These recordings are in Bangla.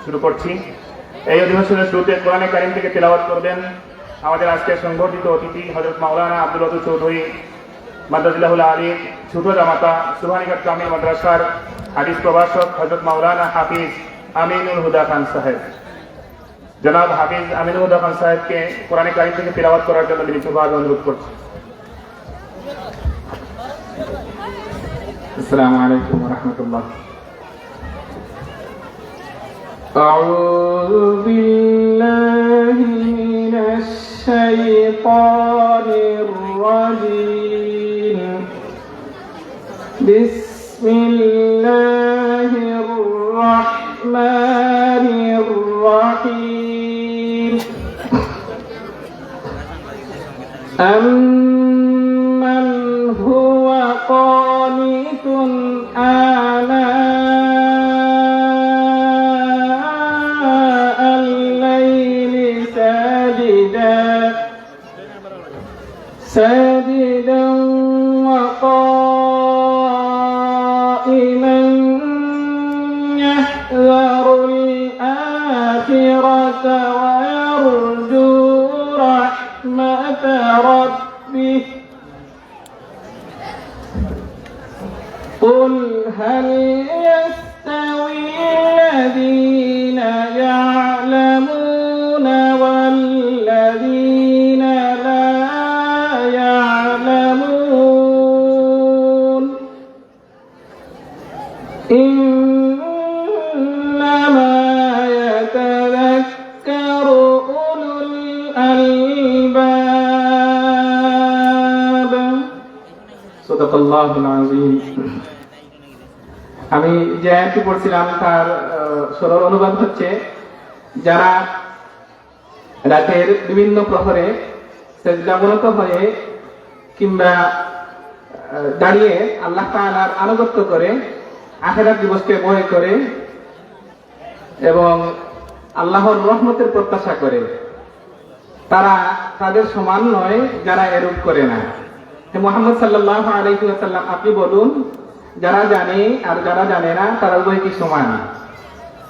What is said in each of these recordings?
শুরু করছি। এই অধিবেশনের শুরুতে কোরআনে কারীম থেকে তেলাওয়াত করবেন আমাদের আজকের সংবর্ধিত অতিথি হযরত মাওলানা আব্দুল ওয়াদুদ চৌধুরী মাদ্রাসাতুল আলী, ছোট জামাতা সুবহানিঘাট কামিল মাদ্রাসার হাদিস প্রভাষক হযরত মাওলানা হাফিজ আমিনুল হুদা খান সাহেব। জনাব হাফিজ আমিনুল হুদা খান সাহেবকে কোরআনে কারীম থেকে তেলাওয়াত করার জন্য বিনীতভাবে অনুরোধ করছি। আসসালামু আলাইকুম ওয়া রাহমাতুল্লাহ। أعوذ بالله من الشيطان الرجيم. بسم الله الرحمن الرحيم. أمن هو قانت آناء الليل ساجدا وقائما يحذر الآخرة ويرجو رحمة ربه. قل هل يستوي الذين يعلمون والذين لا يعلمون؟ إنما يتذكر أولو الألباب. صدق الله العظيم. আমি যে আয়াতটি পড়ছিলাম তার সরল অনুবাদ হচ্ছে, যারা রাতের বিভিন্ন প্রহরে সেজদাবনত হয়ে কিংবা দাঁড়িয়ে আল্লাহ তাআলার আনুগত্য করে, আখিরাত দিবসকে ভয় করে এবং আল্লাহর রহমতের প্রত্যাশা করে, তারা তাদের সমান নয় যারা এরূপ করে না। মুহাম্মদ সাল্লাল্লাহু আলাইহি ওয়াসাল্লাম, আপনি বলুন, যারা জানে আর যারা জানে না তারা উভয় কি সমান?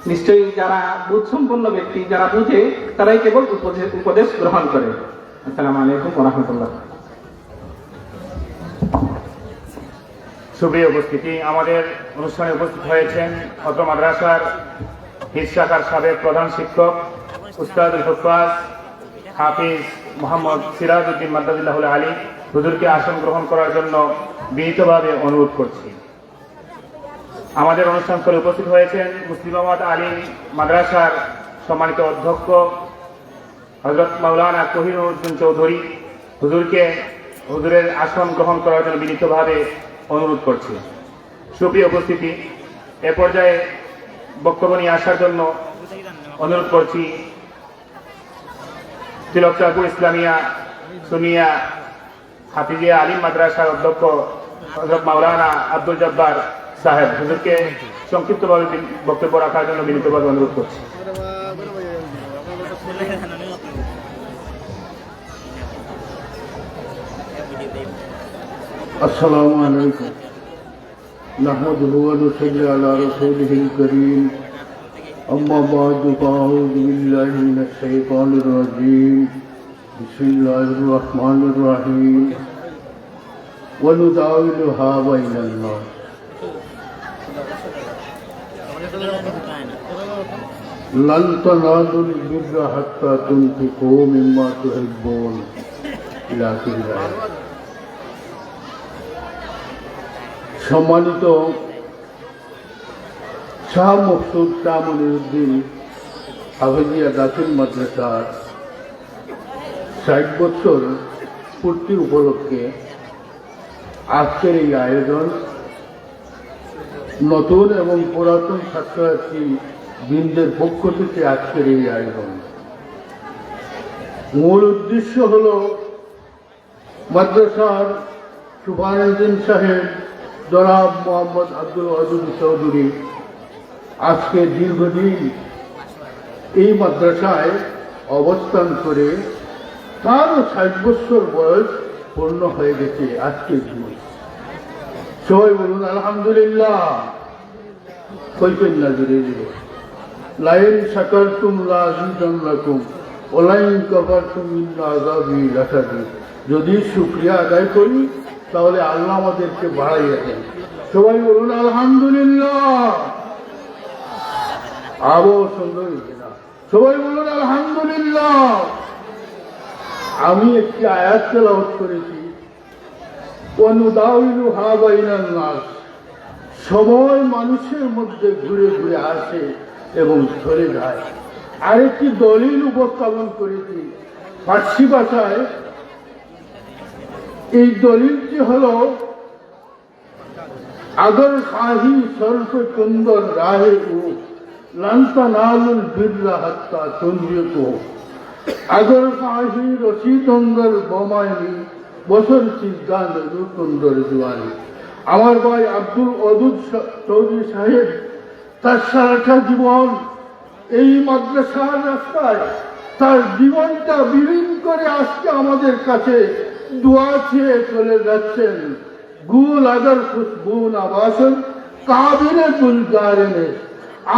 নিশ্চয়ই যারা বুঝ সম্পন্ন ব্যক্তি, যারা বুঝে, তারাই কেবল উপদেশ গ্রহণ করে। আসসালামু আলাইকুম ওয়া রাহমাতুল্লাহ। সুপ্রিয় উপস্থিতি, আমাদের অনুষ্ঠানে উপস্থিত হয়েছেন অত্র মাদ্রাসার হিজ শাখার সাবেক প্রধান শিক্ষক উস্তাদুল হুফাজ হাফিজ মোহাম্মদ সিরাজউদ্দিন মাদ্দাজিল্লাহুল আলী। হুজুরকে আসন গ্রহণ করার জন্য বিনীতভাবে অনুরোধ করছি। আমাদের অনুষ্ঠান স্থলে উপস্থিত হয়েছেন মুসলিমাবাদ আলী মাদ্রাসার সম্মানিত অধ্যক্ষ হযরত মাওলানা কোহিনুদ্দিন চৌধুরী। হুজুরের আসন গ্রহণ করার জন্য বিনীতভাবে অনুরোধ করছি। সুপ্রিয় উপস্থিতি, এ পর্যায়ে বক্তব্য নিয়ে আসার জন্য অনুরোধ করছি তিলকচাঁদপুর ইসলামিয়া সুনিয়া হাফিজিয়া আলিম মাদ্রাসার অধ্যক্ষ হযরত মাওলানা আব্দুল জব্বার সাহেব। হুজুরকে সংক্ষিপ্তভাবে বক্তব্য রাখার জন্য বিনীতভাবে অনুরোধ করছি। আসসালামু আলাইকুম। নাহমাদুহু ওয়া নুসাল্লি আলা রাসূলিহিল কারীম। আম্মা বা'দু ফাআউযু বিল্লাহি মিনাশ শাইতানির রাজীম। বিসমিল্লাহির রাহমানির রাহিম। ওয়া নুদাউলুহা বাইনান নাস। লান তানালুল বিররা হাত্তা তুনফিকু মিম্মা তুহিব্বুন ইলা আখিরিল আয়াত। সম্মানিত শাহ মকসুদ শাহ মনিরউদ্দিন হাফিজিয়া দাখিল মাদ্রাসার 60 বছর পূর্তি উপলক্ষে আজকের এই আয়োজন, নতুন এবং পুরাতন ছাত্রছাত্রী বৃন্দের পক্ষ থেকে আজকের এই আয়োজন, মূল উদ্দেশ্য হল মাদ্রাসার সুপারিনটেন্ডেন্ট সাহেব জনাব মোহাম্মদ আব্দুল ওয়াদুদ চৌধুরী আজকে দীর্ঘদিন এই মাদ্রাসায় অবস্থান করে তারও 60 বছর বয়স পূর্ণ হয়ে গেছে আজকে দিনে। সবাই বলুন আলহামদুলিল্লাহ। কইবেন না জোরে জোরে। লাইন শাকারতুম লাযিদান্নাকুম ওয়া লাইন কাফারতুম ইন্না আযাবি লাশাদীদ। যদি শুকরিয়া আদায় করি তাহলে আল্লাহ আমাদেরকে বাড়াইয়া দেন। সবাই বলুন আলহামদুলিল্লাহ। আরো সুন্দর হয়েছে না? সবাই বলুন আলহামদুলিল্লাহ। আমি একটি আয়াত তেলাওয়াত করেছি, ওয়ানুদাউলুহা বাইনান নাস। সময় মানুষের মধ্যে ঘুরে ঘুরে আসে এবং চলে যায়। আরেকটি দলিল উপস্থাপন করেছি ফার্সি ভাষায়। এই দলিলটি হল, আগর খাহি সর্ফ কুন্দর রাহে ও লান্তা নালুল বিররা হাত্তা তুনফিকু। আগর খাহি রশিদঙ্গর বোমায়নি বছর চিজদান রুকুন্দর জুয়ানি। আমার ভাই আব্দুল ওদুদ চৌধুরী সাহেব তার সারাটা জীবন এই মাদ্রাসার রাস্তায় তার জীবনটা বিলীন করে আজকে আমাদের কাছে দোয়া চেয়ে চলে যাচ্ছেন। গুল আদর খুশবুন আবাসন কাবিরে গুলগারেনে।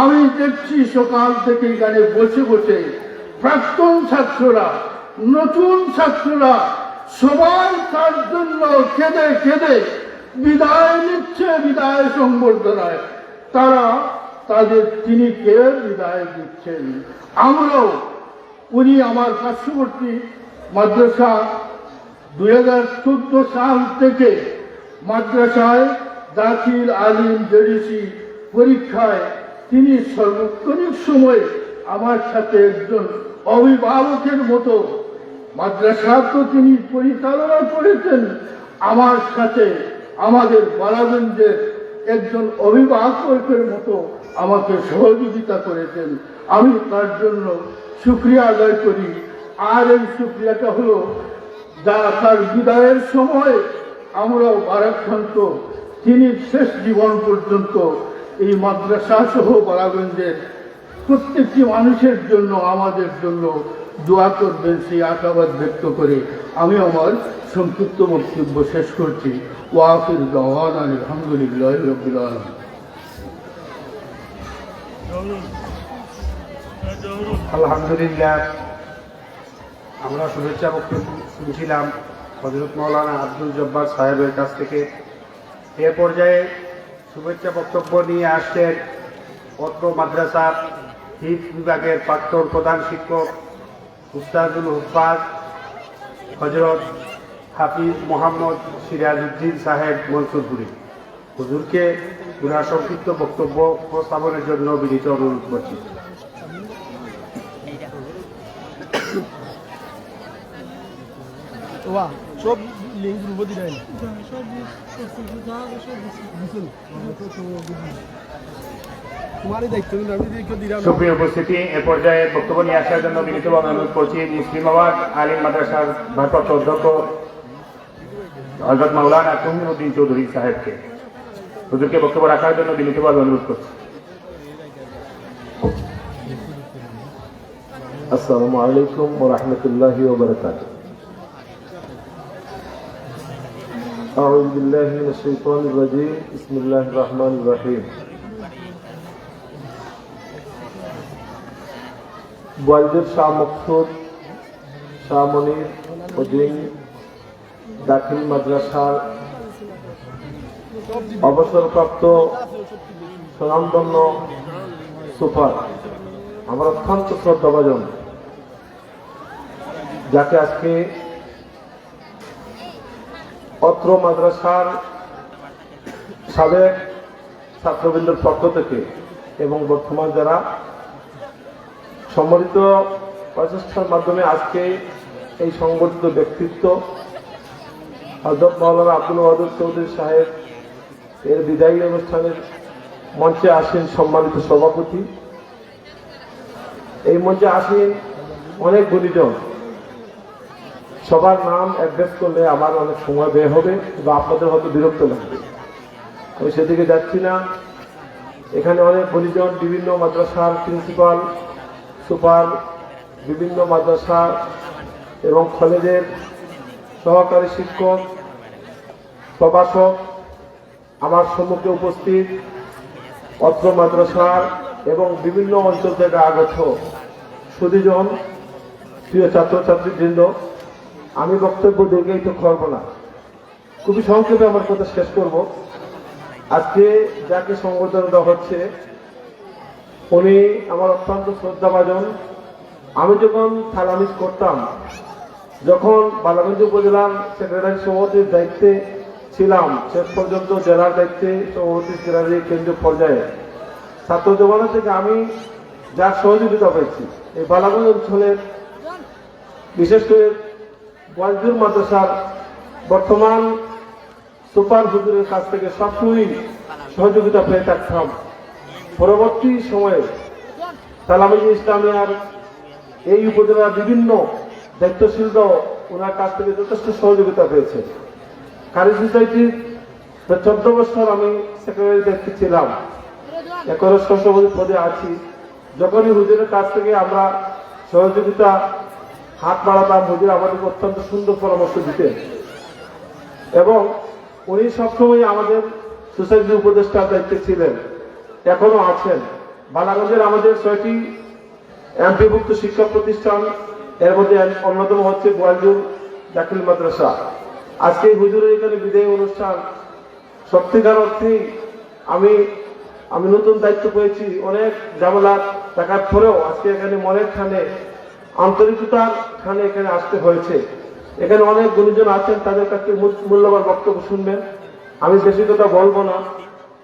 আমি দেখছি সকাল থেকে এখানে বসে বসে প্রাক্তন ছাত্ররা, নতুন ছাত্ররা সবাই তার জন্য কেঁদে কেঁদে বিদায় নিচ্ছে, বিদায় সংবর্ধনায়। তারা তিনি কে বিদায় দিচ্ছেন। আমরাও, উনি আমার পার্শ্ববর্তী মাদ্রাসা 2014 সাল থেকে মাদ্রাসায় দাখিল আলিম জেডিসি পরীক্ষায় তিনি সর্বক্ষণিক সময়ে আমার সাথে একজন অভিভাবকের মতো, মাদ্রাসা তো তিনি পরিচালনা করেছেন, আমার সাথে আমাদের বালাগঞ্জের একজন অভিভাবকের মতো আমাকে সহযোগিতা করেছেন। আমি তার জন্য শুকরিয়া আদায় করি। আর এই শুকরিয়াটা হলো, যা তার বিদায়ের সময় আমরাও ভারাক্রান্ত, তিনি শেষ জীবন পর্যন্ত এই মাদ্রাসা সহ বালাগঞ্জের প্রত্যেকটি মানুষের জন্য, আমাদের জন্য দোয়া করবেন, সেই আশাবাদ ব্যক্ত করে আমি আমার সংক্ষিপ্ত বক্তব্য শেষ করছি। ওয়াকির দাওয়ানা আলহামদুলিল্লাহি রাব্বিল আলামিন। আলহামদুলিল্লাহ। আমরা শুভেচ্ছা বক্তব্য শুনছিলাম হযরত মাওলানা আব্দুল জব্বার সাহেবের কাছ থেকে। এ পর্যায়ে শুভেচ্ছা বক্তব্য নিয়ে আসছেন অত্র মাদ্রাসার হিফজ বিভাগের প্রাক্তন প্রধান শিক্ষক উস্তাদুল হুফাজ হযরত হাফিজ মোহাম্মদ সিরাজউদ্দিন সাহেব মনসুরপুরি। হুজুরকে পুরা সংক্ষিপ্ত বক্তব্য উপস্থাপনের জন্য বিনীত অনুরোধ করছি। সব লিঙ্ক গ্রুপে দিলেন। তোমারই দায়িত্ব, আমি দিলাম। সুপ্রিয় উপস্থিতি, এ পর্যায়ে বক্তব্য নিয়ে আসার জন্য বিনীতভাবে অনুরোধ করছি মুসলিমাবাদ আলিম মাদ্রাসার ভারপ্রাপ্ত অধ্যক্ষ হযরত মাওলানা তুহিনুদ্দিন চৌধুরী সাহেবকে। হুজুরকে বক্তব্য রাখার জন্য বিনীতভাবে অনুরোধ করছি। আসসালামু আলাইকুম ওয়া রাহমাতুল্লাহি ওয়া বারাকাতুহু। আউযু বিল্লাহি মিনাশ শাইতানির রাজীম। বিসমিল্লাহির রহমানির রহিম। গোয়ালদের শাহ মকসুদ, শাহ মনির উদ্দিন দাখিল মাদ্রাসার অবসরপ্রাপ্ত স্বনামধন্য সুপার, আমার অত্যন্ত শ্রদ্ধাভাজন, যাকে আজকে অত্র মাদ্রাসার সাবেক ছাত্রবৃন্দের পক্ষ থেকে এবং বর্তমান যারা সম্মিলিত প্রচেষ্টার মাধ্যমে আজকে এই সংগঠিত ব্যক্তিত্ব হযরত মাওলানা আব্দুল ওয়াদুদ চৌধুরী সাহেব এর বিদায়ী অনুষ্ঠানের মঞ্চে আসেন সম্মানিত সভাপতি। এই মঞ্চে আসেন অনেক গুণীজন, সবার নাম অ্যাড্রেস করলে আমার অনেক সময় ব্যয় হবে বা আপনাদের হয়তো বিরক্ত লাগবে, আমি সেদিকে যাচ্ছি না। এখানে অনেক গুণীজন, বিভিন্ন মাদ্রাসার প্রিন্সিপাল, সুপার, বিভিন্ন মাদ্রাসা এবং কলেজের সহকারী শিক্ষক, প্রভাষক আমার সম্মুখে উপস্থিত, অত্র মাদ্রাসার এবং বিভিন্ন অঞ্চল থেকে আগত সুধীজন, প্রিয় ছাত্রছাত্রীবৃন্দ, আমি বক্তব্য দীর্ঘায়িত করব না, খুবই সংক্ষেপে আমার কথা শেষ করব। আজকে যাকে সংবর্ধনা দেওয়া হচ্ছে উনি আমার অত্যন্ত শ্রদ্ধাভাজন। আমি যখন থানামিজ করতাম, যখন বালাগঞ্জ উপজেলার সেক্রেটারি সভাপতির দায়িত্বে ছিলাম, শেষ পর্যন্ত জেলার দায়িত্বে সভাপতি সেক্রেটারি কেন্দ্রীয় পর্যায়ে, ছাত্র জমানা থেকে আমি যা সহযোগিতা পেয়েছি এই বালাগঞ্জ অঞ্চলের, বিশেষ করে ওয়াজুর মাদ্রাসার বর্তমান সুপার হুজুরের কাছ থেকে সবসময় সহযোগিতা পেয়ে থাকতাম। পরবর্তী সময়ে তালামিজ ইসলামিয়ার এই উপজেলার বিভিন্ন দায়িত্বশীলরাও ওনার কাছ থেকে যথেষ্ট সহযোগিতা পেয়েছে। কারি সোসাইটির 14 বছর আমি সেক্রেটারি দায়িত্বে ছিলাম, এখনো সহসভাপতি পদে আছি। যখনই হুজুরের কাছ থেকে আমরা সহযোগিতা হাত বাড়াতাম, হুজুর আমাদেরকে অত্যন্ত সুন্দর পরামর্শ দিতেন এবং উনি সবসময় আমাদের সোসাইটির উপদেষ্টার দায়িত্বে ছিলেন, এখনো আছেন। বালাগঞ্জের আমাদের 6টি এমপিভুক্ত শিক্ষা প্রতিষ্ঠান, এর মধ্যে অন্যতম হচ্ছে গোয়ালজুর দাখিল মাদ্রাসা। আজকে হুজুরের এখানে বিদায় অনুষ্ঠান, সত্যিকার অর্থেই আমি নতুন দায়িত্ব পেয়েছি, অনেক ঝামেলা থাকার পরেও আজকে এখানে মনের খানে, আন্তরিকতার খানে এখানে আসতে হয়েছে। এখানে অনেক গুণীজন আছেন, তাদের কাছে মূল্যবান বক্তব্য শুনবেন, আমি বেশি কথা বলবো না।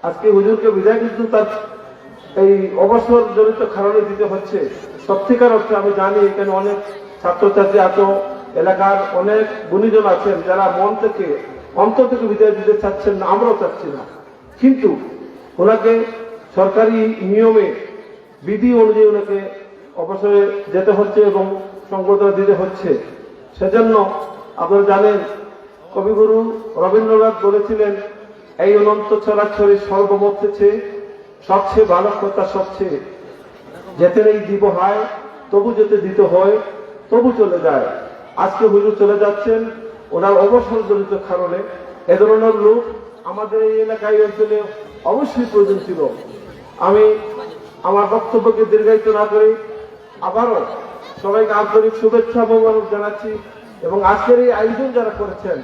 আজকে হুজুরকে বিদায় কিন্তু তার এই অবসর জনিত কারণে দিতে হচ্ছে। সত্যিকার অর্থে আমি জানি এখানে অনেক ছাত্রছাত্রী আছে, এলাকার অনেক গুণীজন আছেন যারা মন থেকে, অন্তর থেকে বিদায় দিতে চাচ্ছেন না, আমরাও চাচ্ছি না, কিন্তু ওনাকে সরকারি নিয়মে, বিধি অনুযায়ী ওনাকে অবসরে যেতে হচ্ছে এবং সংবর্ধনা দিতে হচ্ছে। সেজন্য আপনারা জানেন, কবিগুরু রবীন্দ্রনাথ বলেছিলেন, এই অনন্ত চরাচরে সর্বমধ্যে সবচেয়ে ভালো কথা সবচেয়ে, যেতে নেই দিব হয় তবু যেতে দিতে হয়, তবু চলে যায়। আজকে হুজুর চলে যাচ্ছেন ওনার অবসর জনিত কারণে। এ ধরনের লোক আমাদের এই এলাকায় অঞ্চলে অবশ্যই প্রয়োজন ছিল। আমি আমার বক্তব্যকে দীর্ঘায়িত না করে আবারও সবাইকে আন্তরিক শুভেচ্ছা মোবারক জানাচ্ছি এবং আজকের এই আয়োজন যারা করেছেন,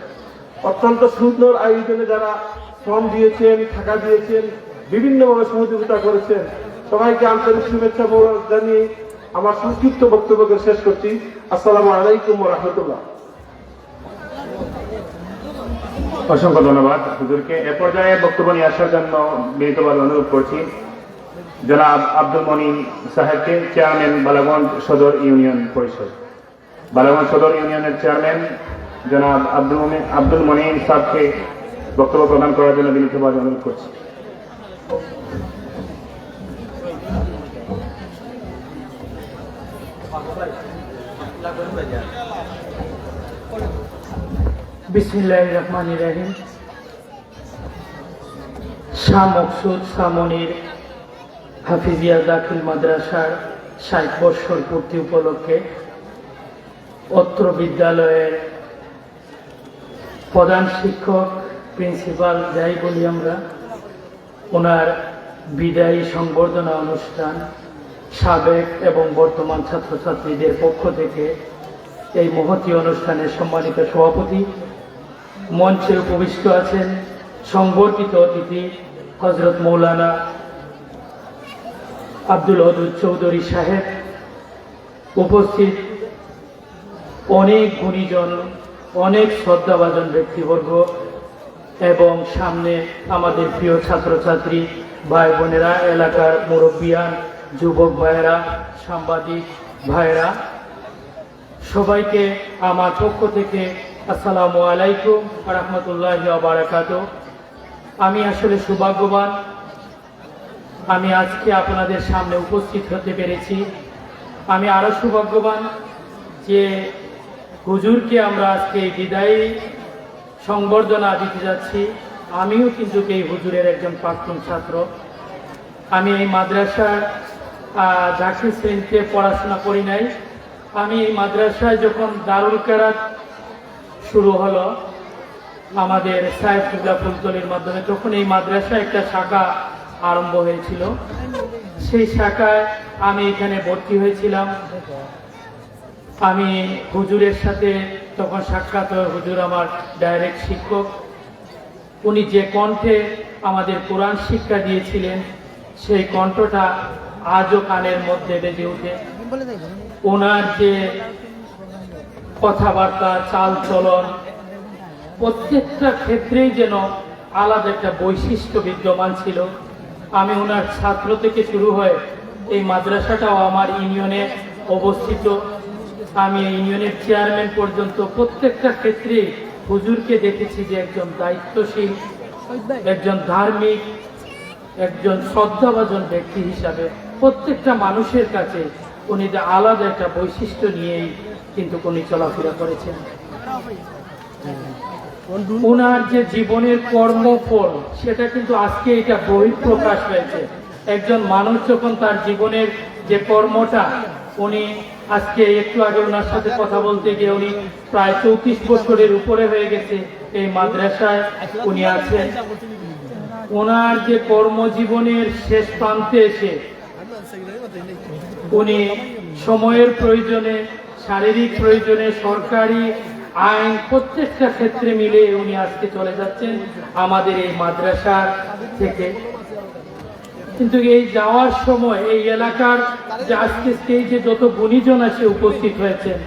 অত্যন্ত সুন্দর আয়োজনে যারা শ্রম দিয়েছেন, টাকা দিয়েছেন, বিভিন্নভাবে সহযোগিতা করেছেন, সবাইকে আন্তরিক শুভেচ্ছা মোবারক জানিয়ে আমার সংক্ষিপ্ত বক্তব্যকে শেষ করছি। আসসালামু আলাইকুম ওয়া রাহমাতুল্লাহ। অসংখ্য ধন্যবাদ হুজুরকে। এ পর্যায়ে বক্তব্য নিয়ে আসার জন্য বিনীতভাবে অনুরোধ করছি জনাব আব্দুল মনিন সাহেবকে, চেয়ারম্যান বালাগঞ্জ সদর ইউনিয়ন পরিষদ। বালাগঞ্জ সদর ইউনিয়নের চেয়ারম্যান জনাব আব্দুল মনিন সাহেবকে বক্তব্য প্রদান করার জন্য বিনীতভাবে অনুরোধ করছি। বিসমিল্লাহির রহমানির রহিম। শাহ মকসুদ সামনির হাফিজিয়া দাখিল মাদ্রাসার 60 বৎসর পূর্তি উপলক্ষে অত্র বিদ্যালয়ের প্রধান শিক্ষক, প্রিন্সিপাল যাই বলি আমরা, ওনার বিদায়ী সংবর্ধনা অনুষ্ঠান সাবেক এবং বর্তমান ছাত্রছাত্রীদের পক্ষ থেকে এই মহতী অনুষ্ঠানের সম্মানিত সভাপতি, মঞ্চে উপবিষ্ট আছেন সংবর্ধিত অতিথি হযরত মৌলানা আব্দুল ওদুদ চৌধুরী সাহেব, উপস্থিত অনেক গুণীজন, অনেক শ্রদ্ধাভাজন ব্যক্তিবর্গ এবং সামনে আমাদের প্রিয় ছাত্রছাত্রী ভাই বোনেরা, এলাকার মুরব্বিয়ান, যুবক ভাইয়েরা, সাংবাদিক ভাইয়েরা, সবাইকে আমার পক্ষ থেকে আসসালামু আলাইকুম ওয়া রাহমাতুল্লাহি ওয়া বারাকাতুহু। আমি আসলে সৌভাগ্যবান, আমি আজকে আপনাদের সামনে উপস্থিত হতে পেরেছি। আমি আরো সৌভাগ্যবান যে হুজুরকে আমরা আজকে বিদায়ী সংবর্ধনা দিতে যাচ্ছি। আমিও কিন্তু এই হুজুরের একজন প্রাক্তন ছাত্র। আমি এই মাদ্রাসার দাখিল শ্রেণীতে পড়াশোনা করি নাই। আমি এই মাদ্রাসায় যখন দারুল কেরাত শুরু হলো আমাদের সাহেব কিবলা ফুলতলির মাধ্যমে, তখন এই মাদ্রাসায় একটা শাখা আরম্ভ হয়েছিল। সেই শাখায় আমি এখানে ভর্তি হয়েছিলাম। আমি হুজুরের সাথে তখন সাক্ষাৎ হয়, হুজুর আমার ডাইরেক্ট শিক্ষক। উনি যে কণ্ঠে আমাদের কোরআন শিক্ষা দিয়েছিলেন সেই কণ্ঠটা আজও কানের মধ্যে বেজে ওঠে। ওনার যে কথাবার্তা, চাল চলন, প্রত্যেকটা ক্ষেত্রেই যেন আলাদা একটা বৈশিষ্ট্য বিদ্যমান ছিল। আমি ওনার ছাত্র থেকে শুরু হয়ে এই মাদ্রাসাটাও আমার ইউনিয়নে অবস্থিত, আমি এই ইউনিয়নের চেয়ারম্যান পর্যন্ত প্রত্যেকটা ক্ষেত্রে হুজুরকে দেখেছি যে একজন দায়িত্বশীল, একজন ধার্মিক, একজন শ্রদ্ধাভাজন ব্যক্তি হিসাবে প্রত্যেকটা মানুষের কাছে উনি যে আলাদা একটা বৈশিষ্ট্য নিয়েই কিন্তু উনি চলাফেরা করেছেন। ওনার যে জীবনের কর্মফল সেটা কিন্তু আজকে এটা বহিঃপ্রকাশ হয়েছে। একজন মানুষ যখন তার জীবনের যে কর্মটা, উনি আজকে একটু আগে ওনার সাথে কথা বলতে গিয়ে উনি প্রায় 34 বছরের উপরে হয়ে গেছে এই মাদ্রাসায় উনি আছেন। ওনার যে কর্মজীবনের শেষ প্রান্তে এসে উনি সময়ের প্রয়োজনে, শারীরিক প্রয়োজনে, সরকারি আইন প্রত্যেকটা ক্ষেত্রে মিলে উনি আজকে চলে যাচ্ছেন আমাদের এই মাদ্রাসা থেকে। কিন্তু এই যাওয়ার সময় এই এলাকার যে আজকে স্টেজে যত গুণীজন এসে উপস্থিত হয়েছেন,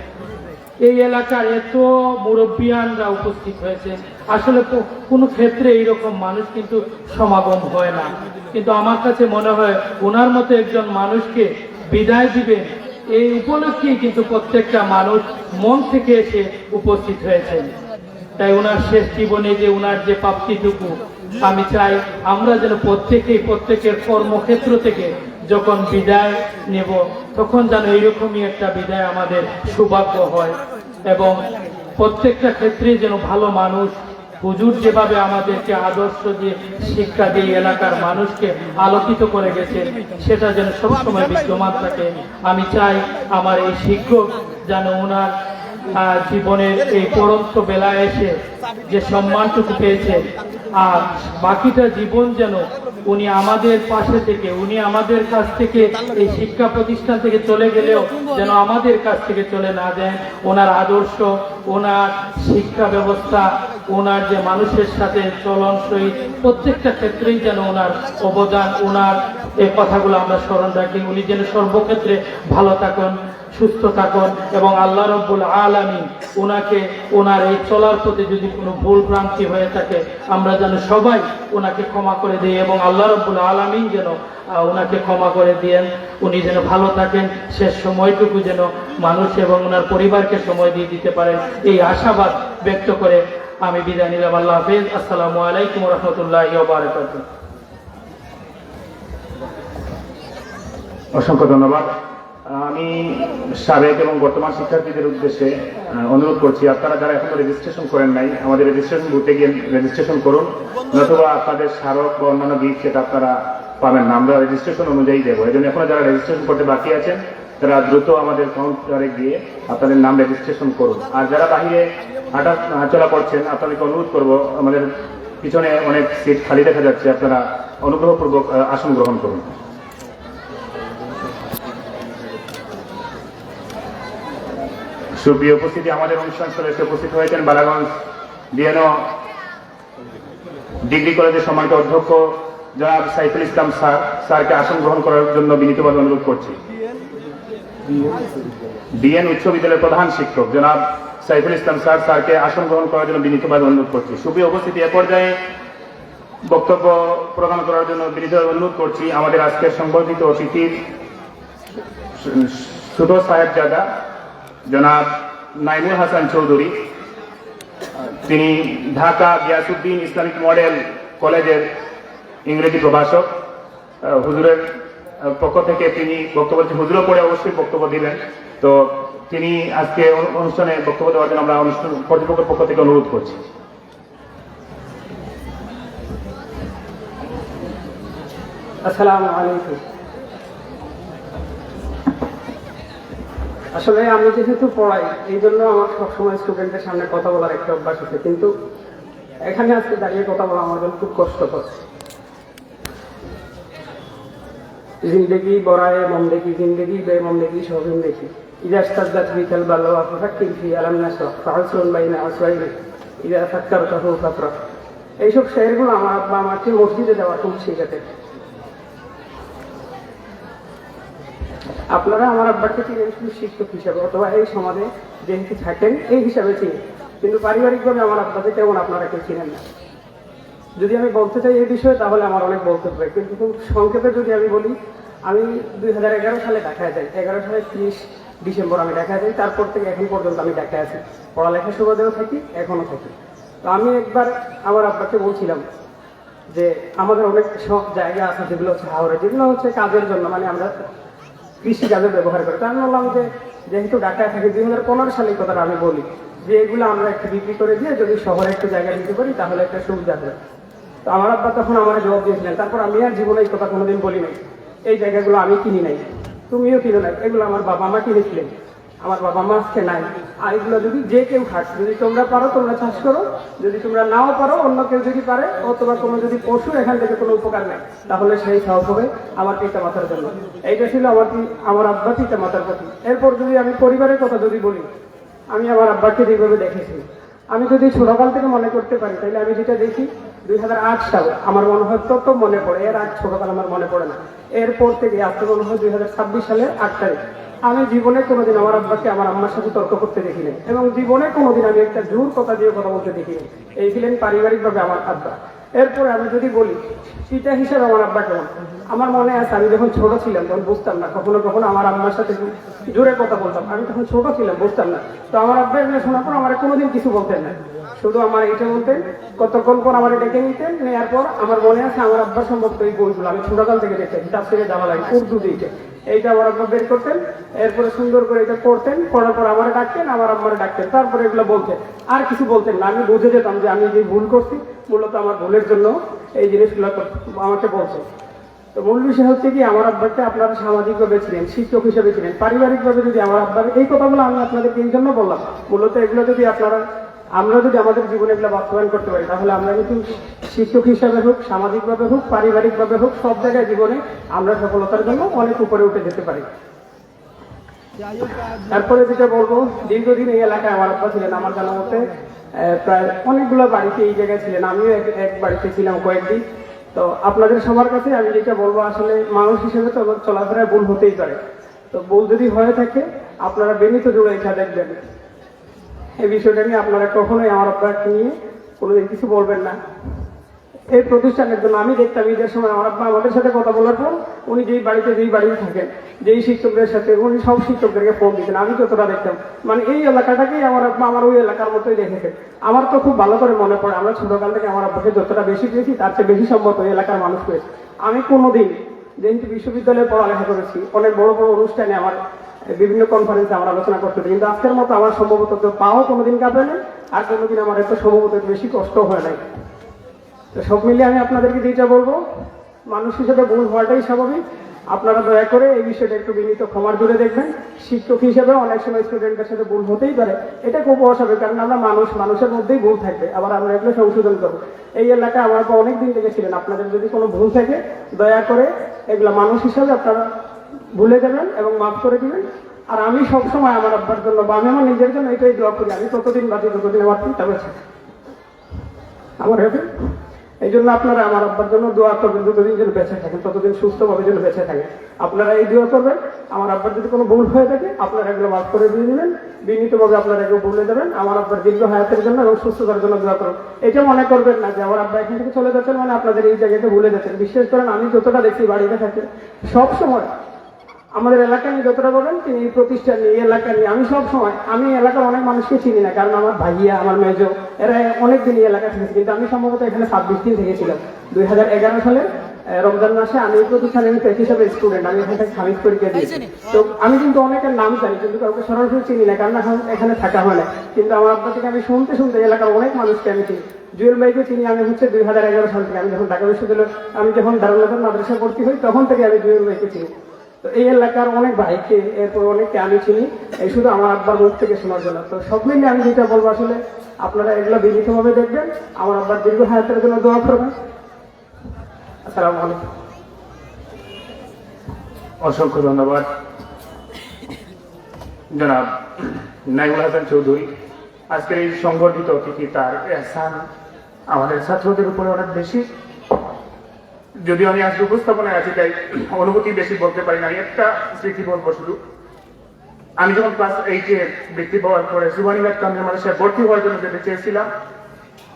এই এলাকার এত মুরব্বিয়ানরা উপস্থিত হয়েছে, আসলে কোনো ক্ষেত্রে এইরকম মানুষ কিন্তু সমাগম হয় না। কিন্তু আমার কাছে মনে হয় ওনার মতো একজন মানুষকে বিদায় দিবেন এই উপলক্ষেই কিন্তু প্রত্যেকটা মানুষ মন থেকে এসে উপস্থিত হয়েছেন। তাই ওনার শেষ জীবনে যে ওনার যে প্রাপ্তিটুকু, আমি চাই আমরা যেন প্রত্যেকের কর্মক্ষেত্র থেকে যখন বিদায় নেব তখন যেন এইরকমই একটা বিদায় আমাদের সৌভাগ্য হয়, এবং প্রত্যেকটা ক্ষেত্রে যেন ভালো মানুষ, হুজুর যেভাবে আমাদেরকে আদর্শ দিয়ে শিক্ষা দিয়ে এলাকার মানুষকে আলোকিত করে গেছে সেটা যেন সবসময় বিদ্যমান থাকে। আমি চাই আমার এই শিক্ষক যেন ওনার জীবনের এই পরন্ত বেলায় এসে যে সম্মানটুকু পেয়েছে, আর বাকিটা জীবন যেন উনি আমাদের পাশে থেকে, উনি আমাদের কাছ থেকে এই শিক্ষা প্রতিষ্ঠান থেকে চলে গেলেও যেন আমাদের কাছ থেকে চলে না যায়। ওনার আদর্শ, ওনার শিক্ষা ব্যবস্থা, ওনার যে মানুষের সাথে চলন সহিত প্রত্যেকটা ক্ষেত্রেই যেন ওনার অবদান, ওনার এই কথাগুলো আমরা স্মরণ রাখি। উনি যেন সর্বক্ষেত্রে ভালো থাকুন, সুস্থ থাকুন, এবং আল্লাহ রাব্বুল আলামিন ওনাকে ওনার এই চলার পথে যদি কোনো ভুল ভ্রান্তি হয়ে থাকে আমরা যেন সবাই ওনাকে ক্ষমা করে দিই, এবং আল্লাহ রাব্বুল আলামিন যেন ওনাকে ক্ষমা করে দেন। উনি যেন ভালো থাকেন, শেষ সময়টুকু যেন মানুষ এবং ওনার পরিবারকে সময় দিয়ে দিতে পারেন, এই আশাবাদ ব্যক্ত করে আমি বিদায় নিলাম। আল্লাহ হাফেজ। আসসালামু আলাইকুম ওয়া রাহমাতুল্লাহি ওয়া বারাকাতুহু। অসংখ্য ধন্যবাদ। আমি সাবেক এবং বর্তমান শিক্ষার্থীদের উদ্দেশ্যে অনুরোধ করছি, আপনারা যারা এখনো রেজিস্ট্রেশন করেন নাই আমাদের রেজিস্ট্রেশন বুথে গিয়ে রেজিস্ট্রেশন করুন, নতুবা আপনাদের স্মারক বা অন্যান্য গিফট সেটা আপনারা পাবেন না, আমরা রেজিস্ট্রেশন অনুযায়ী দেবো। এই জন্য এখনো যারা রেজিস্ট্রেশন করতে বাকি আছেন তারা দ্রুত আমাদের কাউন্টারে গিয়ে আপনাদের নাম রেজিস্ট্রেশন করুন। আর যারা বাহিরে হাঁটাচলা করছেন আপনাদেরকে অনুরোধ করব, আমাদের পিছনে অনেক সিট খালি দেখা যাচ্ছে, আপনারা অনুগ্রহপূর্বক আসন গ্রহণ করুন। সুপ্রিয় উপস্থিতি, আমাদের অনুষ্ঠান স্থলে এসে উপস্থিত হয়েছেন বালাগঞ্জ ডিএনও ডিগ্রি কলেজের সম্মানিত অধ্যক্ষ জনাব সাইফুল ইসলাম স্যারকে আসন গ্রহণ করার জন্য বিনীতভাবে অনুরোধ করছি। ডিএন উচ্চ বিদ্যালয়ের প্রধান শিক্ষক জনাব সাইফুল ইসলাম স্যারকে আসন গ্রহণ করার জন্য বিনীতভাবে অনুরোধ করছি। সুপ্রিয় উপস্থিতি, এ পর্যায়ে বক্তব্য প্রদান করার জন্য বিনীতভাবে অনুরোধ করছি আমাদের আজকের সংবর্ধিত অতিথির ছোট সাহেবজাদা জনাব নাইমুল হাসান চৌধুরী। তিনি ঢাকা গিয়াসউদ্দিন ইসলামিক মডেল কলেজের ইংরেজি প্রভাষক। হুজুরের পক্ষ থেকে তিনি বক্তব্য, হুজুরও পরে অবশ্যই বক্তব্য দিবেন, তো তিনি আজকে অনুষ্ঠানে বক্তব্য দেওয়ার জন্য আমরা অনুষ্ঠান কর্তৃপক্ষের পক্ষ থেকে অনুরোধ করছি। আসসালামু আলাইকুম। আসলে আমি যেহেতু পড়াই এই জন্য আমার সবসময় স্টুডেন্টের সামনে কথা বলার একটা অভ্যাস আছে, কিন্তু এখানে আজকে দাঁড়িয়ে কথা বলা আমার জন্য খুব কষ্ট হচ্ছে। जिंदगी बराए ममदेखी जिंदगी बेममदेखी शौजिंदगी इजा इस्ताद्दात बिकल बालो फफक्किर फी अलम नशरा फाउसुन বাইনা আসওয়াইহি ইজা ফাক্কারতাহু ফাফরা। এইসব শেয়ারগুলো আমার আব্বা আমাকে মসজিদে যাওয়ার খুব শিখাতেন। আপনারা আমার আব্বাকে চিনেন শুধু শিক্ষক হিসাবে অথবা এই সমাজে যেহেতু থাকেন এই হিসাবে চিনেন, কিন্তু পারিবারিকভাবে আমার আব্বাকে তেমন আপনারা কেউ চিনেন না। যদি আমি বলতে চাই এই বিষয়ে তাহলে আমার অনেক বলতে হবে, কিন্তু খুব সংক্ষেপে যদি আমি বলি, আমি 2011 সালে ঢাকায় যাই। 11 সালের 30 ডিসেম্বর আমি ঢাকায় যাই। তারপর থেকে এখন পর্যন্ত আমি ঢাকায় আছি, পড়ালেখা সুবাদেও থাকি, এখনো থাকি। তো আমি একবার আমার আব্বাকে বলছিলাম যে আমাদের অনেক সব জায়গা আছে যেগুলো হচ্ছে হাওড়ে, যেগুলো হচ্ছে কাজের জন্য, মানে আমরা কৃষি কাজে ব্যবহার করি। তো আমি বললাম যে যেহেতু ঢাকায় থাকি, 2015 সালে কথাটা আমি বলি যে এগুলো আমরা একটু বিক্রি করে দিয়ে যদি শহরে একটু জায়গা দিতে পারি তাহলে একটা সুবিধা হবে। তো আমার আব্বা তখন আমার জবাব দিয়েছিলেন, তারপর আমি আর জীবনে এই কথা কোনোদিন বলি নাই, এই জায়গাগুলো আমি কিনি নাই, তুমিও কিনো নাই, এগুলো আমার বাবা মা কিনেছিলেন, আমার বাবা মা আজকে নাই। আর এগুলো যদি যে কেউ খাট, যদি তোমরা পারো তোমরা চাষ করো, যদি তোমরা নাও পারো অন্য কেউ যদি পারে, অথবা কোনো যদি পশু এখান থেকে কোনো উপকার নেয় তাহলে সেই সব হবে আমার পিতা মাতার জন্য। এইটা ছিল আমার আব্বা পিতা মাতার প্রতি। এরপর যদি আমি পরিবারের কথা যদি বলি, আমি আমার আব্বাকে যেভাবে দেখেছি, আমি যদি ছোটকাল থেকে মনে করতে পারি তাহলে আমি যেটা দেখি 2008 সাল আমার মনে হয় তত মনে পড়ে, এর আগ ছোটকাল আমার মনে পড়ে না। এরপর থেকে আজকে মনে হয় 2026 সালের 8 তারিখ। আমি জীবনে কোনোদিন আমার আব্বাকে আমার আম্মার সাথে তর্ক করতে দেখি নাই, এবং জীবনে কোনোদিন আমি একটা জোর কথা দিয়ে কথা বলতে দেখিনি। এই ছিলেন পারিবারিকভাবে আমার আব্বা। এরপরে আমি যদি বলি পিতা হিসেবে আমার আব্বা কেমন, আমার মনে আছে আমি যখন ছোট ছিলাম তখন বুঝতাম না, কখনো কখনো আমার আম্মার সাথে জোরে কথা বলতাম, আমি তখন ছোট ছিলাম বুঝতাম না। তো আমার আব্বা এগুলো শোনার পর আমার কোনোদিন কিছু বলতেন না, শুধু আমার এইটা বলতেন, কতক্ষণ পর আমার ডেকে নিতেন, নেওয়ার পর আমার মনে আছে আমার আব্বা সম্ভবত এই বইগুলো আমি ছোটকাল থেকে দেখতেন, হিসাব থেকে যাওয়া লাগে উর্দু দিয়েছে, এইটা আমার আব্বা বের করতেন, এরপরে সুন্দর করে এটা পড়তেন, পড়ার পর আমার ডাকতেন, আমার আম্মারে ডাকতেন, তারপরে এগুলো বলতেন, আর কিছু বলতেন না। আমি বুঝে যেতাম যে আমি যে ভুল করছি মূলত আমার ভুলের জন্য এই জিনিসগুলো আমাকে বলছে। তো মূল বিষয় হচ্ছে কি, আমার আব্বাকে আপনারা সামাজিকভাবে ছিলেন, শিক্ষক হিসেবে ছিলেন, পারিবারিকভাবে যদি আমার আব্বার এই কথাগুলো আমি আপনাদেরকে এই জন্য বললাম, মূলত এগুলো যদি আমরা যদি আমাদের জীবনে এগুলো বাস্তবায়ন করতে পারি তাহলে আমরা কিন্তু শিক্ষক হিসাবে হোক, সামাজিকভাবে হোক, পারিবারিকভাবে হোক, সব জায়গায় জীবনে আমরা সফলতার জন্য অনেক উপরে উঠে যেতে পারি। তারপরে যেটা বলবো, দীর্ঘদিন এই এলাকায় আমার আব্বা ছিলেন, আমার জানা মতে প্রায় অনেকগুলো বাড়িতে এই জায়গায় ছিলেন, আমিও এক বাড়িতে ছিলাম কয়েকদিন। তো আপনাদের সবার কাছে আমি যেটা বলবো, আসলে মানুষ হিসেবে তো চলাফেরায় ভুল হতেই পারে, তো ভুল যদি হয়ে থাকে আপনারা বেনিত জুড়ে এটা দেখবেন। এই বিষয়টা নিয়ে আপনারা কখনোই আমার আব্বাকে নিয়ে কোনোদিন কিছু বলবেন না। এই প্রতিষ্ঠানের জন্য আমি দেখতাম ঈদের সময় আমার আব্বা আমাদের সাথে কথা বলার পর উনি যেই বাড়িতে থাকেন, যেই শিক্ষকদের সাথে উনি সব শিক্ষকদেরকে ফোন দিতেন। আমি যতটা দেখতাম, মানে এই এলাকাটাকেই আমার আব্বা আমার ওই এলাকার মতোই দেখেছেন। আমার তো খুব ভালো করে মনে পড়ে, আমরা ছোটকাল থেকে আমার আব্বাকে যতটা বেশি পেয়েছি তার চেয়ে বেশি সম্মত ওই এলাকার মানুষ পেয়েছি। আমি কোনোদিন, যেহেতু বিশ্ববিদ্যালয়ে পড়ালেখা করেছি, অনেক বড় বড় অনুষ্ঠানে আমার বিভিন্ন কনফারেন্সে আমার আলোচনা করতে, কিন্তু আজকের মতো আমার সম্ভবত পাও কোনোদিন কাঁপে নাই, আর কোনোদিন আমার এত সম্ভবত বেশি কষ্ট হয় নাই। তো সব মিলিয়ে আমি আপনাদেরকে যেটা বলবো, মানুষ হিসেবে ভুল হওয়াটাই স্বাভাবিক। আপনারা দয়া করে এই বিষয়টা একটু বিনীত ক্ষমার জুড়ে দেখবেন। শিক্ষক হিসেবে অনেক সময় স্টুডেন্টের সাথে ভুল হতেই পারে, এটা খুব অস্বাভাবিক, কারণ আমরা মানুষের মধ্যেই ভুল থাকবে, আবার আমরা এগুলো সংশোধন করবো। এই এলাকায় আমার অনেক দিন থেকে ছিলেন, আপনাদের যদি কোনো ভুল থাকে দয়া করে এগুলো মানুষ হিসাবে আপনারা ভুলে যাবেন এবং মাফ করে দিবেন। আর আমি সবসময় আমার আব্বার জন্য বা আমি আমার নিজের জন্য এটাই দোয়া করি, আমি ততদিন বাঁচি ততদিন আমার চিন্তা করছি আমার হবে। এই জন্য আপনারা আমার আব্বার জন্য দোয়া করবেন, যতদিন যেন বেঁচে থাকেন, ততদিন সুস্থভাবে যেন বেঁচে থাকেন। আপনারা এই দোয়া করবেন, আমার আব্বার যদি কোনো ভুল হয়ে থাকে আপনারা এগুলো মাফ করে দিয়ে দিবেন, বিনীতভাবে আপনারা এগুলো ভুলে দেবেন। আমার আব্বার দীর্ঘ হায়াতের জন্য এবং সুস্থতার জন্য দোয়া করুন। এটা মনে করবেন না যে আমার আব্বা এখান থেকে চলে যাচ্ছেন মানে আপনাদের এই জায়গাকে ভুলে যাচ্ছেন। বিশেষ করেন আমি যতটা দেখছি বাড়িতে থাকে সব সময় আমাদের এলাকা নিয়ে যতটা বলেন, তিনি এই প্রতিষ্ঠান নিয়ে, এই এলাকা নিয়ে, আমি সব সময়, আমি এলাকার অনেক মানুষকে চিনি না, কারণ আমার ভাইয়া, আমার মেজো, এরা অনেক দিন এই এলাকা থেকেছে, কিন্তু আমি সম্ভবত এখানে 26 দিন থেকেছিলাম। 2011 সালে রমজান মাসে আমি এই প্রতিষ্ঠানে হিসাবে স্টুডেন্ট, আমি এখান থেকে খামিজ পরীক্ষা দিয়েছি। তো আমি কিন্তু অনেকের নাম জানি, কিন্তু কাউকে সরাসরি চিনি না, কারণ এখন এখানে থাকা হয় না। কিন্তু আমার আব্বা থেকে আমি শুনতে এলাকার অনেক মানুষকে আমি চিনি। জুয়েল ভাইকে চিনি আমি 2011 সাল থেকে, আমি যখন ঢাকা বিশ্ববিদ্যালয়, আমি যখন দারুল আযম মাদ্রাসা ভর্তি হই তখন থেকে আমি জুয়েল ভাইকে চিনি। তো এই এলাকার অনেক ভাইকে, এরপর অনেককে আমি চিনি, এই শুধু আমার আব্বার মুখ থেকে শোনার জন্য। তো সব মিলিয়ে আমি যেটা বলবো, আসলে আপনারা এগুলো বিনীতভাবে দেখবেন, আমার আব্বার দীর্ঘ হায়াতের জন্য দোয়া করবেন। আসসালামু আলাইকুম। অসংখ্য ধন্যবাদ জনাব নাইমুল হাসান চৌধুরী। আজকের এই সংগঠিত অতিথি তার এহসান আমাদের ছাত্রদের উপরে অনেক বেশি। যদিও আমি আজকে উপস্থাপনায় আছি তাই অনুভূতি বেশি বলতে পারি না। আমি একটা স্মৃতি বলবো শুধু। আমি যখন ক্লাস 8-এ বৃত্তি পাওয়ার পরে সুবানীঘাট কামরুল মাদ্রাসায় ভর্তি হওয়ার জন্য যেতে চেয়েছিলাম,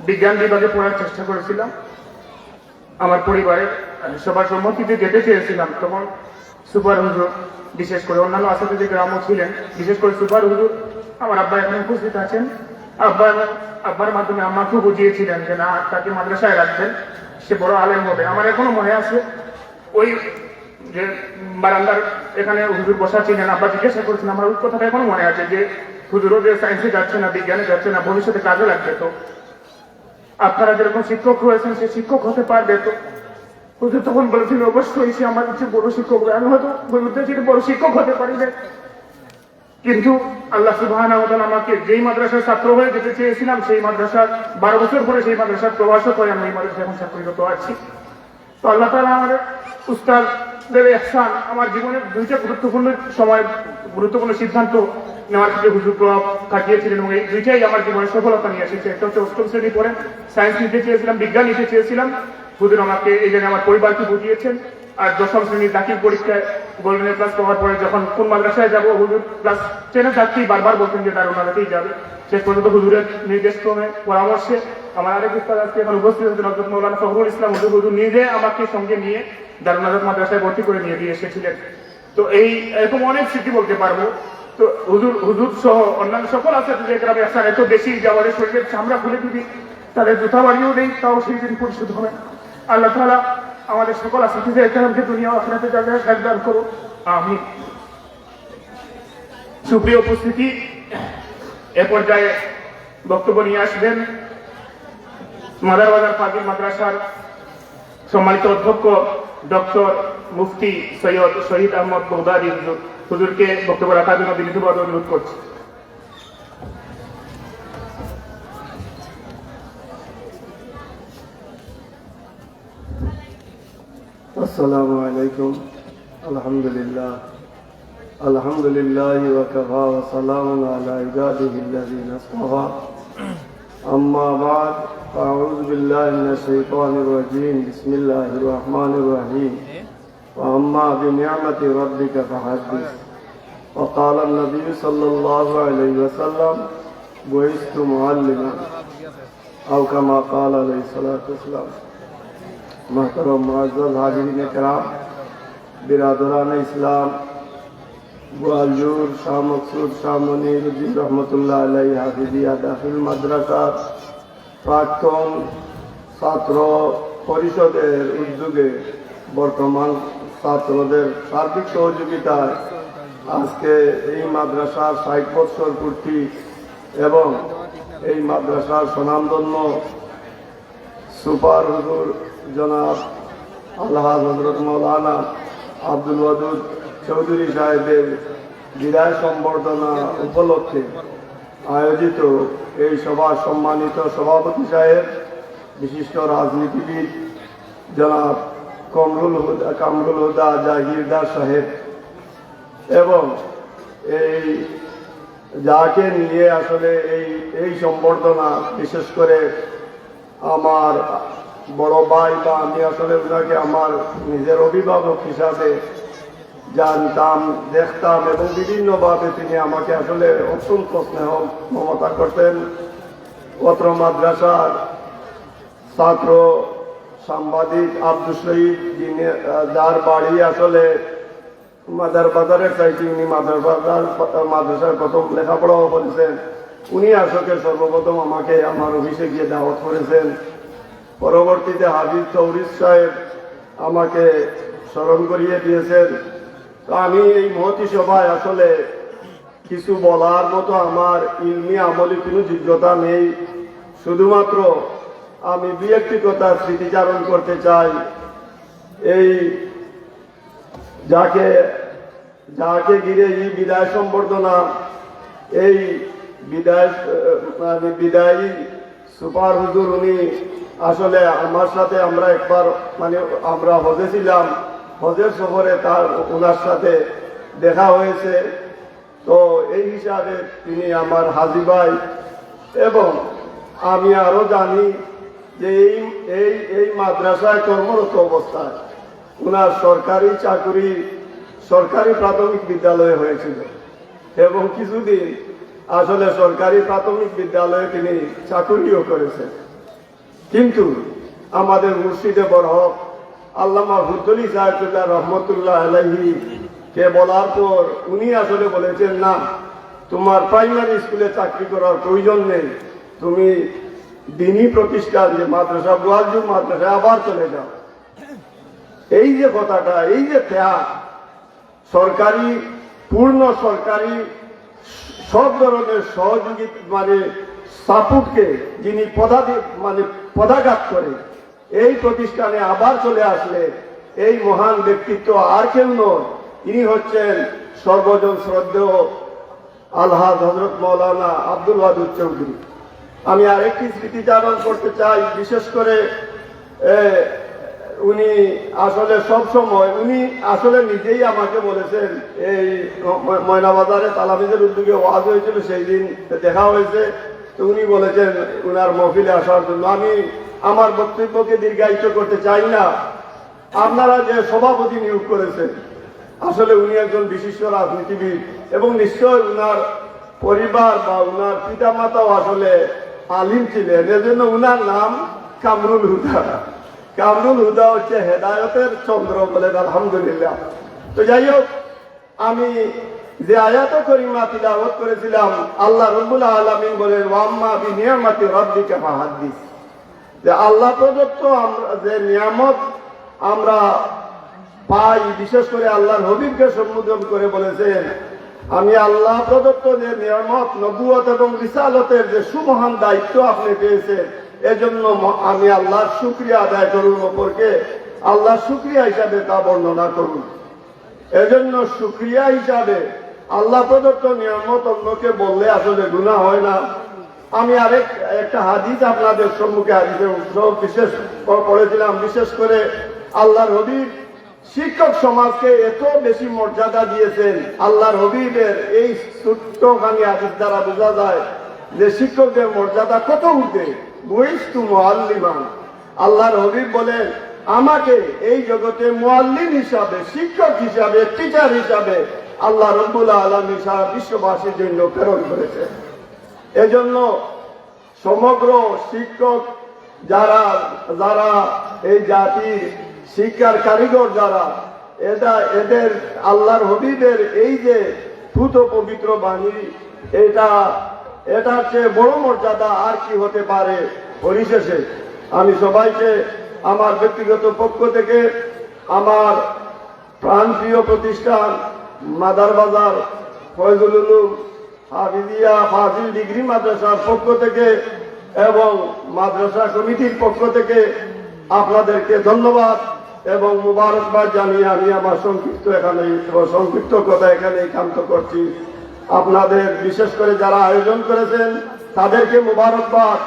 বিজ্ঞান বিভাগে পড়ার চেষ্টা করেছিলাম, আমার পরিবারের সবার সম্মতিতে যেতে চেয়েছিলাম, তখন সুপার হুজুর, বিশেষ করে অন্যান্য আসাতে গ্রামও ছিলেন, বিশেষ করে সুপার হুজুর, আমার আব্বা এখানে উপস্থিত আছেন, আব্বার মাধ্যমে আম্মাকেও বুঝিয়েছিলেন যে না, তাকে মাদ্রাসায় রাখবেন, সে বড় আলেম হবে। আমার এখনো মনে আছে ওই যে বারান্দার এখানে হুজুর বসা ছিলেন, আব্বা জিজ্ঞাসা করেছেন, আমার ওই কথাটা এখনো মনে আছে যে হুজুরও যে সায়েন্সে যাচ্ছে না, বিজ্ঞানে যাচ্ছে না, ভবিষ্যতে কাজে লাগবে, তো আপনারা যেরকম শিক্ষক রয়েছেন সে শিক্ষক হতে পারবে। তো হুজুর তখন বলেছিল অবশ্যই সে আমার কাছে বড় শিক্ষক হবে। আমি হয়তো বড় শিক্ষক হতে পারি না, কিন্তু আল্লাহ সুবহানাহু ওয়া তাআলা আমাকে যেই মাদ্রাসার ছাত্র হয়ে যেতে চেয়েছিলাম সেই মাদ্রাসার 12 বছর পরে সেই মাদ্রাসার প্রভাষক হয়ে আমি এই মাদ্রাসায় এখন ছাত্রীরত আছি। তো আল্লাহ তাআলা আমাদের উস্তাদের ইহসান, আমার জীবনের দুইটা গুরুত্বপূর্ণ সিদ্ধান্ত নেওয়ার ক্ষেত্রে হুজুর প্রভাব কাটিয়েছিলেন এবং এই দুইটাই আমার জীবনে সফলতা নিয়ে এসেছে। একটা হচ্ছে 8ম শ্রেণী পড়ে সায়েন্স নিতে চেয়েছিলাম, বিজ্ঞান নিতে চেয়েছিলাম, হুজুর আমাকে এই জায়গায় আমার পরিবারকে বুঝিয়েছেন। আর 10ম শ্রেণীর দাখিল পরীক্ষায় গোল্ডেন ক্লাস পাওয়ার পরে যখন কোন মাদ্রাসায় যাবো, হুজুর ক্লাস 10-এ থাকতেই বারবার বলতেন যে দারুন আলাতেই যাবে। শেষ পর্যন্ত হুজুরের নির্দেশক্রমে পরামর্শে আমার আরেক উস্তাদ আজকে এখন উপস্থিত হচ্ছেন হযরত মাওলানা ফখরুল ইসলাম হুজুর নিজে আমাকে সঙ্গে নিয়ে দারুন আলাত মাদ্রাসায় ভর্তি করে নিয়ে দিয়ে এসেছিলেন। তো এরকম অনেক স্মৃতি বলতে পারবো। তো হুজুর সহ অন্যান্য সকল আছে যে গ্রামে আসার এত বেশি যে আমাদের শরীরের চামড়া খুলে যদি তাদের জুতা বাড়িয়েও নেই, তাও সেই দিন পরিশোধ হবে। আল্লাহ তাআলা আমাদের সকল আসিফিদের একরামকে দুনিয়া ও আখিরাতে জায়গায় খায়ের দান করো, আমিন। সুপ্রিয় উপস্থিতি, এ পর্যায়ে বক্তব্য নিয়ে আসবেন মাদারবাজার ফাজিল মাদ্রাসার সম্মানিত অধ্যক্ষ ডক্টর মুফতি সৈয়দ শহীদ আহমদ বগদাদী হুজুর। হুজুরকে বক্তব্য রাখার জন্য বিনীতভাবে অনুরোধ করছি। আসসালামু আলাইকুম। আলহামদুলিল্লাহ আলহামদুলিল্লাহি ওয়া কাফা ওয়া সালামুন আলা ইবাদিহিল্লাযিনা ইসতাফা। আম্মা বা'দ, আউযু বিল্লাহি মিনাশ শাইতানির রাজীম। বিসমিল্লাহির রহমানির রহিম। ওয়া আম্মা বিনি'মাতি রাব্বিকা ফাহাদ্দিস। ওয়া ক্বালা আন-নবী সাল্লাল্লাহু আলাইহি ওয়াসাল্লাম বুইসতু মুআল্লিমান আও কামা ক্বালা আলাইহিস সালাতু ওয়াসসালাম। महतरम मुअज़्ज़ज़ हाज़िरीन किराम, बिरादरान इस्लाम, ग्वालियर शाह मकसूद शाह मुनीरुद्दीन रहमतुल्लाह अलैहि हाफिजिया दाखिल মাদ্রাসা প্রাক্তন ছাত্র পরিষদের উদ্যোগে বর্তমান ছাত্রদের সার্বিক সহযোগিতায় আজকে এই মাদ্রাসার 60 বছর পূর্তি এবং এই মাদ্রাসার স্বনামধন্য সুপার হুজুর জনাব আল্লাহ হযরত মাওলানা আব্দুল ওয়াদুদ চৌধুরী সাহেবের বিদায় সম্বর্ধনা উপলক্ষে আয়োজিত এই সভার সম্মানিত সভাপতি সাহেব, বিশিষ্ট রাজনীতিবিদ জনাব কামরুল হুদা জাহিরদার সাহেব এবং এই যাকে নিয়ে আসলে এই সম্বর্ধনা, বিশেষ করে আমার বড় ভাই বা আমি আসলে ওনাকে আমার নিজের অভিভাবক হিসাবে জানতাম, দেখতাম এবং বিভিন্নভাবে তিনি আমাকে আসলে অত্যন্ত স্নেহ মমতা করতেন। অত্র মাদ্রাসার ছাত্র সাংবাদিক আব্দুল শহীদ, যিনি যার বাড়ি আসলে মাদারবাজারের চাইতে উনি মাদ্রাসার প্রথম লেখাপড়াও করেছেন, উনি আসলে সর্বপ্রথম আমাকে আমার অফিসে গিয়ে দাওয়াত করেছেন। পরবর্তীতে হাফিজ তৌরিস সাহেব আমাকে স্মরণ করিয়ে দিয়েছেন। তো আমি এই মহতি সভায় আসলে কিছু বলার মতো আমার ইলমি আমলি কোনো যোগ্যতা নেই, শুধুমাত্র আমি দুই একটি কথা স্মৃতিচারণ করতে চাই। এই যাকে ঘিরে এই বিদায় সম্বর্ধনা, এই বিদায়ী সুপার হুজুর, উনি আসলে আমার সাথে আমরা একবার আমরা হজে ছিলাম, হজের সফরে ওনার সাথে দেখা হয়েছে। তো এই হিসাবে তিনি আমার হাজি ভাই, এবং আমি আরো জানি যে এই মাদ্রাসায় কর্মরত অবস্থায় ওনার সরকারি চাকরি সরকারি প্রাথমিক বিদ্যালয়ে হয়েছিল, এবং কিছুদিন আসলে সরকারি প্রাথমিক বিদ্যালয়ে তিনি চাকরিও করেছেন। কিন্তু আমাদের মুর্শিদে বরহক আল্লামা হুদ্দুলি সাহেবুল্লাহ রহমতুল্লাহ আলাইহি কে বলার পর উনি আসলে বলেছেন, না, তোমার প্রাইমারি স্কুলে চাকরি করার প্রয়োজন নেই, তুমি দিনী প্রতিষ্ঠান যে মাদ্রাসা বুয়াজুর মাদ্রাসায় আবার চলে যাও। এই যে কথাটা, এই যে ত্যাগ, সরকারি পূর্ণ সরকারি সব ধরনের সহযোগিতা মানে সাপোর্টকে যিনি পদাঘাত করে এই প্রতিষ্ঠানে আবার চলে আসলে এই মহান ব্যক্তিত্ব আর কেউ নয়, ইনি হচ্ছেন সর্বজন শ্রদ্ধেয় আলহাজ হযরত মাওলানা আব্দুল ওয়াদুদ চৌধুরী। আমি আরেকটি স্মৃতিচারণ করতে চাই, বিশেষ করে উনি আসলে সব সময় উনি আসলে নিজেই আমাকে বলেছেন, এই ময়নাবাজারে তালামিজের উদ্যোগে ওয়াজ হয়েছিল, সেই দিন দেখা হয়েছে। তো উনি বলেছেন উনার মহফিলে আসার জন্য। আমি আমার বক্তব্যকে দীর্ঘায়িত করতে চাই না। আপনারা যে সভাপতি নিয়োগ করেছেন, আসলে উনি একজন বিশিষ্ট রাজনীতিবিদ, এবং নিশ্চয় উনার পরিবার বা উনার পিতামাতাও আসলে আলিম ছিলেন, এজন্য উনার নাম কামরুল হুদা। কামরুল হুদা হচ্ছে হেদায়তের চন্দ্র, বলেন আলহামদুলিল্লাহ। তো যাই হোক, আমি যে আয়াত করিমা তিলাওয়াত করেছিলাম, আল্লাহ রাব্বুল আলামিন বলেন, ওয়াম্মা বিনিয়ামাতি রাব্বিকা ফাহাদ্দিস, যে আল্লাহ প্রদত্ত যে নিয়ামত আমরা পাই, বিশেষ করে আল্লাহর হাবিবকে সম্বোধন করে বলেছেন, আমি আল্লাহ প্রদত্ত যে নিয়ামত নবুয়ত এবং রিসালতের যে সুমহান দায়িত্ব আপনি পেয়েছেন, এজন্য আমি আল্লাহর শুকরিয়া আদায় করুন, অপরকে আল্লাহর শুকরিয়া হিসাবে তা বর্ণনা করুন। এজন্য শুকরিয়া হিসাবে আল্লাহ প্রদত্ত নিয়ামত অন্যকে বললে আসলে গুনাহ হয় না। আমি একটা হাদিস আপনাদের সম্মুখে হাদিসের বিশেষ পড়েছিলাম, বিশেষ করে আল্লাহর হাবিব শিক্ষক সমাজকে এত বেশি মর্যাদা দিয়েছেন। আল্লাহর হাবিবের এই ছোট্টখানি হাদিস দ্বারা বোঝা যায় যে শিক্ষকদের মর্যাদা কত উঠে। বুইস্তু মুআল্লিমান, আল্লাহর হাবিব বলেন, আমাকে এই জগতে মুআল্লিম হিসাবে, শিক্ষক হিসাবে, টিচার হিসাবে আল্লাহ রাব্বুল আলামিন সারা বিশ্ববাসীর জন্য প্রেরণ করেছে। এজন্য সমগ্র শিক্ষক যারা যারা এই জাতির শিক্ষার কারিগর যারা, এদের আল্লাহর হাবিবের এই যে পুত পবিত্র বাণী, এটার চেয়ে বড় মর্যাদা আর কি হতে পারে। পরিশেষে আমি সবাইকে আমার ব্যক্তিগত পক্ষ থেকে, আমার প্রাণপ্রিয় প্রতিষ্ঠান মাদার বাজার ফয়জুল উলুম হাফিজিয়া ফাজিল ডিগ্রি মাদ্রাসার পক্ষ থেকে এবং মাদ্রাসা কমিটির পক্ষ থেকে আপনাদেরকে ধন্যবাদ এবং মুবারকবাদ জানিয়ে আমি আমার সংক্ষিপ্ত কথা এখানে ক্ষান্ত করছি। আপনাদের বিশেষ করে যারা আয়োজন করেছেন তাদেরকে মুবারকবাদ।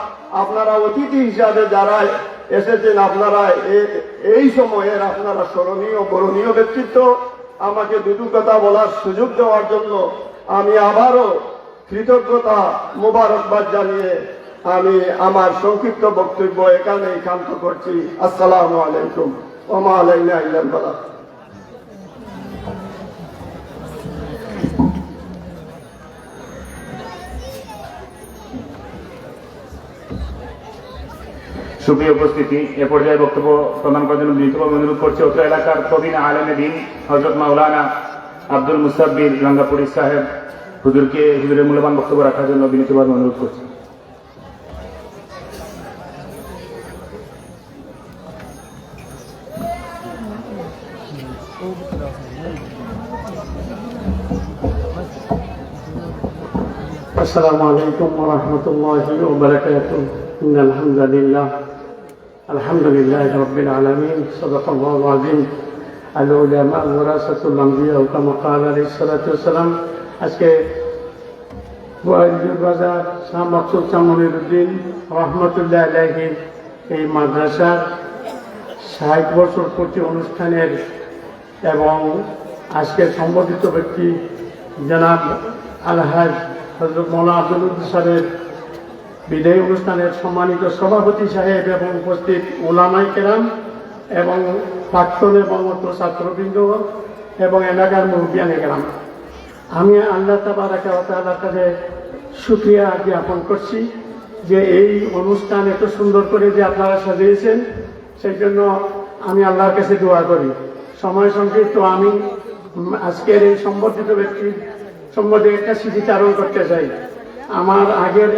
আপনারা অতিথি হিসাবে যারা এসেছেন, আপনারা এই সময়ের আপনারা স্মরণীয় বরণীয় ব্যক্তিত্ব। আমাকে দুটো কথা বলার সুযোগ দেওয়ার জন্য আমি আবারও কৃতজ্ঞতা মুবারকবাদ জানিয়ে আমি আমার সংক্ষিপ্ত বক্তব্য এখানেই ক্ষান্ত করছি। আসসালামু আলাইকুম ওয়া মা আলাইনা ইল্লাল বালাগ। সুপ্রিয় উপস্থিতি, এ পর্যায়ে বক্তব্য প্রদান করার জন্য বিনীতভাবে অনুরোধ করছে অত্র এলাকার প্রবীণ আলেমে দ্বীন হযরত মাওলানা আব্দুল মুসাব্বির রাঙ্গাপুরী সাহেব হুজুরকে হুজুরের মূল্যবান বক্তব্য রাখার জন্য বিনীতভাবে অনুরোধ করছি। السلام عليكم ورحمة الله وبركاته. إن الحمد لله رب العالمين. صدق الله العظيم. العلماء ورثة الأنبياء كما قال عليه الصلاة والسلام. আজকে গোয়ালদির বাজার শাহ মকসুদ শাহ মনিরুদ্দিন রহমতুল্লাহ আলাইহির এই মাদ্রাসার 60 বছর পূর্তি অনুষ্ঠানের এবং আজকের সম্বোধিত ব্যক্তি জনাব আলহাজ হযরত মৌলানা আব্দুল উদ্দিন সাহেবের বিদায়ী অনুষ্ঠানের সম্মানিত সভাপতি সাহেব এবং উপস্থিত উলামায়ে কেরাম এবং প্রাক্তন এবং ছাত্রবৃন্দ এবং এলাকার মুরব্বিয়ানে কেরাম, আমি আল্লাহ তাবারাকা ওয়া তাআলার কাছে শুকরিয়া জ্ঞাপন করছি যে এই অনুষ্ঠান এত সুন্দর করে যে আপনারা সাজিয়েছেন, সেই জন্য আমি আল্লাহর কাছে দোয়া করি। সময় সংক্ষিপ্ত, আমি আজকের এই সম্বর্ধিত ব্যক্তির সম্বন্ধে একটা স্মৃতিচারণ করতে চাই। আমার আগের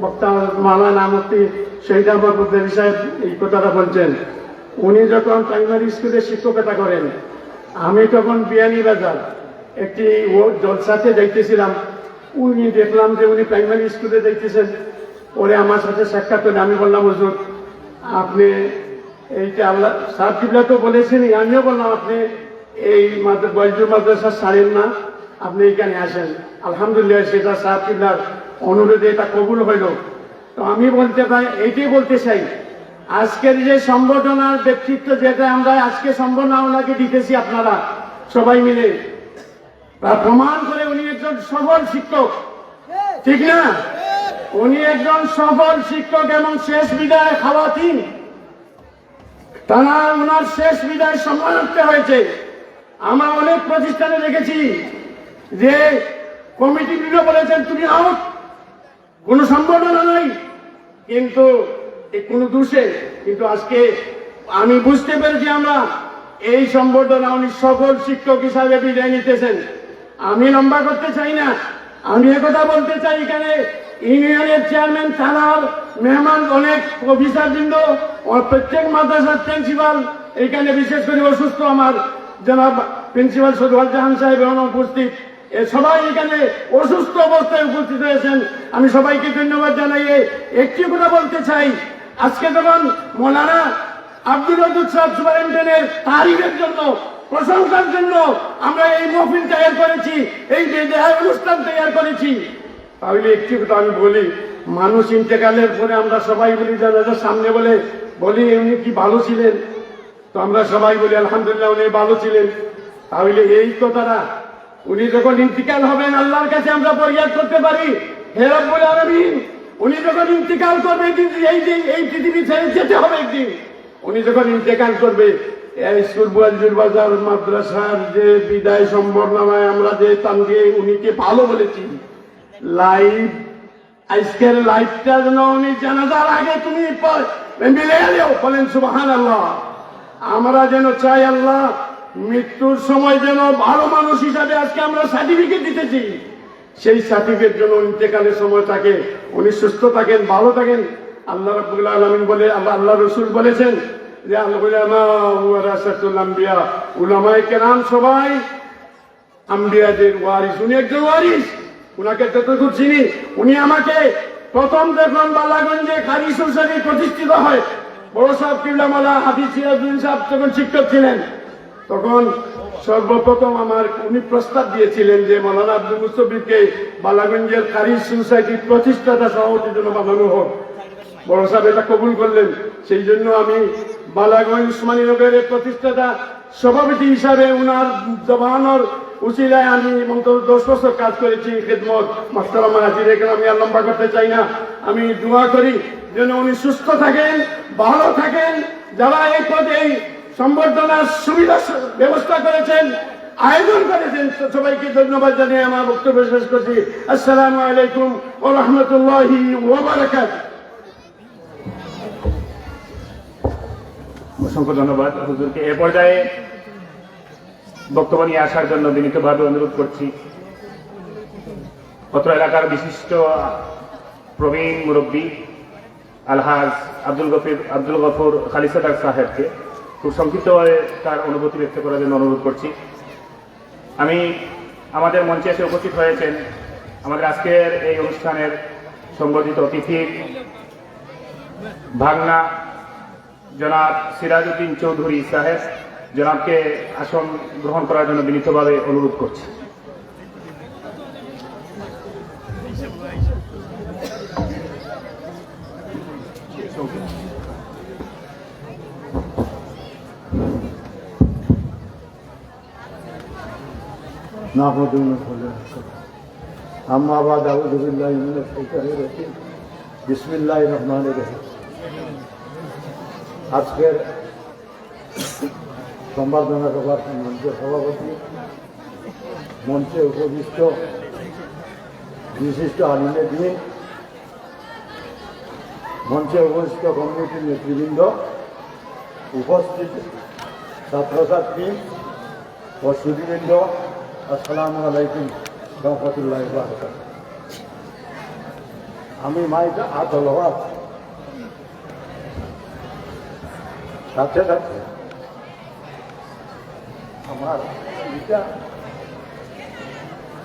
বক্তা মাওলানা মুফতি শহীদ আহমদ বুদ্দারি সাহেব এই কথাটা বলছেন। উনি যখন প্রাইমারি স্কুলে শিক্ষকতা করেন, আমি তখন বিয়ানীবাজার একটি জলসাতে যাইতেছিলাম। উনি দেখলাম যে উনি প্রাইমারি স্কুলে যাইতেছেন। ওরে আমার সাথে সাক্ষাৎ করে আমি বললাম, হুজুর আপনি এইটা আল্লাহ সাহেব কিবলা তো বলেছেনই, আমিও বললাম আপনি এই বয়জুর মাদ্রাসা ছাড়েন না, আপনি এইখানে আসেন। আলহামদুলিল্লাহ সেটা সাহেব কিবলার অনুরোধে এটা কবুল হইল। তো আমি বলতে পারি, এইটাই বলতে চাই, আজকের যে সম্বর্ধনার ব্যক্তিত্ব যেটা আমরা আজকে সম্বর্ধনা ওনাকে দিতেছি আপনারা সবাই মিলে, তা প্রমাণ করে উনি একজন সফল শিক্ষক, ঠিক না? উনি একজন সফল শিক্ষক এবং শেষ বিদায় খাওয়াতিন, তারা ওনার শেষ বিদায় সম্মানার্থে হয়েছে। আমরা অনেক প্রতিষ্ঠানে দেখেছি যে কমিটিগুলো বলেছেন তুমি আউট, কোনো সম্বর্ধনা নাই, কিন্তু কোনো দোষে, কিন্তু আজকে আমি বুঝতে পেরেছি আমরা এই সম্বর্ধনা উনি সফল শিক্ষক হিসাবে বিদায় নিতেছেন। আমি লম্বা করতে চাই না, আমি একথা বলতে চাই, এখানে ইউনিয়নের চেয়ারম্যান, থানার মেহমান, অনেক অফিসারবৃন্দ, প্রত্যেক মাদ্রাসার প্রিন্সিপাল, এখানে বিশেষ করে অসুস্থ আমার জনাব প্রিন্সিপাল সদওয়াল জাহান সাহেব উপস্থিত, সবাই এখানে অসুস্থ অবস্থায় উপস্থিত হয়েছেন। আমি সবাইকে ধন্যবাদ জানাইয়ে একটি কথা বলতে চাই, আজকে যখন মৌলানা আব্দুল ওয়াদুদ সাহেব সুপারিনটেন্ডেন্টের তারিফের জন্য, প্রশংসার জন্য আমরা এই মহফিল তৈরি করেছি, এই বিদায় অনুষ্ঠান তৈরি করেছি, তাহলে একটি কথা আমি বলি, মানুষ ইন্তেকালের পরে আমরা সবাই বলি, যারা সামনে বলি উনি কি ভালো ছিলেন, তো আমরা সবাই বলি আলহামদুলিল্লাহ উনি ভালো ছিলেন। তাহলে এই কথাটা উনি যখন ইন্তিকাল হবেন আল্লাহর কাছে আমরা ফরিয়াদ করতে পারি, হে রব্বুল আলামিন, উনি যখন ইন্তিকাল করবে, এই পৃথিবী ছেড়ে যেতে হবে একদিন, উনি যখন ইন্তেকাল করবে, স্কুল বুয়াজুর বাজার মাদ্রাসার যে বিদায় সম্বর্ধনায় আমরা যে তানকে উনিকে ভালো বলেছি, লাইভ আজকের লাইভটা যেন উনি জানাজার আগে তুমি মিলে এলেও বলেন সুবহানাল্লাহ। আমরা যেন চাই আল্লাহ মৃত্যুর সময় যেন ভালো মানুষ হিসাবে আজকে আমরা সার্টিফিকেট দিতেছি, সেই সার্টিফিকেট যেন ইন্তেকালের সময় থাকে উনি সুস্থ থাকেন, ভালো থাকেন। আল্লাহ রাব্বুল আলামিন বলে, আল্লাহ রসুল বলেছেন যে উলামা ওয়ারাসাতুল আম্বিয়া, উলামায়ে কেরাম সবাই আম্বিয়াদের ওয়ারিস, উনি একজন ওয়ারিস। উনাকে যতটুকু চিনি, উনি আমাকে প্রথম যখন বালাগঞ্জে কারি সোসাইটি প্রতিষ্ঠিত হয়, বড় সাহেব কিবলা মাওলানা হাফিজ সিরাজউদ্দিন সাহেব যখন শিক্ষক ছিলেন, তখন সর্বপ্রথম উনি প্রস্তাব দিয়েছিলেন যে মাওলানা আব্দুল মুস্তফিকে বালাগঞ্জের কারি সোসাইটির প্রতিষ্ঠাতা সভাপতির জন্য বানানো হোক। বড় সাহেব এটা কবুল করলেন, সেই জন্য আমি বালাগঞ্জ উসমানীনগরের প্রতিষ্ঠাতা সভাপতি হিসাবে উনার জবানোর উসিলায় আমি অন্তত 10 বছর কাজ করেছি খেদমত। মাস্টারামা হাজির, এখানে আমি আর লম্বা করতে চাই না। আমি দোয়া করি যেন উনি সুস্থ থাকেন, ভালো থাকেন। যারা এই পদে এই সম্বর্ধনার সুবিধা ব্যবস্থা করেছেন, আয়োজন করেছেন, সবাইকে ধন্যবাদ জানিয়ে আমার বক্তব্য শেষ করছি। আসসালামু আলাইকুম ওয়া রাহমাতুল্লাহি ওয়া বারাকাতুহু। অসংখ্য ধন্যবাদ হুজুরকে। এ পর্যায়ে বক্তব্য নিয়ে আসার জন্য বিনীতভাবে অনুরোধ করছি অত্র এলাকার বিশিষ্ট প্রবীণ মুরব্বী আলহাজ আব্দুল গফুর খালিসাদার সাহেবকে খুব সংক্ষিপ্তভাবে তার অনুভূতি ব্যক্ত করার জন্য অনুরোধ করছি। আমি আমাদের মঞ্চে এসে উপস্থিত হয়েছেন আমাদের আজকের এই অনুষ্ঠানের সংবর্ধিত অতিথি ভাগনা জনাব সিরাজউদ্দিন চৌধুরী সাহেব, জনাবকে আসন গ্রহণ করার জন্য বিনীতভাবে অনুরোধ করছি। نعبد ونصلي أما بعد أعوذ بالله من الشيطان الرجيم بسم الله الرحمن الرحيم আজকের সম্বর্ধনা সভার মঞ্চের সভাপতি, মঞ্চে উপবিষ্ট বিশিষ্ট আলিমের দিন, মঞ্চে উপস্থিত কমিটির নেতৃবৃন্দ, উপস্থিত ছাত্রছাত্রী ও সুধীবৃন্দ, আসসালামু আলাইকুম রহমতুল্লাহ বারাকাতুহু। আমি মাইকা আতলবাদ সাথে সাথে আমার এটা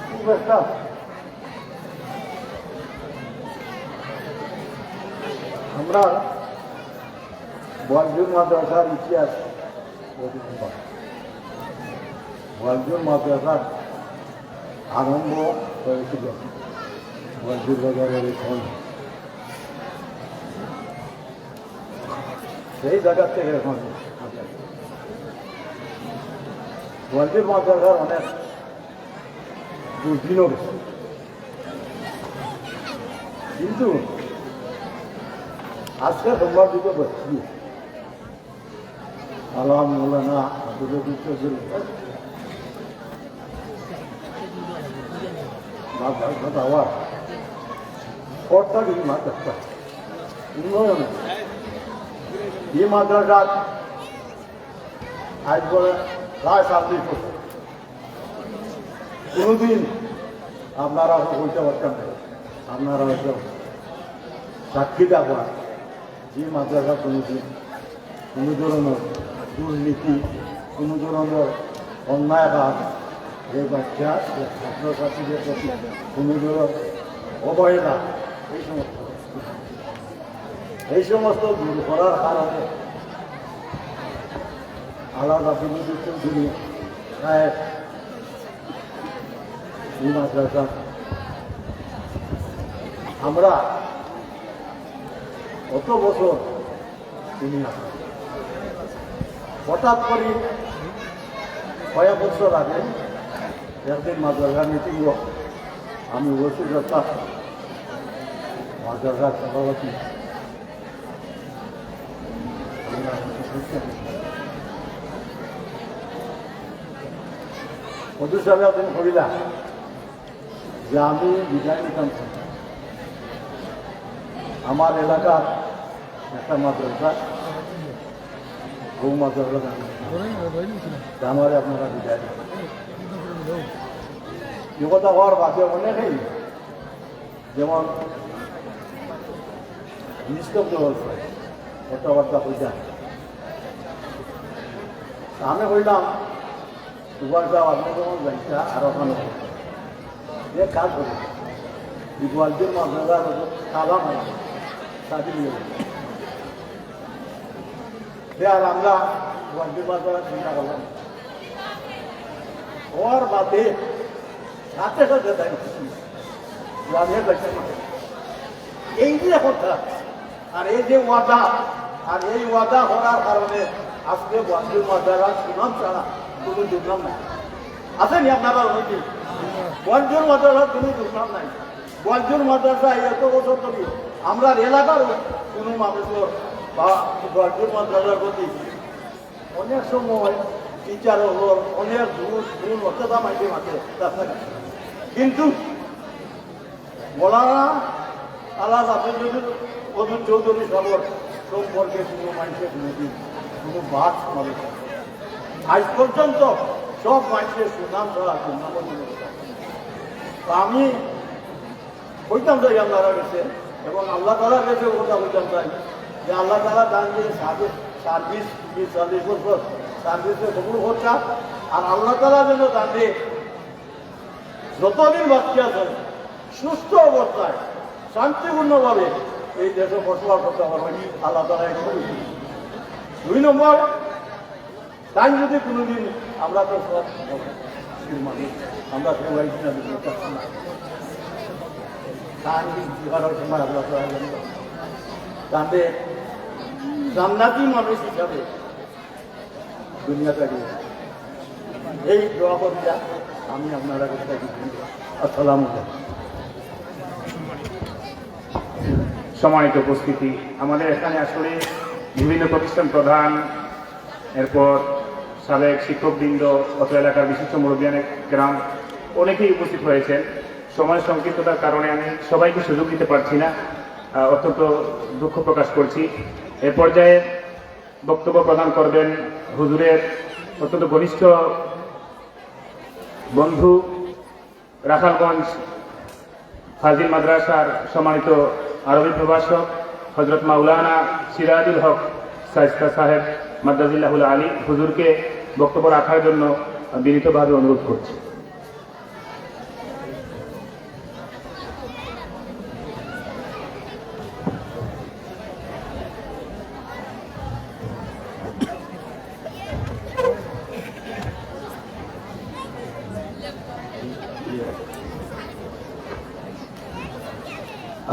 খুব একটা আমরা বলজুর মাদ্রাসার ইতিহাস বলজুর মাদ্রাসার আরম্ভ হয়েছিল বলজুর বাজারের এখন সেই জায়গার থেকে এখন বলজুর মাদ্রাসার অনেক দুর্দিনও গেছে, কিন্তু আজকে সোমবার দিকে বসছি আলাম মৌলানা আবার কর্তাগিরি মাদ্রাসা উন্নয়নে এই মাদ্রাসা আজ বলে প্রায় 40 বছর কোনোদিন আপনারা বলতে পারতেন না, আপনারা হয়তো সাক্ষী থাকবার যে মাদ্রাসা কোনোদিন কোনো ধরনের দুর্নীতি, কোনো ধরনের অন্যায় কাজ, এই বাচ্চা ছাত্রছাত্রীদের প্রতি কোনো ধরনের অবহেলা, এই সমস্ত দূর করার কারণে আলাদা তিনি সাহেব এই মাদ্রাসা আমরা কত বছর তিনি আসেন। হঠাৎ করে কয়েক বছর আগে একদিন মাদ্রাসা মিটিং আমি উপস্থিত থাকতাম, মাদ্রাসার সভাপতি মধু সাহেব একদিন করিলাম যে আমি বিদায় নিতাম, আমার এলাকার একটা মাদ্রাসা গৌ মাদ্রাসা আমার আপনারা বিদায় দেন। এ কথা হওয়ার বাদে অনেকেই যেমন নিস্তব্ধ হয়েছে কথাবার্তা হইতা, আমি হইলাম সুভাষ সাহেব আপনি যখন যাইতা আর ওখানে এক কাজ করি গোয়ালটির মাদ্রাসার খাওয়া হয় তাকে নিয়ে আর আমরা গোয়ালটির মাদ্রাসা চিন্তা করলাম হওয়ার বাদে সাথে সাথে এই যে কথা আর এই যে ওয়াদা, আর এই ওয়াদা করার কারণে আজকে গোয়ালটির মাদ্রাসা সুনাম ছাড়া কোনো দুর্নাম নাই। আসেনি আপনারা অনেকে গোয়ালজোর মাদ্রাসার কোনো দুর্নাম নাই। গোয়ালজোর মাদ্রাসা এত বছর ধরে আমরা এলাকার কোনো মানুষের বা গোয়ালজোর মাদ্রাসার প্রতি অনেক সময় টিচার হল অনেক দূর অত্যাধা মাইকে মাঠে কিন্তু মৌলানা আল্লাহ অদূর চৌধুরী সবর সম্পর্কে কোনো মানুষের কোনোদিন কোনো বাদ মানুষ আজ পর্যন্ত সব মানুষের সুনাম ছাড়া সুনাম। আমি হইতাম চাই আল্লাহরা গেছে এবং আল্লাহ তালা গেছে কথা হইতাম চাই যে আল্লাহ তালা দান দিয়ে 40 বছর সার্ভিসে কবুল করছা, আর আল্লাহ তালা যেন দান দিয়ে যতদিন বাচ্চা আছে সুস্থ অবস্থায় শান্তিপূর্ণভাবে এই দেশে বসবাস করতে পারবেন আল্লাহ তালা। 2 নম্বর, তাই যদি কোনোদিন আমরা তো সব মানুষ আমরা সবাই সময় আল্লাহ তাদের জান্নাতি মানুষ হিসাবে দুনিয়াতে এই দোয়া করিয়া আমি আপনারা আসসালাম সম্মানিত উপস্থিতি, আমাদের এখানে আসলে বিভিন্ন প্রতিষ্ঠান প্রধান, এরপর সাবেক শিক্ষকবৃন্দ, অত এলাকার বিশিষ্ট মুরব্বিয়ান গ্রাম অনেকেই উপস্থিত হয়েছেন। সময় সংক্ষিপ্ততার কারণে আমি সবাইকে সুযোগ দিতে পারছি না, অত্যন্ত দুঃখ প্রকাশ করছি। এ পর্যায়ে বক্তব্য প্রদান করবেন হুজুরের অত্যন্ত ঘনিষ্ঠ বন্ধু, রাখালগঞ্জ ফাজিল মাদ্রাসার সম্মানিত আরবি প্রভাষক হজরত মাওলানা সিরাজুল হক শায়েস্তা সাহেব মাদ্দাজিল্লাহুল আলী হুজুরকে বক্তব্য রাখার জন্য বিনীতভাবে অনুরোধ করছি।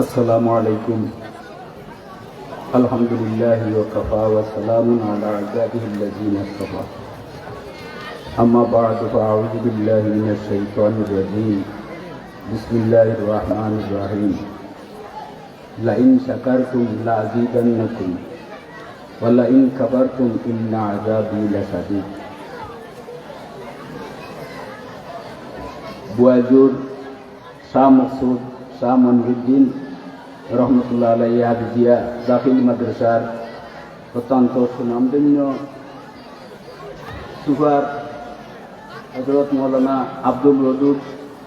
السلام عليكم الحمد لله وكفى وسلام على عباده الذين اصطفى أما بعد فأعوذ بالله من الشيطان الرجيم بسم الله الرحمن الرحيم لئن شكرتم لأزيدنكم ولئن كفرتم إن عذابي لشديد বুয়াজুর শাহ মকসুদ শাহ মনিরুদ্দিন রহমতুল্লাহ আলাইহি হাফিজিয়া দাখিল মাদ্রাসার অত্যন্ত সুনামধন্য সুপার হযরত মৌলানা আব্দুল ওদুদ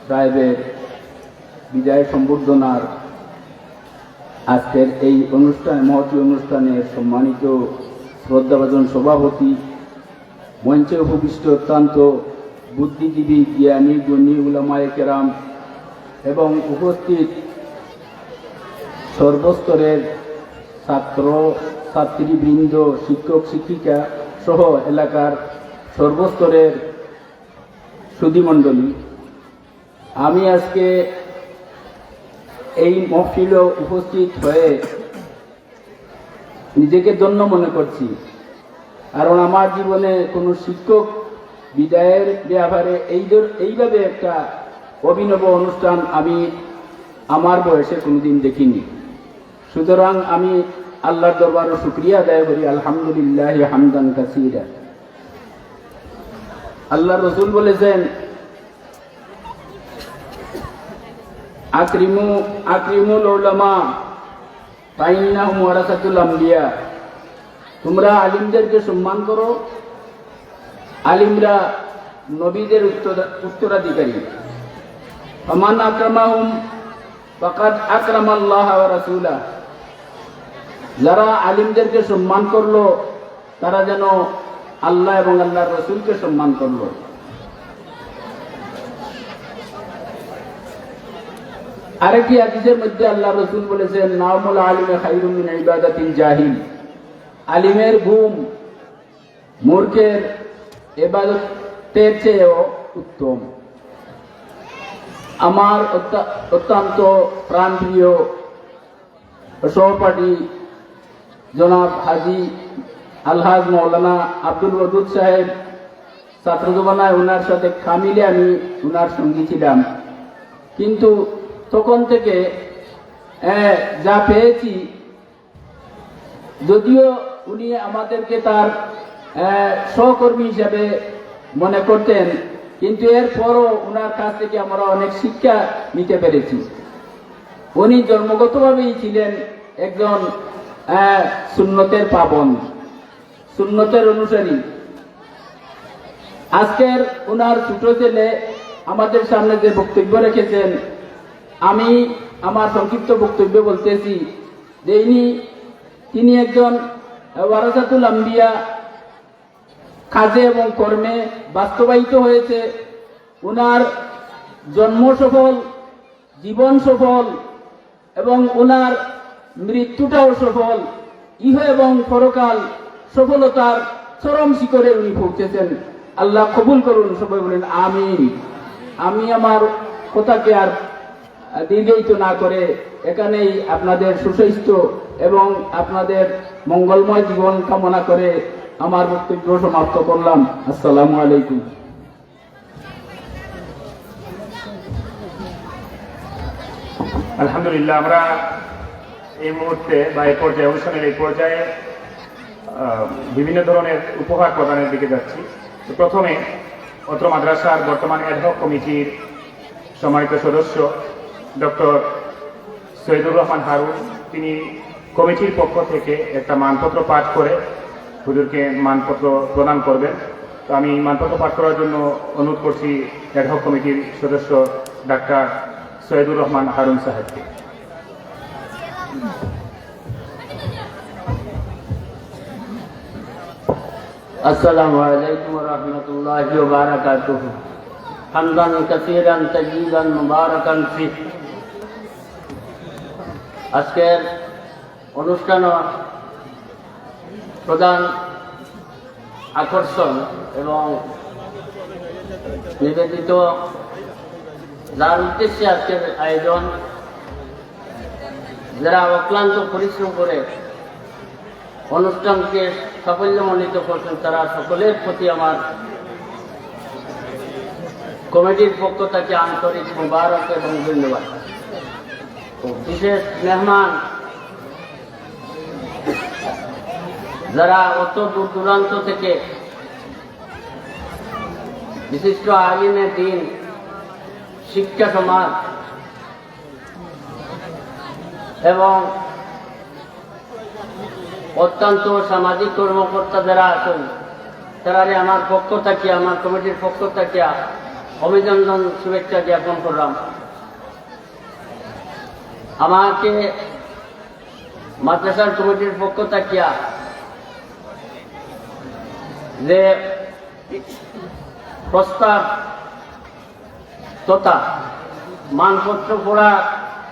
সাহেবের বিদায় সম্বর্ধনার আজকের এই অনুষ্ঠান মহতী অনুষ্ঠানের সম্মানিত শ্রদ্ধাভাজন সভাপতি, মঞ্চে উপবিষ্ট অত্যন্ত বুদ্ধিজীবী, জ্ঞানী, গুণী উলামায়ে কেরাম এবং উপস্থিত সর্বস্তরের ছাত্র ছাত্রীবৃন্দ, শিক্ষক শিক্ষিকা সহ এলাকার সর্বস্তরের সুধীমণ্ডলী, আমি আজকে এই মহফিলে উপস্থিত হয়ে নিজেকে ধন্য মনে করছি। কারণ আমার জীবনে কোনো শিক্ষক বিদায়ের ব্যাপারে এইভাবে একটা অভিনব অনুষ্ঠান আমি আমার বয়সে কোনোদিন দেখিনি। সুতরাং আমি আল্লাহর দরবারে শুকরিয়া আদায় করি, আলহামদুলিল্লাহ হামদান কাসীরা। আল্লাহ রসুল বলেছেন, আকরিমুল উলামা ফাইন্নাহুম ওয়ারাসাতুল আমবিয়া, তোমরা আলিমদেরকে সম্মান করো, আলিমরা নবীদের উত্তরাধিকারী। ফামান আকরামাহুম ফাকাদ আকরামাল্লাহ ওয়া রাসূলাহ, যারা আলিমদেরকে সম্মান করলো তারা যেন আল্লাহ এবং আল্লাহর রাসূলকে সম্মান করলো। আরেকটি হাদিসের মধ্যে আল্লাহ রাসূল বলেছেন, নামুল আলিমে খায়রুম মিন ইবাদাতিল জাহিল, আলিমের ঘুম মূর্খের ইবাদতের চেয়েও উত্তম। আমার অত্যন্ত প্রাণপ্রিয় সহপাঠী জনাব হাজী আলহাজ মৌলানা আব্দুল ওদুদ সাহেব, ছাত্র জমানায় ওনার সাথে কামিলে আমি ওনার সঙ্গী ছিলাম, কিন্তু তখন থেকে যা পেয়েছি, যদিও উনি আমাদেরকে তার সহকর্মী হিসাবে মনে করতেন, কিন্তু এরপরও ওনার কাছ থেকে আমরা অনেক শিক্ষা নিতে পেরেছি। উনি জন্মগতভাবেই ছিলেন একজন সুন্নতের পাবন, সুন্নতের অনুসারী। আজকের ওনার ছোট ছেলে আমাদের সামনে যে বক্তব্য রেখেছেন, আমি আমার সংক্ষিপ্ত বক্তব্য বলতেছি যে তিনি একজন ওয়ারাসাতুল আম্বিয়া, কাজে এবং কর্মে বাস্তবায়িত হয়েছে। ওনার জন্ম সফল, জীবন সফল এবং ওনার মৃত্যুটাও সফল, ইহ এবং পরকাল সফলতার চরম শিখরে উনি পৌঁছেছেন। আল্লাহ কবুল করুন, সবাই বলেন আমিন। আমি আমার কথাকে আর দীর্ঘায়িত না করে এখানেই আপনাদের সুস্বাস্থ্য এবং আপনাদের মঙ্গলময় জীবন কামনা করে আমার বক্তব্য সমাপ্ত করলাম। আসসালামু আলাইকুম। আলহামদুলিল্লাহ, আমরা এই মুহূর্তে বা এই পর্যায়ে অনুষ্ঠানের এই পর্যায়ে বিভিন্ন ধরনের উপহার প্রদানের দিকে যাচ্ছি। তো প্রথমে অত্র মাদ্রাসার বর্তমান অ্যাডহক কমিটির সম্মানিত সদস্য ডক্টর সৈয়দুর রহমান হারুন, তিনি কমিটির পক্ষ থেকে একটা মানপত্র পাঠ করে হুজুরকে মানপত্র প্রদান করবেন। তো আমি মানপত্র পাঠ করার জন্য অনুরোধ করছি অ্যাডহক কমিটির সদস্য ডাক্তার সৈয়দুর রহমান হারুন সাহেবকে। আসসালামু আলাইকুম ওয়া রাহমাতুল্লাহি ওয়া বারাকাতুহু। হামদান কাসীরান তাইয়িবান মুবারাকান ফিহি। আজকের অনুষ্ঠান প্রধান আকর্ষণ এবং নিবেদিত, যার উদ্দেশ্যে আজকের আয়োজন, যারা অক্লান্ত পরিশ্রম করে অনুষ্ঠানকে সাফল্যমণ্ডিত করছেন, তারা সকলের প্রতি আমার কমিটির পক্ষ থেকে আন্তরিক মুবারক এবং ধন্যবাদ। বিশেষ মেহমান যারা অত দূর দূরান্ত থেকে বিশিষ্ট আলিমে দ্বীন, শিক্ষা সমাজ এবং অত্যন্ত সামাজিক কর্মকর্তা যারা আছেন, তারা আমার পক্ষ থেকে, আমার কমিটির পক্ষ থেকে অভিনন্দন শুভেচ্ছা জ্ঞাপন করলাম। আমাকে মাদ্রাসার কমিটির পক্ষ থেকে যে প্রস্তাব তথা মানপত্র পড়ার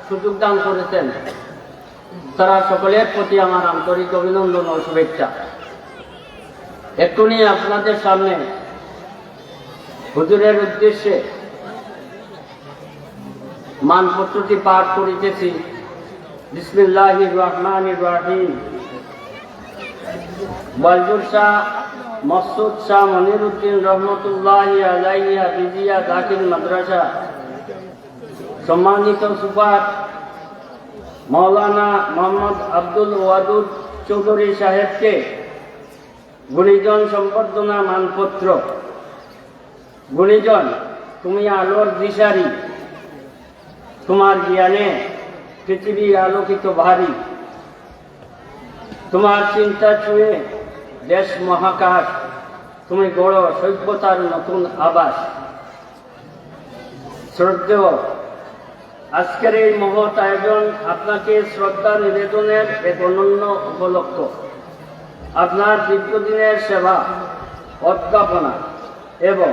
সুযোগ দান করেছেন, তারা সকলের প্রতি আমার আন্তরিক অভিনন্দন ও শুভেচ্ছা। এক্ষুনি আপনাদের সামনে হুজুরের উদ্দেশ্যে মানপত্রটি পাঠ করিতেছি। বিসমিল্লাহির রহমানির রহিম। ওয়াজুর শাহ মকসুদ শাহ মনিরুদ্দিন রহমতুল্লাহি আলাইহি হাফিজিয়া দাখিল মাদ্রাসা সম্মানিত সুপার মৌলানা মোহাম্মদ আব্দুল ওয়াদুদ চৌধুরী সাহেবকে গুণীজন সম্বর্ধনা মানপত্র। গুণীজন, তুমি আলোর দিশারি, তোমার জ্ঞানে পৃথিবী আলোকিত ভারী, তোমার চিন্তা ছুঁয়ে দেশ মহাকাশ, তুমি গড় সভ্যতার নতুন আবাস। শ্রদ্ধেয়, আজকের এই মহৎ আয়োজন আপনাকে শ্রদ্ধা নিবেদনের এক অনন্য উপলক্ষ। আপনার দীর্ঘদিনের সেবা, অধ্যাপনা এবং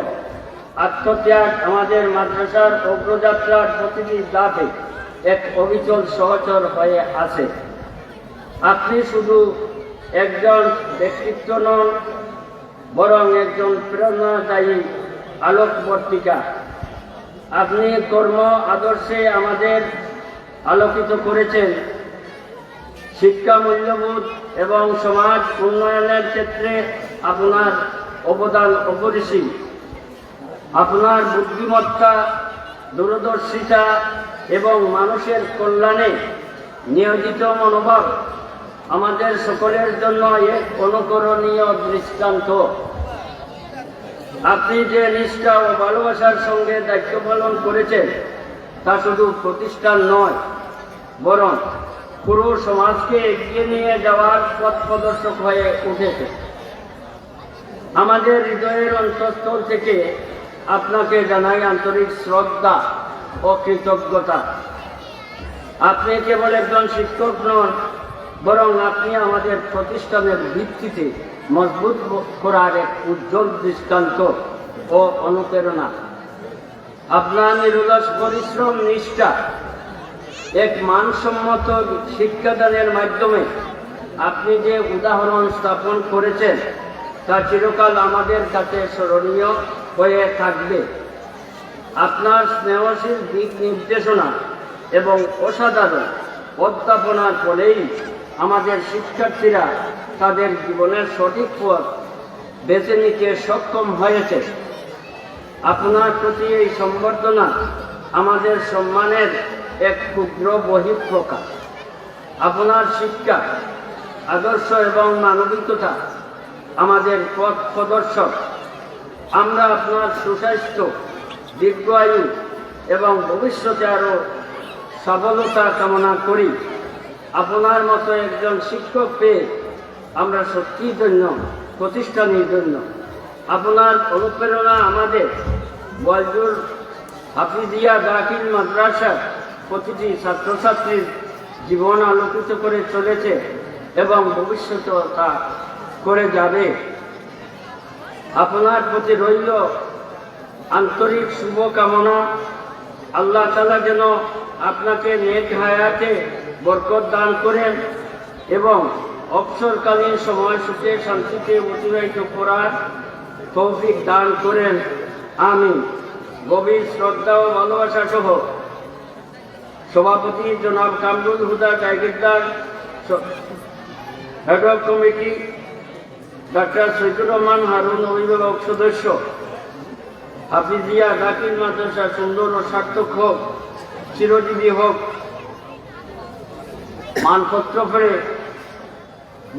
আত্মত্যাগ আমাদের মাদ্রাসার অগ্রযাত্রার প্রতিটি ধাপে এক অবিচল সহচর হয়ে আছে। আপনি শুধু একজন ব্যক্তিত্ব নন, বরং একজন প্রেরণাদায়ী আলোকবর্তিকা। আপনি কর্ম আদর্শে আমাদের আলোকিত করেছেন। শিক্ষা মূল্যবোধ এবং সমাজ উন্নয়নের ক্ষেত্রে আপনার অবদান অপরিসীম। আপনার বুদ্ধিমত্তা, দূরদর্শিতা এবং মানুষের কল্যাণে নিয়োজিত মনোভাব আমাদের সকলের জন্য এক অনুকরণীয় দৃষ্টান্ত। আপনি যে নিষ্ঠা ও ভালোবাসার সঙ্গে দায়িত্ব পালন করেছেন, তা শুধু প্রতিষ্ঠান নয়, বরং পুরো সমাজকে এগিয়ে নিয়ে যাওয়ার পথ প্রদর্শক হয়ে উঠেছে। আমাদের হৃদয়ের অন্তঃস্থল থেকে আপনাকে জানাই আন্তরিক শ্রদ্ধা ও কৃতজ্ঞতা। আপনি কেবল একজন শিক্ষক নন, বরং আপনি আমাদের প্রতিষ্ঠানের ভিত্তিতে মজবুত করার এক উজ্জ্বল দৃষ্টান্ত ও অনুপ্রেরণা। আপনার নিরলস পরিশ্রম, নিষ্ঠা, এক মানসম্মত শিক্ষাদানের মাধ্যমে আপনি যে উদাহরণ স্থাপন করেছেন, তা চিরকাল আমাদের কাছে স্মরণীয় হয়ে থাকবে। আপনার স্নেহশীল দিক নির্দেশনা এবং অসাধারণ অধ্যাপনার ফলেই আমাদের শিক্ষার্থীরা তাদের জীবনের সঠিক পথ বেছে নিতে সক্ষম হয়েছে। আপনার প্রতি এই সম্বর্ধনা আমাদের সম্মানের এক ক্ষুদ্র বহিঃপ্রকাশ। আপনার শিক্ষা, আদর্শ এবং মানবিকতা আমাদের পথ প্রদর্শক। আমরা আপনার সুস্বাস্থ্য, দীর্ঘায়ু এবং ভবিষ্যতে আরও সফলতা কামনা করি। আপনার মতো একজন শিক্ষক পেয়ে আমরা সত্যিই ধন্য, প্রতিষ্ঠানের জন্য। আপনার অনুপ্রেরণা আমাদের বয়জুর হাফিজিয়া দাখিল মাদ্রাসার প্রতিটি ছাত্রছাত্রীর জীবন আলোকিত করে চলেছে এবং ভবিষ্যতে তা করে যাবে। আপনার প্রতি রইল আন্তরিক শুভকামনা। আল্লাহ তাআলা যেন আপনাকে নেক হায়াতে বরকত দান করেন এবং অবসরকালীন সময় সুখে শান্তিতে অতিবাহিত করার তৌফিক দান করেন। আমিন। গভীর শ্রদ্ধা ও ভালোবাসা সহ সভাপতি জনাব Kamrul Huda Jaigirdar, head of committee doctor Syedur Rahman Harun, অভিভাবক সদস্য, হাফিজিয়া দাখিল মাদ্রাসা সুন্দর ও সার্থক হোক, চিরজীবী হোক। মানপত্র পড়ে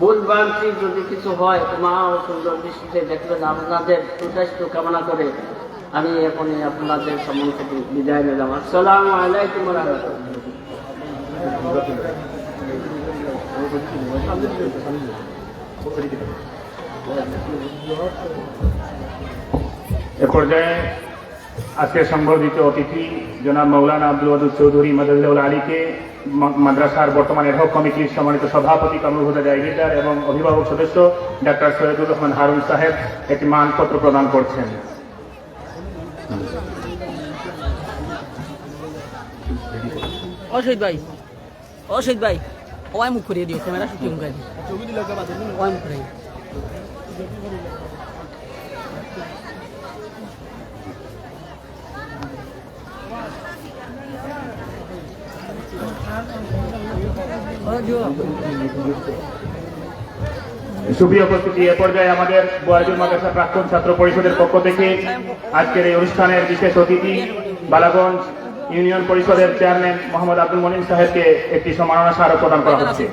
ভুল ভ্রান্তি যদি কিছু হয়, মা ও সুন্দর দৃষ্টিতে দেখবেন। আপনাদের সুস্বাস্থ্য কামনা করে আমি এখনই আপনাদের সম্মান থেকে বিদায় নিলাম। আসসালামু আলাইকুম ওয়া এ পর্যায়ে আজকের সংবর্ধিত অতিথি জনাব মৌলানা আব্দুল ওয়াদুদ চৌধুরী মাদারুল আলীকে মাদ্রাসার বর্তমান এডহক কমিটির সম্মানিত সভাপতি কামরুল হুদা জায়গিরদার এবং অভিভাবক সদস্য ডাক্তার সৈয়দুর রহমান হারুন সাহেব একটি মানপত্র প্রদান করছেন। অশোক ভাই ওয়াই মুখ করিয়ে দিও, ক্যামেরা শুটিং করে ছবি দিলে ওয়াই মুখ করিয়ে সুপ্রিয় উপস্থিতি, এ পর্যায়ে আমাদের বয়াজুল মাদ্রাসা প্রাক্তন ছাত্র পরিষদের পক্ষ থেকে আজকের এই অনুষ্ঠানের বিশেষ অতিথি বালাগঞ্জ ইউনিয়ন পরিষদের চেয়ারম্যান মোহাম্মদ আব্দুল মনিন সাহেবকে একটি সম্মাননা স্মারক প্রদান করা হচ্ছে।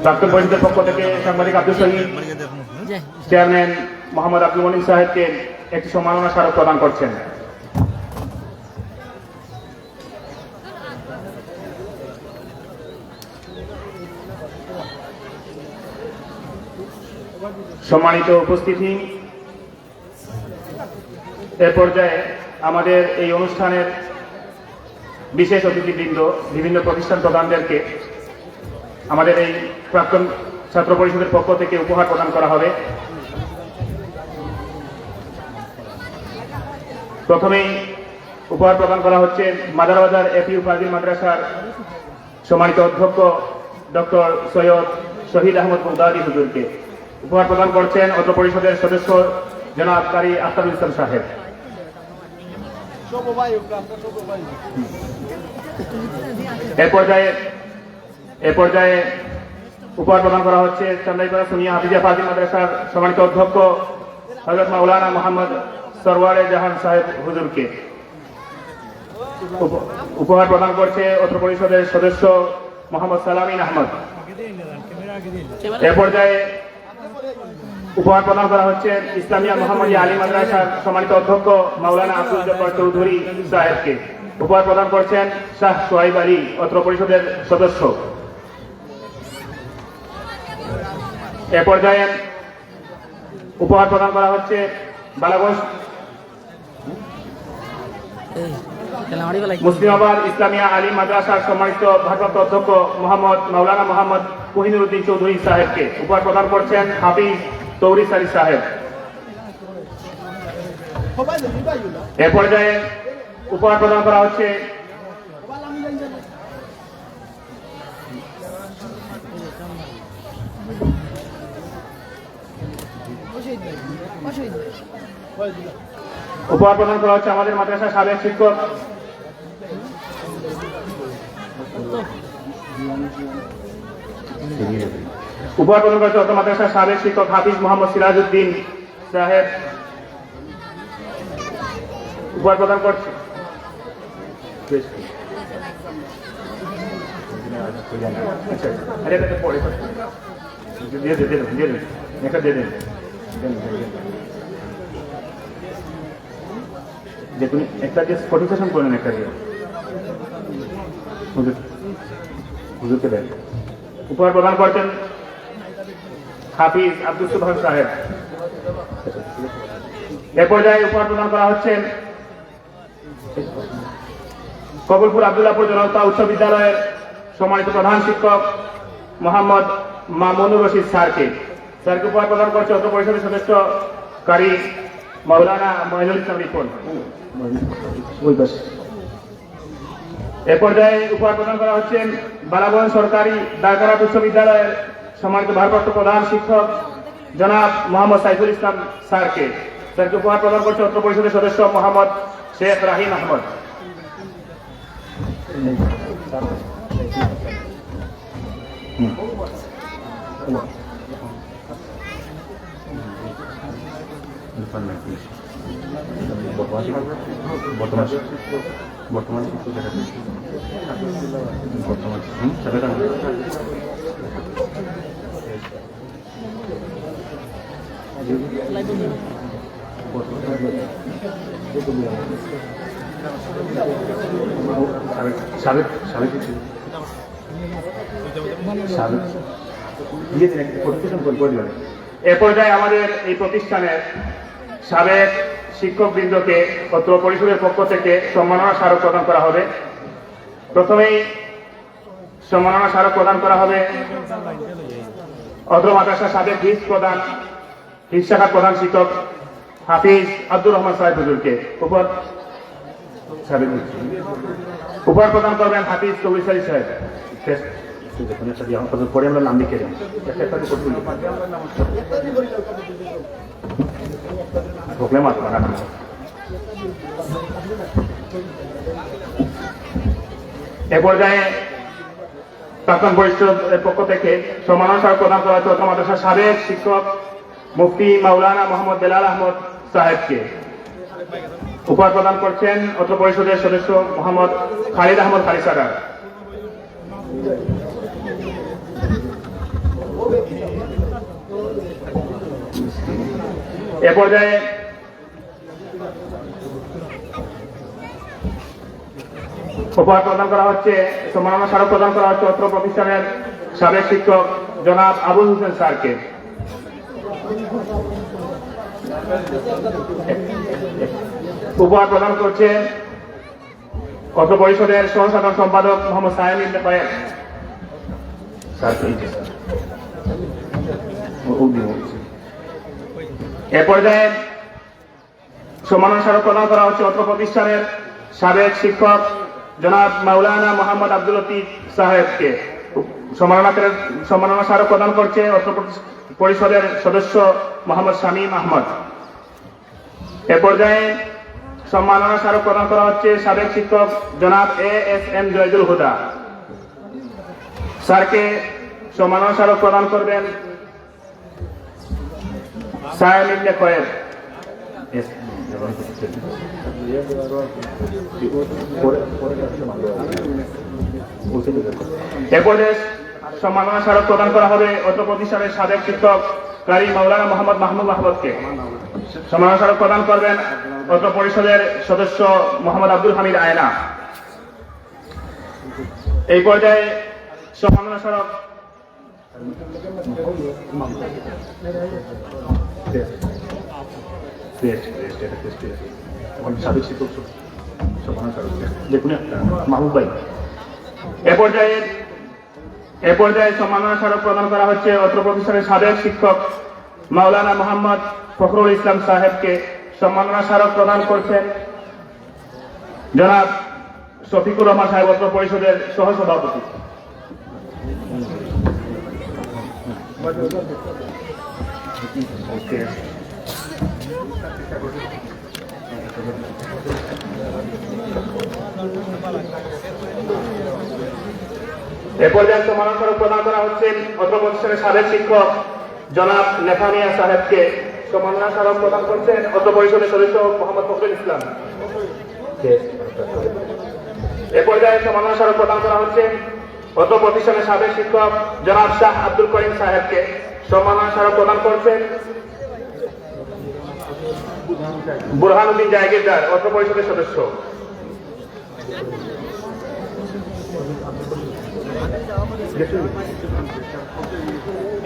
প্রাক্তন পরিষদের পক্ষ থেকে সাংবাদিক আব্দুল শহীদ চেয়ারম্যান মোহাম্মদ আব্দুল মনিন সাহেবকে একটি সম্মাননা স্মারক প্রদান করছেন। সম্মানিত উপস্থিতি, এ পর্যায়ে আমাদের এই অনুষ্ঠানের বিশেষ অতিথিবৃন্দ, বিভিন্ন প্রতিষ্ঠান প্রধানদেরকে আমাদের এই প্রাক্তন ছাত্র পরিষদের পক্ষ থেকে উপহার প্রদান করা হবে। প্রথমেই উপহার প্রদান করা হচ্ছে মাদারবাজার এপিইউ ফাজিল মাদ্রাসার সম্মানিত অধ্যক্ষ ডক্টর সৈয়দ শহীদ আহমদ বুগদাদি হুজুরকে। উপহার প্রদান করছেন অত্র পরিষদের সদস্য জনাব কারি আখতারুল ইসলাম সাহেব। এ পর্যায়ে উপহার প্রদান করা হচ্ছে চান্দাইপাড়া সুনিয়া হাফিজিয়া ফাজিল মাদ্রাসার সম্মানিত অধ্যক্ষ হযরত মাওলানা মোহাম্মদ সরওয়ারে জাহান সাহেব হুজুরকে। উপহার প্রদান করছে অত্র পরিষদের সদস্য মোহাম্মদ সালামিন আহমদ। এ পর্যায়ে উপহার প্রদান করা হচ্ছে ইসলামিয়া মোহাম্মদিয়া আলী মাদ্রাসার সম্মানিত অধ্যক্ষ মাওলানা আব্দুল জব্বার চৌধুরী সাহেবকে। উপহার প্রদান করছেন শাহ সোহাইব আলী, অত্র পরিষদের সদস্য। এ পর্যায়ে উপহার প্রদান করা হচ্ছে বালাগঞ্জ মুসলিমাবাদ ইসলামিয়া আলী মাদ্রাসার সম্মানিত ভারপ্রাপ্ত অধ্যক্ষ মাওলানা মোহাম্মদ কোহিনুর উদ্দিন চৌধুরী সাহেবকে। উপহার প্রদান করছেন হাফিজ তৌরিস আলী সাহেব। এ পর্যায়ে উপহার প্রদান করা হচ্ছে আমাদের মাদ্রাসার সাবেক শিক্ষক মাদ্রাসার সাবেক শিক্ষক হাফিজ মোহাম্মদ সিরাজউদ্দিন সাহেব। উপহার প্রদান করছে আচ্ছা আরে এটা পরে দিয়ে দিন একটা দিয়ে দিন যে তুমি একটা দিয়ে ফটো সেশন করে নেন একটা দিয়ে হুজুরকে দেন। উপহার প্রদান করছেন হাফিজ আব্দুল সুবহান সাহেব। এ পর্যায়ে উপহার প্রদান করা হচ্ছে কবুলপুর আব্দুল্লাহপুর জনতা উচ্চ বিদ্যালয়ের সম্মানিত প্রধান শিক্ষক মোহাম্মদ মামুনুর রশিদ স্যারকে উপহার প্রদান করছে অত্র পরিষদের সদস্য কারি মাওলানা মঈনুল ইসলাম রিপন। এ পর্যায়ে উপহার প্রদান করা হচ্ছে বালাগঞ্জ সরকারি দারকারাত উচ্চ বিদ্যালয়ের সম্মানিত ভারপ্রাপ্ত প্রধান শিক্ষক জনাব মোহাম্মদ সাইফুল ইসলাম স্যারকে উপহার প্রদান করছে অত্র পরিষদের সদস্য মোহাম্মদ শেখ রাহিম আহমদ। বর্তমান এ পর্যায়ে আমাদের এই প্রতিষ্ঠানের সাবেক শিক্ষকবৃন্দকে অত্র পরিষদের পক্ষ থেকে সম্মাননা স্মারক প্রদান করা হবে। প্রথমেই সম্মাননা স্মারক প্রদান করা হবে অত্র মাদ্রাসার সাবেক হিজ শাখার প্রধান শিক্ষক হাফিজ আব্দুর রহমান সাহেব হুজুরকে। উপহার প্রদান করবেন হাফিজ কবির সাহেব সাহেব। পরে আমরা নাম লিখে দেন এ পর্যায়ে প্রাক্তন পরিষদের পক্ষ থেকে সম্মাননা স্মারক প্রদান করা হচ্ছে মাদ্রাসার সাবেক শিক্ষক মুফতি মাওলানা মোহাম্মদ বেলাল আহমদ সাহেবকে। উপহার প্রদান করছেন অত্র পরিষদের সদস্য মোহাম্মদ খালিদ আহমদ খালিসাদার। এ পর্যায়ে উপহার প্রদান করা হচ্ছে সম্মাননা স্মারক প্রদান করা হচ্ছে অত্র প্রতিষ্ঠানের সাবেক শিক্ষক জনাব আবুল হোসেন স্যারকে। উপহার প্রদান করছে অত্র পরিষদের সহসাধারণ সম্পাদক মোহাম্মদ সায়েম ইবনে কয়েম। এ পর্যায়ে সম্মাননা স্মারক প্রদান করা হচ্ছে অত্র প্রতিষ্ঠানের সাবেক শিক্ষক জনাব মাওলানা মোহাম্মদ আব্দুল লতিফ সাহেবকে। সম্মাননা স্মারক প্রদান করছে অত্র পরিষদের সদস্য মোহাম্মদ শামীম আহমদ। এ পর্যায়ে সম্মাননা স্মারক প্রদান করা হচ্ছে সাবেক শিক্ষক জনাব ASM জয়দুল হুদা স্যারকে। সম্মাননা স্মারক প্রদান করবেন সায়েম ইবনে কয়েম। এ পর্যায়ে সম্মাননা স্মারক প্রদান করা হবে অত্র প্রতিষ্ঠানের সাবেক শিক্ষক কারি মাওলানা মোহাম্মদ মাহমুদ আহমদকে। সম্মাননা স্মারক প্রদান করবেন অত্র পরিষদের সদস্য মোহাম্মদ আব্দুল হামিদ আয়না। এই পর্যায়ে সম্মাননা স্মারক সাবেক শিক্ষক মাহমুদ ভাই। এ পর্যায়ে সম্মাননা স্মারক প্রদান করা হচ্ছে অত্র প্রতিষ্ঠানের সাবেক শিক্ষক মাওলানা মোহাম্মদ ফখরুল ইসলাম সাহেবকে। সম্মাননা স্মারক প্রদান করছেন জনাব শফিকুর রহমান সাহেব অত্র পরিষদের সহসভাপতি। এ পর্যায়ে সম্মাননা স্মারক প্রদান করা হচ্ছে অত্র প্রতিষ্ঠানের সাবেক শিক্ষক জনাব নেফানিয়া সাহেবকে। সম্মাননা স্মারক প্রদান করছেন অত্র পরিষদের সদস্য মোহাম্মদ ফখরুল ইসলাম। এ পর্যায়ে সম্মাননা স্মারক প্রদান করা হচ্ছে অত্র প্রতিষ্ঠানের সাবেক শিক্ষক জনাব শাহ আব্দুল করিম সাহেবকে। সম্মাননা স্মারক প্রদান করছেন বুরহানুদ্দিন জায়গিরদার, অত্র পরিষদের সদস্য।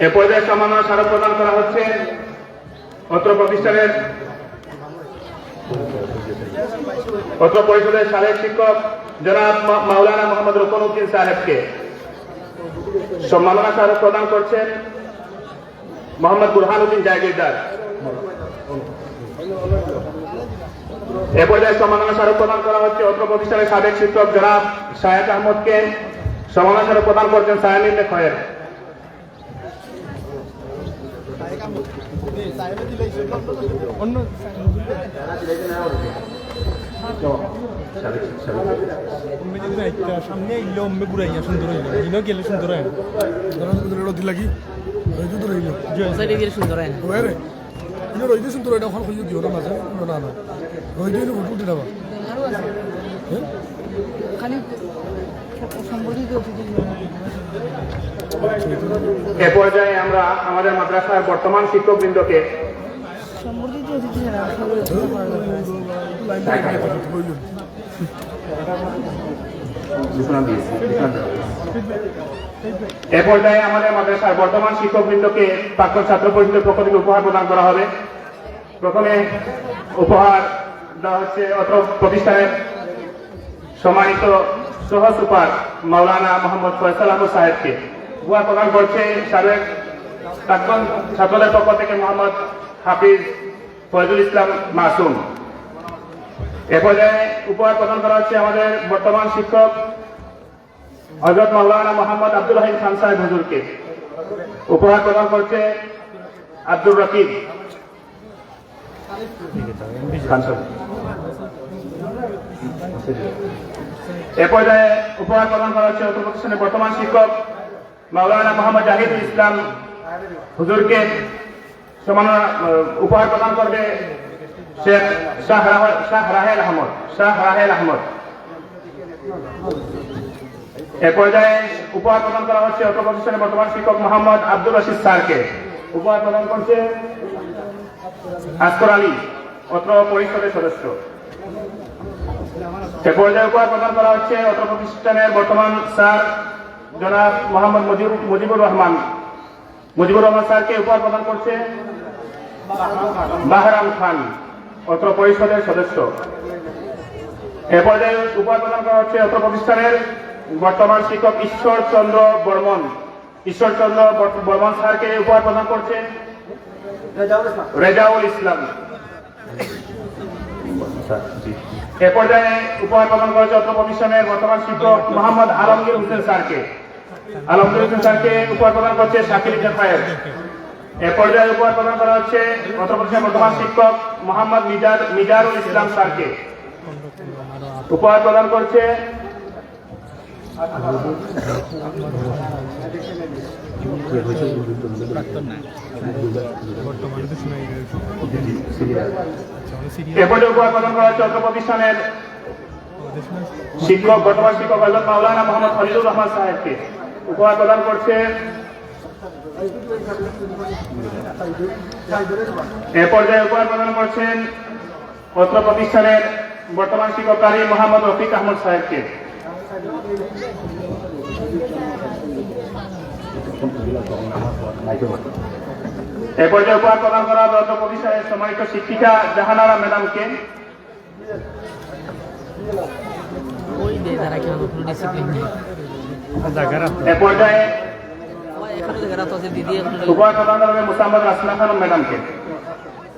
এ পর্যায়ে সম্মাননা স্মারক প্রদান করা হচ্ছে অত্র প্রতিষ্ঠানের অত্র পরিষদের সাবেক শিক্ষক জনাব মাওলানা মোহাম্মদ রুকনউদ্দিন সাহেবকে। সম্মাননা স্মারক প্রদান করছেন মোহাম্মদ বুরহানুদ্দিন জায়গিরদার। এ পর্যায়ে সম্মাননা স্মারক প্রদান করা হচ্ছে অত্র প্রতিষ্ঠানের সাবেক শিক্ষক জনাব শায়েক আহমদকে। সম্মাননা স্মারক প্রদান করছেন সায়ানিন খয়ের। সামনে ইলে অম্মে ঘুরাইয়া সুন্দর হইল ইনো গেলে সুন্দর হয় রোদি লাগি রইদু তো রইল সাইডে গেলে সুন্দর হয় না ওরে ইনো রইদু সুন্দর এটা ওখানে কইও দিও না মাঝে না না রইদু ইনো ফটো দিবা খালি সম্বোধিত এ পর্যায়ে আমরা আমাদের মাদ্রাসার বর্তমান শিক্ষকবৃন্দকে সম্বোধিত এ পর্যায়ে আমাদের মাদ্রাসার বর্তমান শিক্ষকবৃন্দকে প্রাক্তন ছাত্র পরিষদের পক্ষ থেকে উপহার প্রদান করা হবে। প্রথমে উপহার দেওয়া হচ্ছে অত্র প্রতিষ্ঠানের সম্মানিত সহ সুপার মাওলানা মোহাম্মদ ফয়সাল আহমদ সাহেবকে। উপহার প্রদান করছে সাবেক প্রাক্তন ছাত্রদের পক্ষ থেকে মোহাম্মদ হাফিজ ফয়জুল ইসলাম মাসুম। এ পর্যায়ে উপহার প্রদান করা হচ্ছে আমাদের বর্তমান শিক্ষক হযরত মাওলানা মোহাম্মদ আব্দুল রহিম খান সাহেব হুজুরকে। উপহার প্রদান করছে আব্দুর রকিব খান সাহেব। এ পর্যায়ে উপহার প্রদান করা হচ্ছে অত্র প্রতিষ্ঠানের বর্তমান শিক্ষক মাওলানা মোহাম্মদ জাহিদুল ইসলাম হুজুরকে। সম্মাননা উপহার প্রদান করবে শেখ শাহ রাহেল আহমদ। এ পর্যায়ে উপহার প্রদান করা হচ্ছে অত্র প্রতিষ্ঠানের বর্তমান শিক্ষক মোহাম্মদ আব্দুর রশিদ স্যারকে। উপহার প্রদান করছে আসকর আলী, অত্র পরিষদের সদস্য। এ পর্যায়ে উপহার প্রদান করা হচ্ছে অত্র প্রতিষ্ঠানের বর্তমান স্যার জনাব মোহাম্মদ মুজিবুর রহমান স্যারকে। উপহার প্রদান করছে বাহরাম খান, অত্র পরিষদের সদস্য। এ পর্যায়ে উপহার প্রদান করা হচ্ছে অত্র প্রতিষ্ঠানের বর্তমান শিক্ষক ঈশ্বরচন্দ্র বর্মন স্যারকে। উপহার প্রদান করছে রেজাউল ইসলাম। এ পর্যায়ে উপহার প্রদান করা হচ্ছে অত্র প্রতিষ্ঠানের বর্তমান শিক্ষক মোহাম্মদ আলমগীর হোসেন স্যারকে। উপহার প্রদান করছে শাকিল জাফায়ের। এ পর্যায়ে উপহার প্রদান করা হচ্ছে অত্র প্রতিষ্ঠানের বর্তমান শিক্ষক মোহাম্মদ মিজারুল ইসলাম স্যারকে। উপহার প্রদান করছে এরপরে উপহার প্রদান করা হচ্ছে অত্র প্রতিষ্ঠানের শিক্ষক বর্তমান শিক্ষক হযরত মাওলানা মোহাম্মদ খলিলুর রহমান সাহেবকে। উপহার প্রদান করছে এ পর্যায়ে উপহার প্রদান করছেন অত্র প্রতিষ্ঠানের বর্তমান শিক্ষক কারি মোহাম্মদ রফিক আহমদ সাহেবকে। এ পর্যায়ে উপহার প্রদান করা হবে অত্র প্রতিষ্ঠানের সম্মানিত শিক্ষিকা জাহানারা ম্যাডামকে। এ পর্যায়ে উপহার প্রদান করা হবে মুসাম্মদ রাসনা খানম ম্যাডামকে।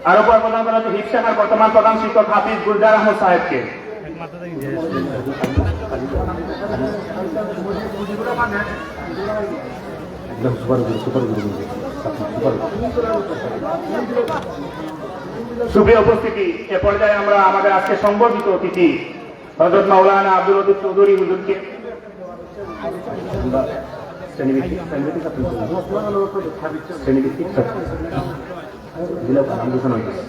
আর উপহার প্রদান করা হচ্ছে হিফ শাখার বর্তমান প্রধান শিক্ষক হাফিজ গুলজার আহমদ সাহেবকে। সুপ্রিয় উপস্থিতি, এ পর্যায়ে আমরা আমাদের আজকে সংবর্ধিত অতিথি হযরত মাওলানা আব্দুল লতিফ চৌধুরী হুজুরকে নাম ঘোষণা হয়েছে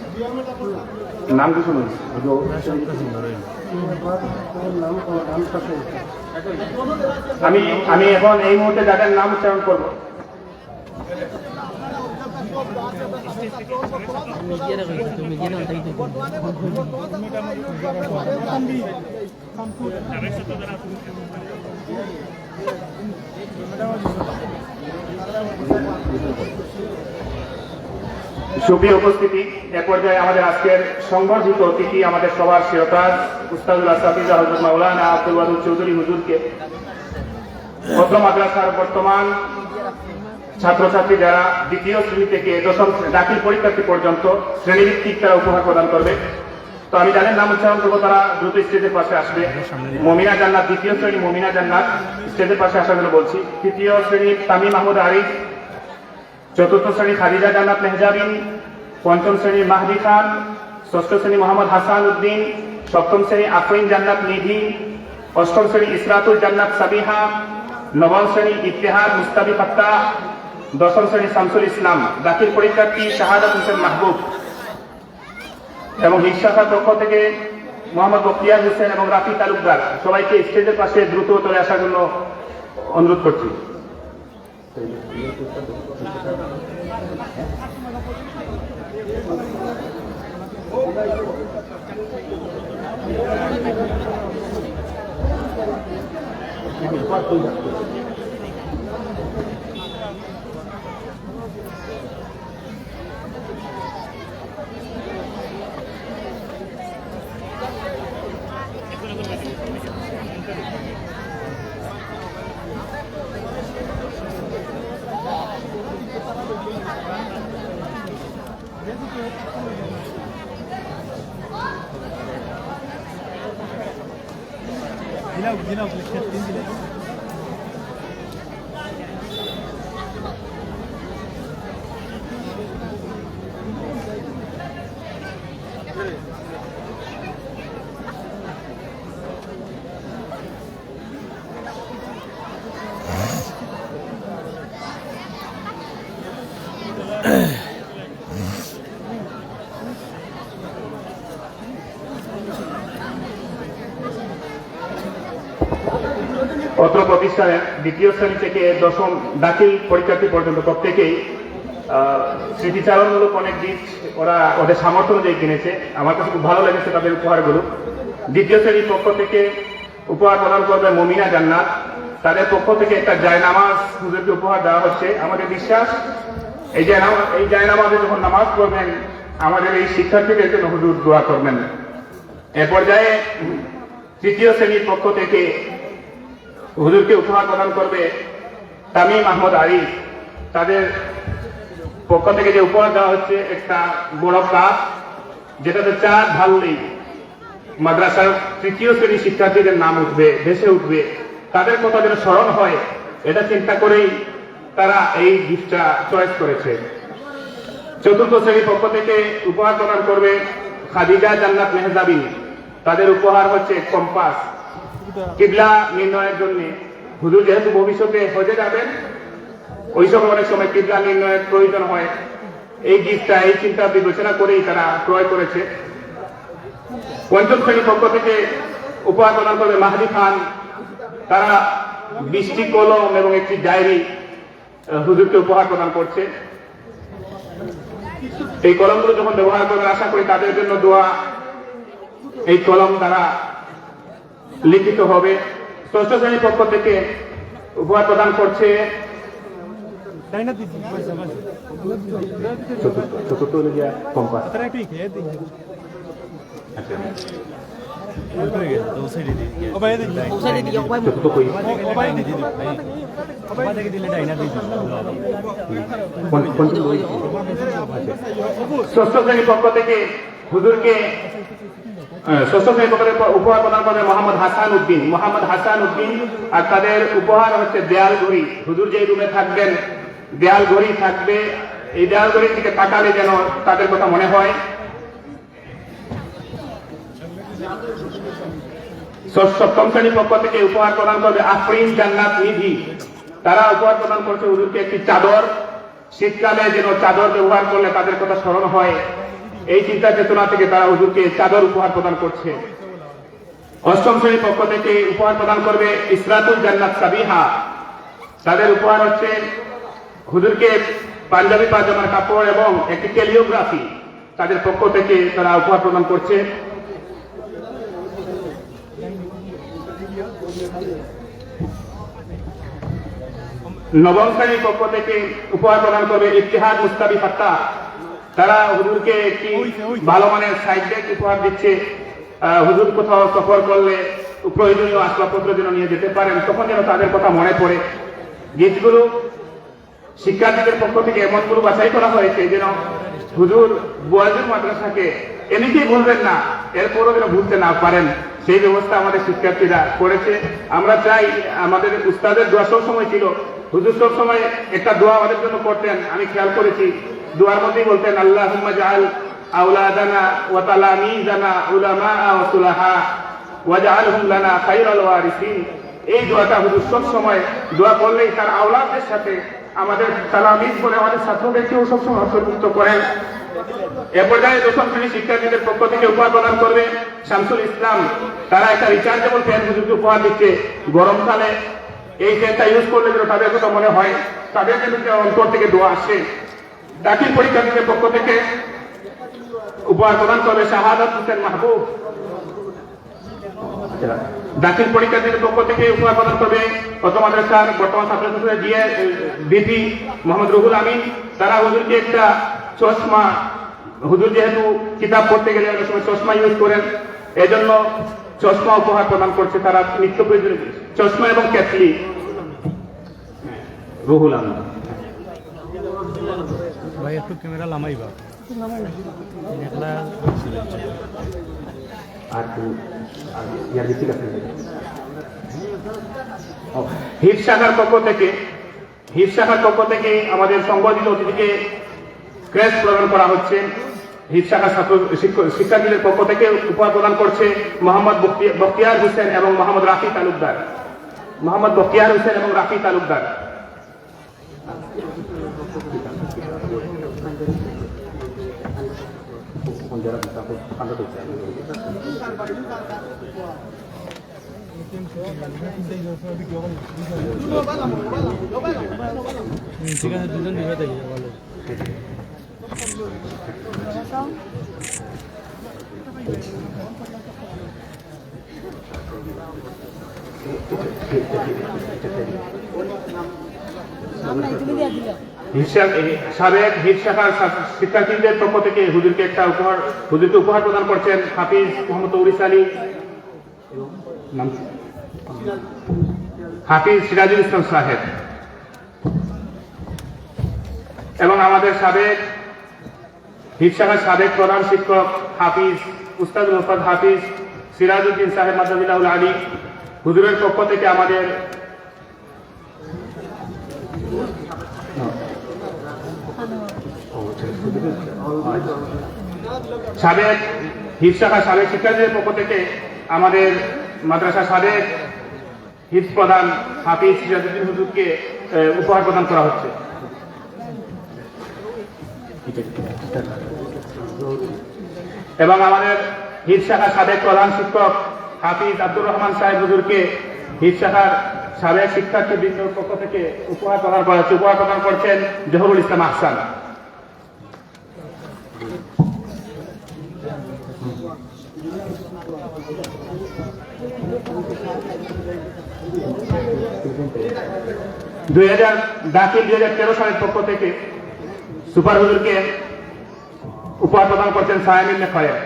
আমি এখন এই মুহূর্তে যাদের নাম উচ্চারণ করব সুপ্রিয় উপস্থিতি, এ পর্যায়ে আমাদের আজকের সংবর্ধিত অতিথি আমাদের সবার শিরতাজ উস্তাদুল আসাফিজা হযরত মাওলানা আব্দুল ওয়াদুদ চৌধুরী হুজুরকে পত্র মাদ্রাসার বর্তমান ছাত্রছাত্রী যারা দ্বিতীয় শ্রেণী থেকে দশম দাখিল পরীক্ষার্থী পর্যন্ত শ্রেণীভিত্তিক তারা উপহার প্রদান করবে। তো আমি যাদের নাম উচ্চারণ করবো তারা দ্রুত স্টেজের পাশে আসবে। মমিনা জান্নাত, দ্বিতীয় শ্রেণী মমিনা জান্নাত স্টেজের পাশে আসার জন্য বলছি। তৃতীয় শ্রেণী তামিম মাহমুদ আরিফ, চতুর্থ শ্রেণী খাদিজা জান্নাত মেহজাবিন, পঞ্চম শ্রেণী মাহদি খান, ষষ্ঠ শ্রেণী মোহাম্মদ হাসান উদ্দিন, সপ্তম শ্রেণী আফরিন জান্নাত নিধি, অষ্টম শ্রেণী ইসরাতুল জান্নাত সাবিহা, নবম শ্রেণী ইত্তেহাদ মুস্তাবি ফাত্তা, দশম শ্রেণী শামসুল ইসলাম। দাখিল পরীক্ষার্থী শাহাদাত হোসেন মাহবুব এবং হিসাখার পক্ষ থেকে মোহাম্মদ বখতিয়ার হোসেন এবং রাফি তালুকদার সবাইকে স্টেজের পাশে দ্রুত চলে আসার জন্য অনুরোধ করছি। অত্র প্রতিষ্ঠানের দ্বিতীয় শ্রেণী থেকে দশম দাখিল পরীক্ষার্থী পর্যন্ত প্রত্যেকেই স্মৃতিচারণমূলক অনেক দিক ওরা ওদের সামর্থ্য অনুযায়ী কিনেছে। আমার কাছে খুব ভালো লেগেছে তাদের উপহারগুলো। দ্বিতীয় শ্রেণীর পক্ষ থেকে উপহার প্রদান করবে মমিনা জান্নাত। তাদের পক্ষ থেকে একটা জায়নামাজ হুজুরকে উপহার দেওয়া হচ্ছে। আমাদের বিশ্বাস এই জায়নামাজে যখন নামাজ পড়বেন আমাদের এই শিক্ষার্থীদের জন্য হুজুর দোয়া করবেন। এ পর্যায়ে তৃতীয় শ্রেণীর পক্ষ থেকে হুজুরকে উপহার প্রদান করবে তামিম মাহমুদ আরিফ। তাদের পক্ষ থেকে যে উপহার দেওয়া হচ্ছে একটা বড় কাপ, যেটাতে চার ঢাললেই মাদ্রাসার তৃতীয় শ্রেণীর শিক্ষার্থীদের নাম উঠবে, ভেসে উঠবে, তাদের কথা যেন স্মরণ হয়, এটা চিন্তা করেই তারা এই গিফটটা চয়েস করেছে। চতুর্থ শ্রেণীর পক্ষ থেকে উপহার প্রদান করবে খাদিজা জান্নাত মেহজাবিন। তাদের উপহার হচ্ছে কম্পাস, কিবলা নির্ণয়ের জন্য। হুজুর যেহেতু ভবিষ্যতে হজে যাবেন, ওই সময় অনেক সময় কিবলা নির্ণয়ের প্রয়োজন হয়। এই গিফটটা এই চিন্তা বিবেচনা করেই তারা ক্রয় করেছে। পঞ্চম শ্রেণীর পক্ষ থেকে উপহার প্রদান করবে মাহদি খান। তারা 20টি কলম এবং একটি ডায়েরি হুজুরকে উপহার প্রদান করছে। এই কলমগুলো যখন ব্যবহার করবেন আশা করি তাদের জন্য দোয়া। এই কলম দ্বারা লিখিত হবে। ষষ্ঠ শ্রেণীর পক্ষ থেকে উপহার প্রদান করছে চতুর্থ কম্পাস। ষষ্ঠ শ্রেণীর পক্ষ থেকে হুজুরকে উপহার প্রদান করবে মোহাম্মদ হাসান উদ্দিন। মোহাম্মদ হাসান উদ্দিন আর তাদের উপহার হচ্ছে দেয়াল ঘড়ি। হুজুর যে রুমে থাকবেন দেয়াল ঘড়ি থাকবে, এই দেয়াল ঘড়ির দিকে তাকালে যেন তাদের কথা মনে হয়। সপ্তম শ্রেণীর পক্ষ থেকে উপহার প্রদান করবে আফরিন জান্নাত নিধি। তারা উপহার প্রদান করছে হুজুরকে একটি চাদর শীতকালে যেন চাদর ব্যবহার করলে তাদের কথা স্মরণ হয়, এই চিন্তা চেতনা থেকে তারা হুজুরকে চাদর উপহার প্রদান করছে। অষ্টম শ্রেণীর পক্ষ থেকে উপহার প্রদান করবে ইসরাতুল জান্নাত সাবিহা। তাদের উপহার হচ্ছে হুজুরকে পাঞ্জাবি পাজামার কাপড় এবং একটি ক্যালিওগ্রাফি তাদের পক্ষ থেকে তারা উপহার প্রদান করছে। নবম শ্রেণীর পক্ষ থেকে উপহার প্রদান করবে ইতিহাদ মুস্তাবি ফাত্তা। তারা হুজুরকে একটি ভালো মানের সাইড ব্যাগ উপহার দিচ্ছে। হুজুর কোথাও সফর করলে প্রয়োজনীয় আসবাবপত্র যেন নিয়ে যেতে পারেন, তখন যেন তাদের কথা মনে পড়ে। গীতগুলো শিক্ষার্থীদের পক্ষ থেকে এমনগুলো বাছাই করা হয়েছে যেন হুজুর বুয়াজুর মাদ্রাসাকে এমনিতেই ভুলবেন না, এরপরও যেন ভুলতে না পারেন, সেই ব্যবস্থা আমাদের শিক্ষার্থীরা করেছে। আমরা চাই, আমাদের উস্তাদের দোয়া সব সময় ছিল, হুজুর সব সময় একটা দোয়া আমাদের জন্য করতেন, আমি খেয়াল করেছি। দোয়ার মধ্যেই বলতেন, আল্লাহুম্মা জাআল আওলাদানা ওয়া তালামিজানা উলামা ওয়া সুলাহা ওয়াজআলহুম লানা খায়রাল ওয়ারিসিন। এই দোয়াটা হুজুর সব সময় দোয়া করলেই তার আওলাদদের সাথে আমাদের তালামিজ বলে আমাদের ছাত্রদেরকেও সবসময় অন্তর্ভুক্ত করেন। এ পর্যায়ে দশম শ্রেণীর শিক্ষার্থীদের পক্ষ থেকে উপহার প্রদান করবে শামসুল ইসলাম। তারা একটা রিচার্জেবল ফ্যান হুজুরকে উপহার দিচ্ছে। গরমকালে এই ফ্যানটা ইউজ করলে যেন তাদের কথা মনে হয়, তাদের জন্য অন্তর থেকে দোয়া আসে। দাখিল পরীক্ষার্থীদের পক্ষ থেকে উপহার প্রদান করবে শাহাদাত হোসেন মাহবুব। দাখিল পরীক্ষার্থীদের পক্ষ থেকে উপহার প্রদান করবে কত মাদ্রাসার বর্তমান ছাত্র বিপি মোহাম্মদ রুহুল আমিন। তারা হুজুরকে একটা চশমা, হুজুর যেহেতু কিতাব পড়তে গেলে অনেক সময় চশমা ইউজ করেন, এজন্য চশমা উপহার প্রদান করছে তারা, নিত্য প্রয়োজনীয় চশমা এবং ক্যাটলি। রুহুল আমিন ভাই একটু ক্যামেরা লামাইবা হিফ শাখার পক্ষ থেকে আমাদের সংবর্ধিত অতিথিকে ক্রেস্ট প্রদান করা হচ্ছে। হিফ শাখার শিক্ষার্থীদের পক্ষ থেকে উপহার প্রদান করছে মোহাম্মদ বখতিয়ার হোসেন এবং মোহাম্মদ রাফি তালুকদার। মোহাম্মদ বখতিয়ার হোসেন এবং রাফি তালুকদার। ঠিক আছে, দুজন নিবে দেখি ভালো। সাবেক হিফ শাখার শিক্ষার্থীদের পক্ষ থেকে হুজুরকে উপহার প্রদান করছেন হাফিজ মোহাম্মদ তৌরিস আলী, হাফিজ সিরাজুল ইসলাম সাহেব এবং আমাদের সাবেক হিফ শাখার সাবেক প্রধান শিক্ষক হাফিজ উস্তাদুল মুফাদ হাফিজ সিরাজউদ্দিন সাহেব মাদাবিল্লাহুল আলী। হুজুরের পক্ষ থেকে আমাদের সাবেক হিফ শাখার সাবেক শিক্ষার্থীদের পক্ষ থেকে আমাদের মাদ্রাসা সাবেক হিফ প্রধান হাফিজ সিরাজউদ্দিন হুজুরকে উপহার প্রদান করা হচ্ছে। এবং আমাদের হিফ শাখার সাবেক প্রধান শিক্ষক হাফিজ আব্দুর রহমান সাহেব হুজুরকে হিফ শাখার সাবেক শিক্ষার্থীবৃন্দর পক্ষ থেকে উপহার প্রদান করা হচ্ছে। উপহার প্রদান করছেন জহুরুল ইসলাম আহসান। দাখিল 2013 সালের পক্ষ থেকে সুপার হুজুরকে উপহার প্রদান করছেন সায়ামিন খয়ের।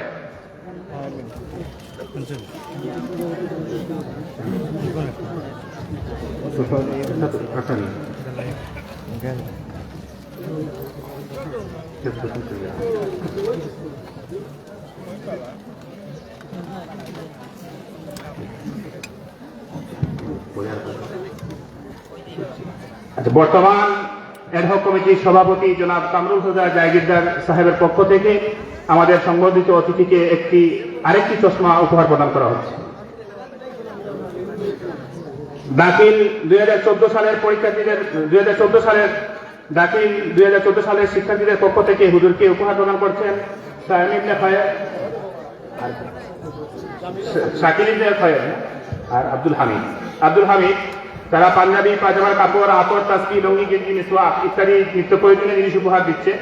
বর্তমান এডহক কমিটির সভাপতি জনাব কামরুল হুদা জায়গিরদার সাহেবের পক্ষ থেকে আমাদের সংবর্ধিত অতিথিকে আরেকটি চশমা উপহার প্রদান করা হচ্ছে। দাখিল 2014 সালের পরীক্ষার্থীদের 2014 সালের দাখিল 2014 সালের শিক্ষার্থীদের পক্ষ থেকে হুজুরকে উপহার প্রদান করছেন শাকিল ইবনে খয়ের আর আব্দুল হামিদ। তারা পাঞ্জাবি, পাজামার কাপড়, আতর, তাসবি, লুঙ্গি, গেঞ্জি, মিসওয়াক ইত্যাদি নিত্য প্রয়োজনীয় জিনিস উপহার দিচ্ছে।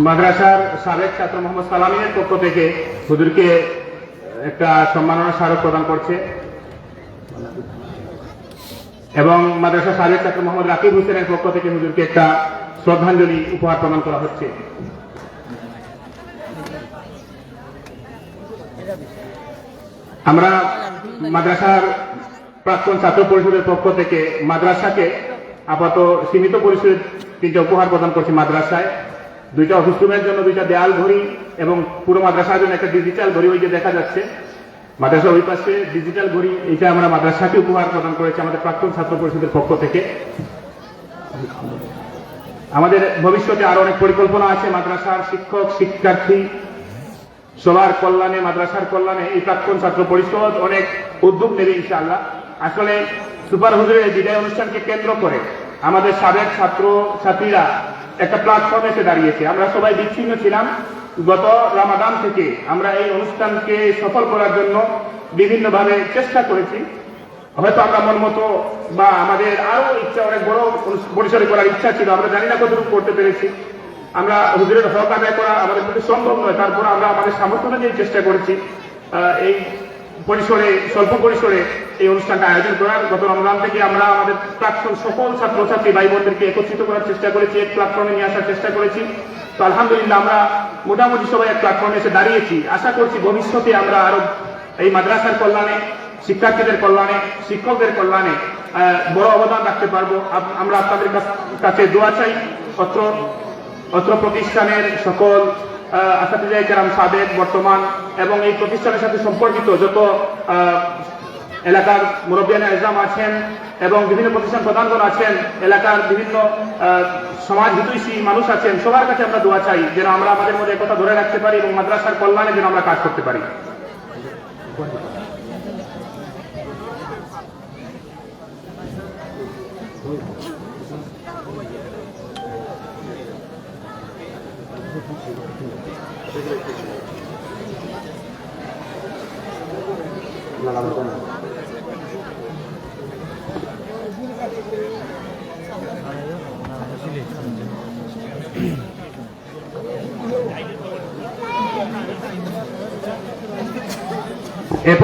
মাদ্রাসার সাবেক ছাত্র মোহাম্মদ সালামিনের পক্ষ থেকে হুজুরকে একটা সম্মাননা স্মারক প্রদান করছে এবং মাদ্রাসার সাবেক ছাত্র মোহাম্মদ রাকিব হোসেনের পক্ষ থেকে হুজুরকে একটা শ্রদ্ধাঞ্জলি উপহার প্রদান করা হচ্ছে। আমরা মাদ্রাসার প্রাক্তন ছাত্র পরিষদের পক্ষ থেকে মাদ্রাসাকে আপাতত সীমিত পরিসরে 3টা উপহার প্রদান করছি। মাদ্রাসায় 2টা অফিস রুমের জন্য 2টা দেয়াল ঘড়ি এবং পুরো মাদ্রাসার জন্য একটা ডিজিটাল ঘড়ি, ওই যে দেখা যাচ্ছে মাদ্রাসার ওই পাশে ডিজিটাল ঘড়ি, এটা আমরা মাদ্রাসাকে উপহার প্রদান করেছি আমাদের প্রাক্তন ছাত্র পরিষদের পক্ষ থেকে। আমাদের ভবিষ্যতে আরো অনেক পরিকল্পনা আছে মাদ্রাসার শিক্ষক, শিক্ষার্থী সবার কল্যাণে, মাদ্রাসার কল্যাণে এই প্রাক্তন ছাত্র পরিষদ অনেক উদ্যোগ নেবে ইনশাআল্লাহ। আসলে সুপার হুজুরের বিদায় অনুষ্ঠানকে কেন্দ্র করে আমাদের সাবেক ছাত্র ছাত্রীরা একটা প্ল্যাটফর্মে এসে দাঁড়িয়েছে। আমরা সবাই বিচ্ছিন্ন ছিলাম। গত রমাদান থেকে আমরা এই অনুষ্ঠানকে সফল করার জন্য বিভিন্নভাবে চেষ্টা করেছি। হয়তো আমরা মন মতো বা আমাদের আরো ইচ্ছা, অনেক বড় পরিসরে করার ইচ্ছা ছিল, আমরা জানি না কতটুকু করতে পেরেছি। আমরা হুজুরের হক আদায় করা আমাদের পক্ষে সম্ভব নয়, তারপর আমরা আমাদের সামর্থ্য অনুযায়ী চেষ্টা করেছি এই পরিসরে, স্বল্প পরিসরে এই অনুষ্ঠানটা আয়োজন করার। গত রমজান থেকে আমরা আমাদের প্রাক্তন সকল ছাত্রছাত্রী ভাই বোনদেরকে একত্রিত করার চেষ্টা করেছি, এক প্ল্যাটফর্মে নিয়ে আসার চেষ্টা করেছি। তো আলহামদুলিল্লাহ আমরা মোটামুটি সবাই এক প্ল্যাটফর্মে এসে দাঁড়িয়েছি। আশা করছি ভবিষ্যতে আমরা আরো এই মাদ্রাসার কল্যাণে, শিক্ষার্থীদের কল্যাণে, শিক্ষকদের কল্যাণে বড় অবদান রাখতে পারবো। আমরা আপনাদের কাছে দোয়া চাই। অত্র প্রতিষ্ঠানের সকল আসাতিজায়ে কেরাম সাবেক, বর্তমান এবং এই প্রতিষ্ঠানের সাথে সম্পর্কিত যত এলাকার মুরব্বিয়ানে আজম আছেন এবং বিভিন্ন প্রতিষ্ঠান প্রধানগণ আছেন, এলাকার বিভিন্ন সমাজ হিতৈষী মানুষ আছেন, সবার কাছে আমরা দোয়া চাই যেন আমরা আমাদের মধ্যে একতা ধরে রাখতে পারি এবং মাদ্রাসার কল্যাণে যেন আমরা কাজ করতে পারি। এ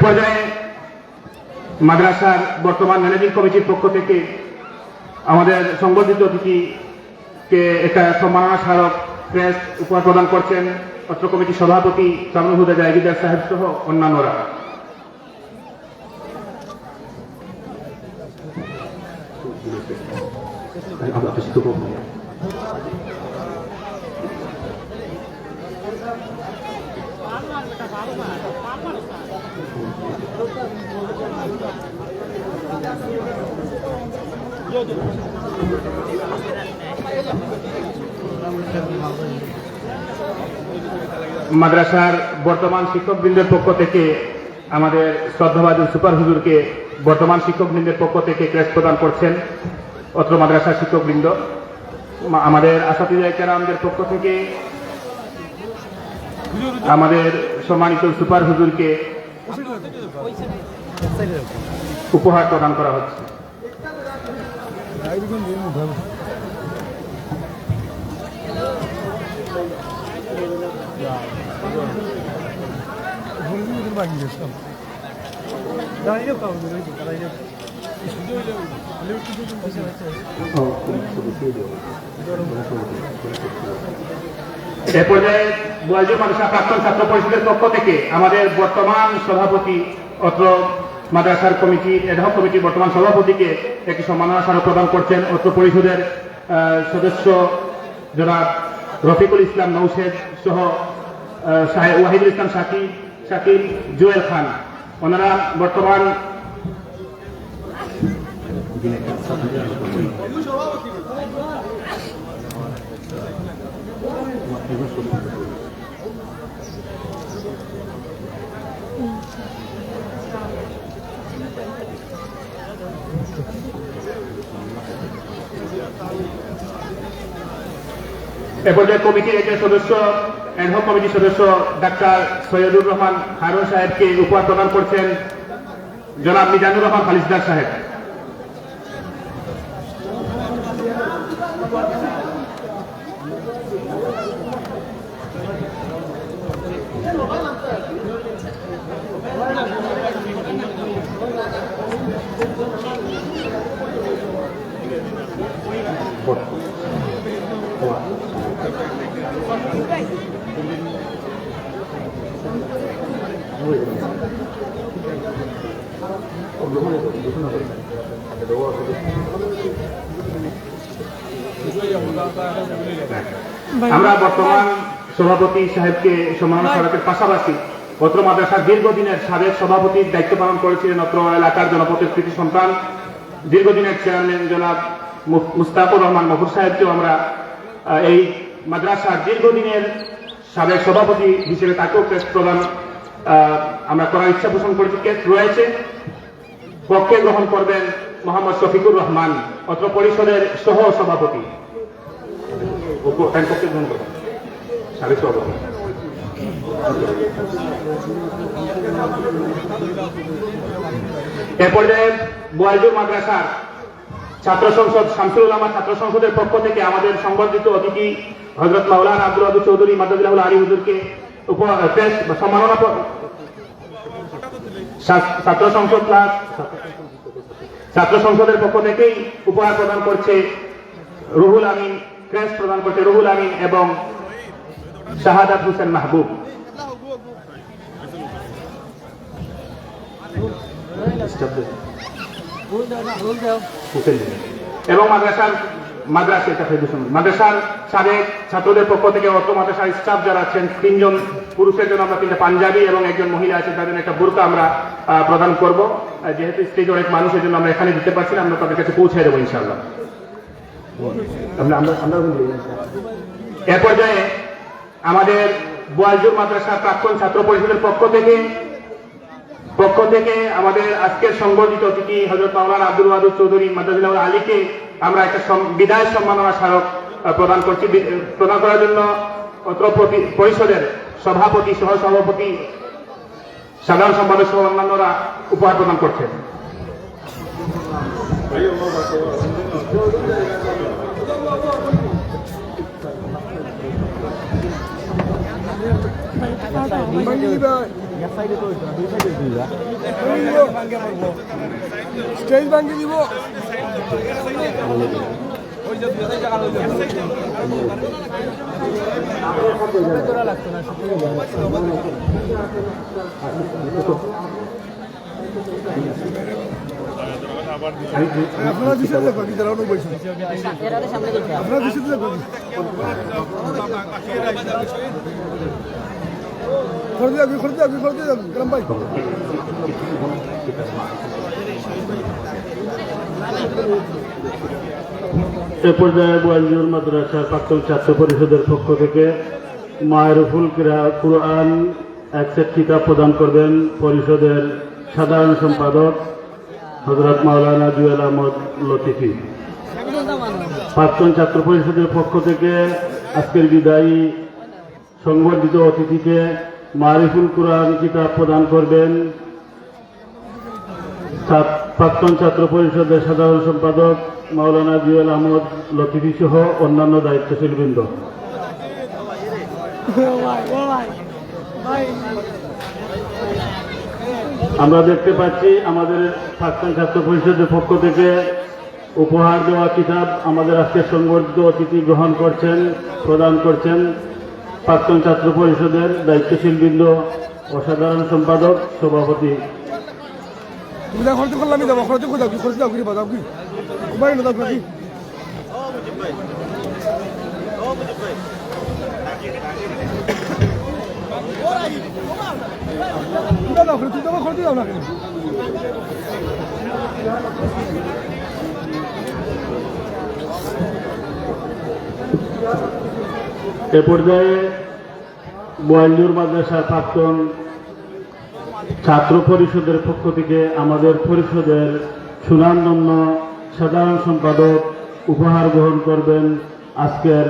পর্যায়ে মাদ্রাসার বর্তমান ম্যানেজিং কমিটির পক্ষ থেকে আমাদের সংবর্ধিত অতিথিকে একটা সম্মাননা স্মারক ক্রেস্ট উপহার প্রদান করছেন অত্র কমিটির সভাপতি কামরুল হুদা জাহিদার সাহেব সহ অন্যান্যরা। মাদ্রাসার বর্তমান শিক্ষকবৃন্দের পক্ষ থেকে আমাদের শ্রদ্ধাভাজন সুপার হুজুরকে বর্তমান শিক্ষকবৃন্দের পক্ষ থেকে ক্রেস্ট প্রদান করছেন অত্র মাদ্রাসার শিক্ষকবৃন্দ। আমাদের আসাতিজায়ে কেরামদের পক্ষ থেকে আমাদের সম্মানিত সুপার হুজুরকে উপহার প্রদান করা হচ্ছে। এ পর্যায়ে বোয়ালজুর মাদ্রাসা প্রাক্তন ছাত্র পরিষদের পক্ষ থেকে আমাদের বর্তমান সভাপতি অত্র মাদ্রাসার কমিটির এডহক কমিটির বর্তমান সভাপতিকে একটি সম্মাননা স্মারক প্রদান করছেন অত্র পরিষদের সদস্য জনাব রফিকুল ইসলাম নৌশেদ সহ ওয়াহিদুল ইসলাম শাকিল জুয়েল খান। ওনারা বর্তমান এ পর্যায়ে কমিটির একজন সদস্য অ্যাডহক কমিটির সদস্য ডাক্তার সৈয়দুর রহমান হারুন সাহেবকে উপহার প্রদান করছেন জনাব মিজানুর রহমান খালিসদার সাহেব। আমরা বর্তমান সভাপতি সাহেবকে সম্মাননা স্মারকের পাশাপাশি অত্র মাদ্রাসার দীর্ঘদিনের সাবেক সভাপতির দায়িত্ব পালন করেছিলেন অত্র এলাকার জনপদের কৃতি সন্তান দীর্ঘদিনের চেয়ারম্যান জনাব মুস্তাকুর রহমান মফুর সাহেবকেও আমরা এই মাদ্রাসার দীর্ঘদিনের সাবেক সভাপতি হিসেবে তাকেও ক্রেস্ট প্রদান আমরা করার ইচ্ছা পোষণ করেছি। ক্রেস্ট রয়েছে, পক্ষে গ্রহণ করবেন মোহাম্মদ শফিকুর রহমান অত্র পরিষদের সহ সভাপতি। পক্ষে গ্রহণ করবেন সাবেক সভাপতি। এ পর্যায়ে বোয়ালজুর মাদ্রাসার ছাত্র সংসদ শামসুল উলামা ছাত্র সংসদের পক্ষ থেকে আমাদের সংবর্ধিত অতিথি হযরত মাওলানা আব্দুল ওয়াদুদ চৌধুরী মাদ্দাজিল্লাহুল আলী হুজুরকে সম্মাননা ছাত্র সংসদের পক্ষ থেকেই উপহার প্রদান করছে রুহুল আমিন, ক্রেস্ট প্রদান করছে রুহুল আমিন এবং শাহাদাত হোসেন মাহবুব। এবং মাদ্রাসার সাবেক ছাত্রদের পক্ষ থেকে অর্থ মাদ্রাসার স্টাফ যারা আছেন 3 জন পুরুষের জন্য আমরা 3টা পাঞ্জাবি এবং একজন মহিলা আছেন তাদের একটা বোরকা আমরা প্রদান করব। যেহেতু স্টেজে অনেক মানুষের জন্য আমরা এখানে দিতে পারছি না, আমরা তাদের কাছে পৌঁছে দেবো ইনশাআল্লাহ। এ পর্যায়ে আমাদের বোয়ালজুর মাদ্রাসার প্রাক্তন ছাত্র পরিষদের পক্ষ থেকে আমাদের আজকের সংবর্ধিত অতিথি হযরত মাওলানা আব্দুল ওয়াদুদ চৌধুরী মাদ্দাজিল্লাহুল আলীকে আমরা একটা বিদায় সম্মাননা স্মারক প্রদান করছি। প্রদান করার জন্য অত্র পরিষদের সভাপতি সহ সভাপতি সাধারণ সম্পাদক সহ অন্যান্যরা উপহার প্রদান করছেন। স্টেজ ভাঙ্গি দিব আপনারা দিশে দেখো কি তারা অনেক বলছেন আপনারা দিশে দেখো খরদে গ্রাম ভাই এ পর্যায়ে বোয়ালজুর মাদ্রাসার প্রাক্তন ছাত্র পরিষদের পক্ষ থেকে মায়রুফুল কুরআন এক সেট কিতাব প্রদান করবেন পরিষদের সাধারণ সম্পাদক হযরত মাওলানা জুয়েল আহমদ লতিফি। প্রাক্তন ছাত্র পরিষদের পক্ষ থেকে আজকের বিদায়ী সংবর্ধিত অতিথিকে মারিফুল কুরআন কিতাব প্রদান করবেন প্রাক্তন ছাত্র পরিষদের সাধারণ সম্পাদক মাওলানা জুয়েল আহমদ লতিফি সহ অন্যান্য দায়িত্বশীল বৃন্দ। আমরা দেখতে পাচ্ছি আমাদের প্রাক্তন ছাত্র পরিষদের পক্ষ থেকে উপহার দেওয়া কিতাব আমাদের আজকে সংবর্ধিত অতিথি গ্রহণ করছেন, প্রদান করছেন প্রাক্তন ছাত্র পরিষদের দায়িত্বশীল বৃন্দ ও সাধারণ সম্পাদক সভাপতি। এ পর্যায়ে বোয়ালজোর মাদ্রাসার প্রাক্তন ছাত্র পরিষদের পক্ষ থেকে আমাদের পরিষদের সুনামধন্য সাধারণ সম্পাদক উপহার গ্রহণ করবেন আজকের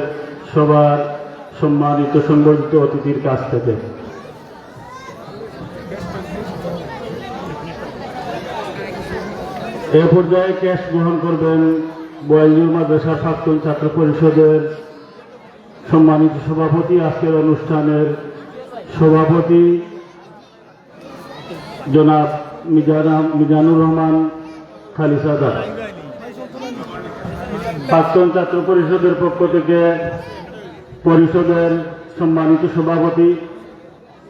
সবার সম্মানিত সংবর্ধিত অতিথির কাছ থেকে। এ পর্যায়ে ক্যাশ গ্রহণ করবেন বোয়ালজোর মাদ্রাসার প্রাক্তন ছাত্র পরিষদের সম্মানিত সভাপতি, আজকের অনুষ্ঠানের সভাপতি জনাব মিজানুর রহমান খালিসাদার। প্রাক্তন ছাত্র পরিষদের পক্ষ থেকে পরিষদের সম্মানিত সভাপতি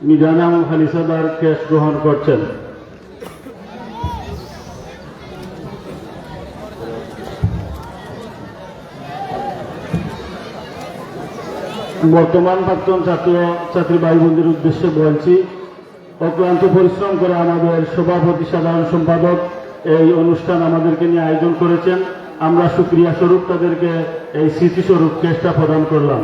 মিজানুর রহমান খালিসাদার ক্যাশ গ্রহণ করছেন। বর্তমান প্রাক্তন ছাত্রী ভাই বোনদের উদ্দেশ্যে বলছি, অক্লান্ত পরিশ্রম করে আমাদের সভাপতি সাধারণ সম্পাদক এই অনুষ্ঠান আমাদেরকে নিয়ে আয়োজন করেছেন। আমরা শুকরিয়া স্বরূপ তাদেরকে এই স্মৃতিস্বরূপ ক্যাশটা প্রদান করলাম।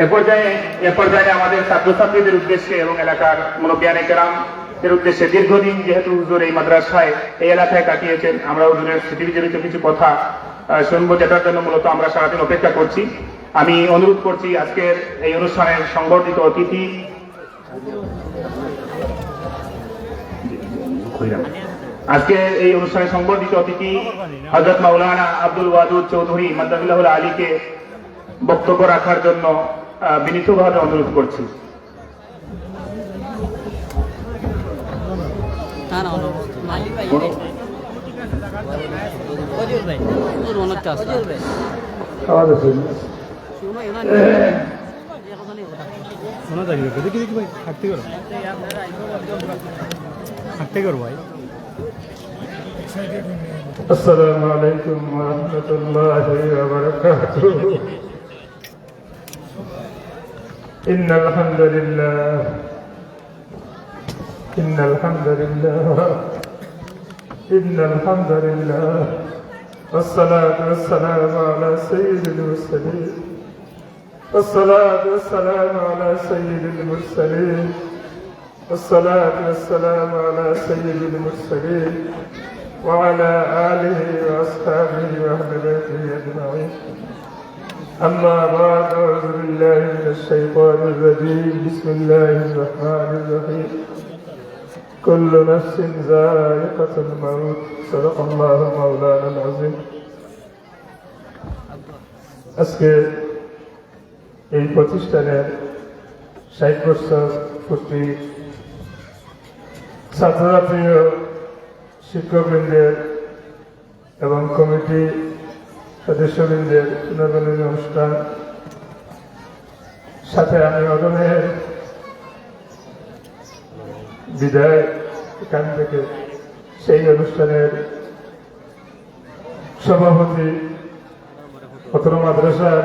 এ পর্যায়ে আমাদের ছাত্রছাত্রীদের উদ্দেশ্যে এবং এলাকার মুরব্বিয়ানে কেরামদের উদ্দেশ্যে, দীর্ঘদিন যেহেতু হুজুর এই মাদ্রাসায় এই এলাকায় কাটিয়েছেন, আমরা হুজুরের স্মৃতিবিজড়িত কিছু কথা শুনবো, যেটার জন্য মূলত আমরা সারাদিন অপেক্ষা করছি। আমি অনুরোধ করছি আজকের এই অনুষ্ঠানের সংবর্ধিত অতিথি হযরত মাওলানা আব্দুল ওয়াদুদ চৌধুরী মাদ্দাহুল আলীকে বক্তব্য রাখার জন্য বিনীতভাবে অনুরোধ করছি। السلام عليكم ورحمة الله وبركاته. إن الحمد لله والصلاة والسلام على سيد المرسلين والصلاة والسلام على سيد المرسلين والصلاة والسلام على سيد المرسلين وعلى آله وأصحابه وأهل بيته أجمعين. أما بعد، أعوذ بالله من الشيطان الرجيم. بسم الله الرحمن الرحيم. كل نفس ذائقة الموت. صدق الله مولانا العظيم. আজকে এই প্রতিষ্ঠানের 60 বছর পূর্তি ছাত্রছাত্রী শিক্ষকবৃন্দের এবং কমিটি সদস্যবৃন্দের পুনর্মিলনী অনুষ্ঠান, সাথে আমি অদমের বিদায় এখান থেকে সেই অনুষ্ঠানের সভাপতি অত্র মাদ্রাসার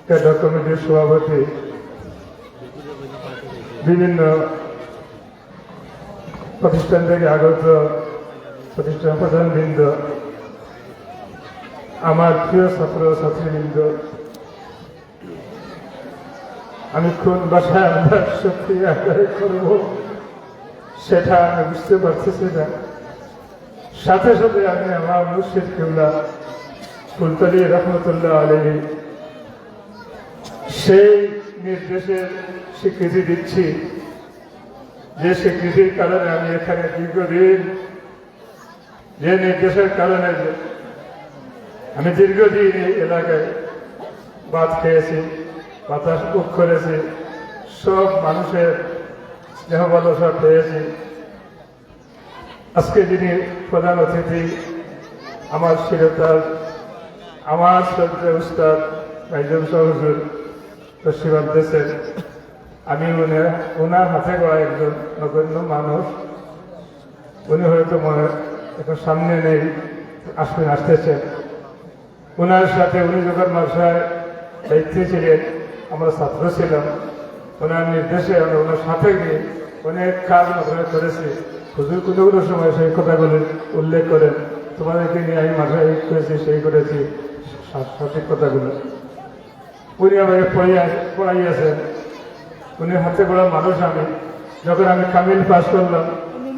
ক্যাডার কমিটির সভাপতি, বিভিন্ন প্রতিষ্ঠান থেকে আগত প্রতিষ্ঠান প্রধানবৃন্দ, আমার প্রিয় ছাত্র ছাত্রীবৃন্দ, আমি কোন বাসায় আমার শক্তি আদায় করব সেটা আমি বুঝতে পারতেছি না। সাথে সাথে আমি আমার মুর্শিদ কিবলা ফুলতলি রহমতুল্লাহ আলাইহি সেই নির্দেশের স্বীকৃতি দিচ্ছি, যে স্বীকৃতির কারণে আমি এখানে দীর্ঘদিন, যে নির্দেশের কারণে আমি দীর্ঘদিন এই এলাকায় বাদ খেয়েছি, বাতাস বুক করেছি, সব মানুষের স্নেহ ভালোবাসা পেয়েছি। আজকে যিনি প্রধান অতিথি, আমার শিরোতাজ, আমার শ্রদ্ধা উস্তাদ ভাইজান হুজুর তশরিফ আনতেছেন, আমি ওনার হাতে গড়া একজন নগণ্য মানুষ। উনি হয়তো মনে এখন সামনে নেই, আসতেছেন। ওনার সাথে উনি যখন মাদ্রাসায় দায়িত্বে ছিলেন, আমরা ছাত্র ছিলাম, ওনার নির্দেশে আমরা ওনার সাথে গিয়ে অনেক কাজ মাদ্রাসায় করেছি। হুজুর কোনো কোনো সময় সেই কথাগুলো উল্লেখ করেন, তোমাদেরকে নিয়ে আমি মাদ্রাসায় এই করেছি, সেই করেছি, সঠিক কথাগুলো উনি আমাকে পড়াইয়াছেন। উনি হাতে গড়া মানুষ। আমি যখন আমি কামিল পাস করলাম,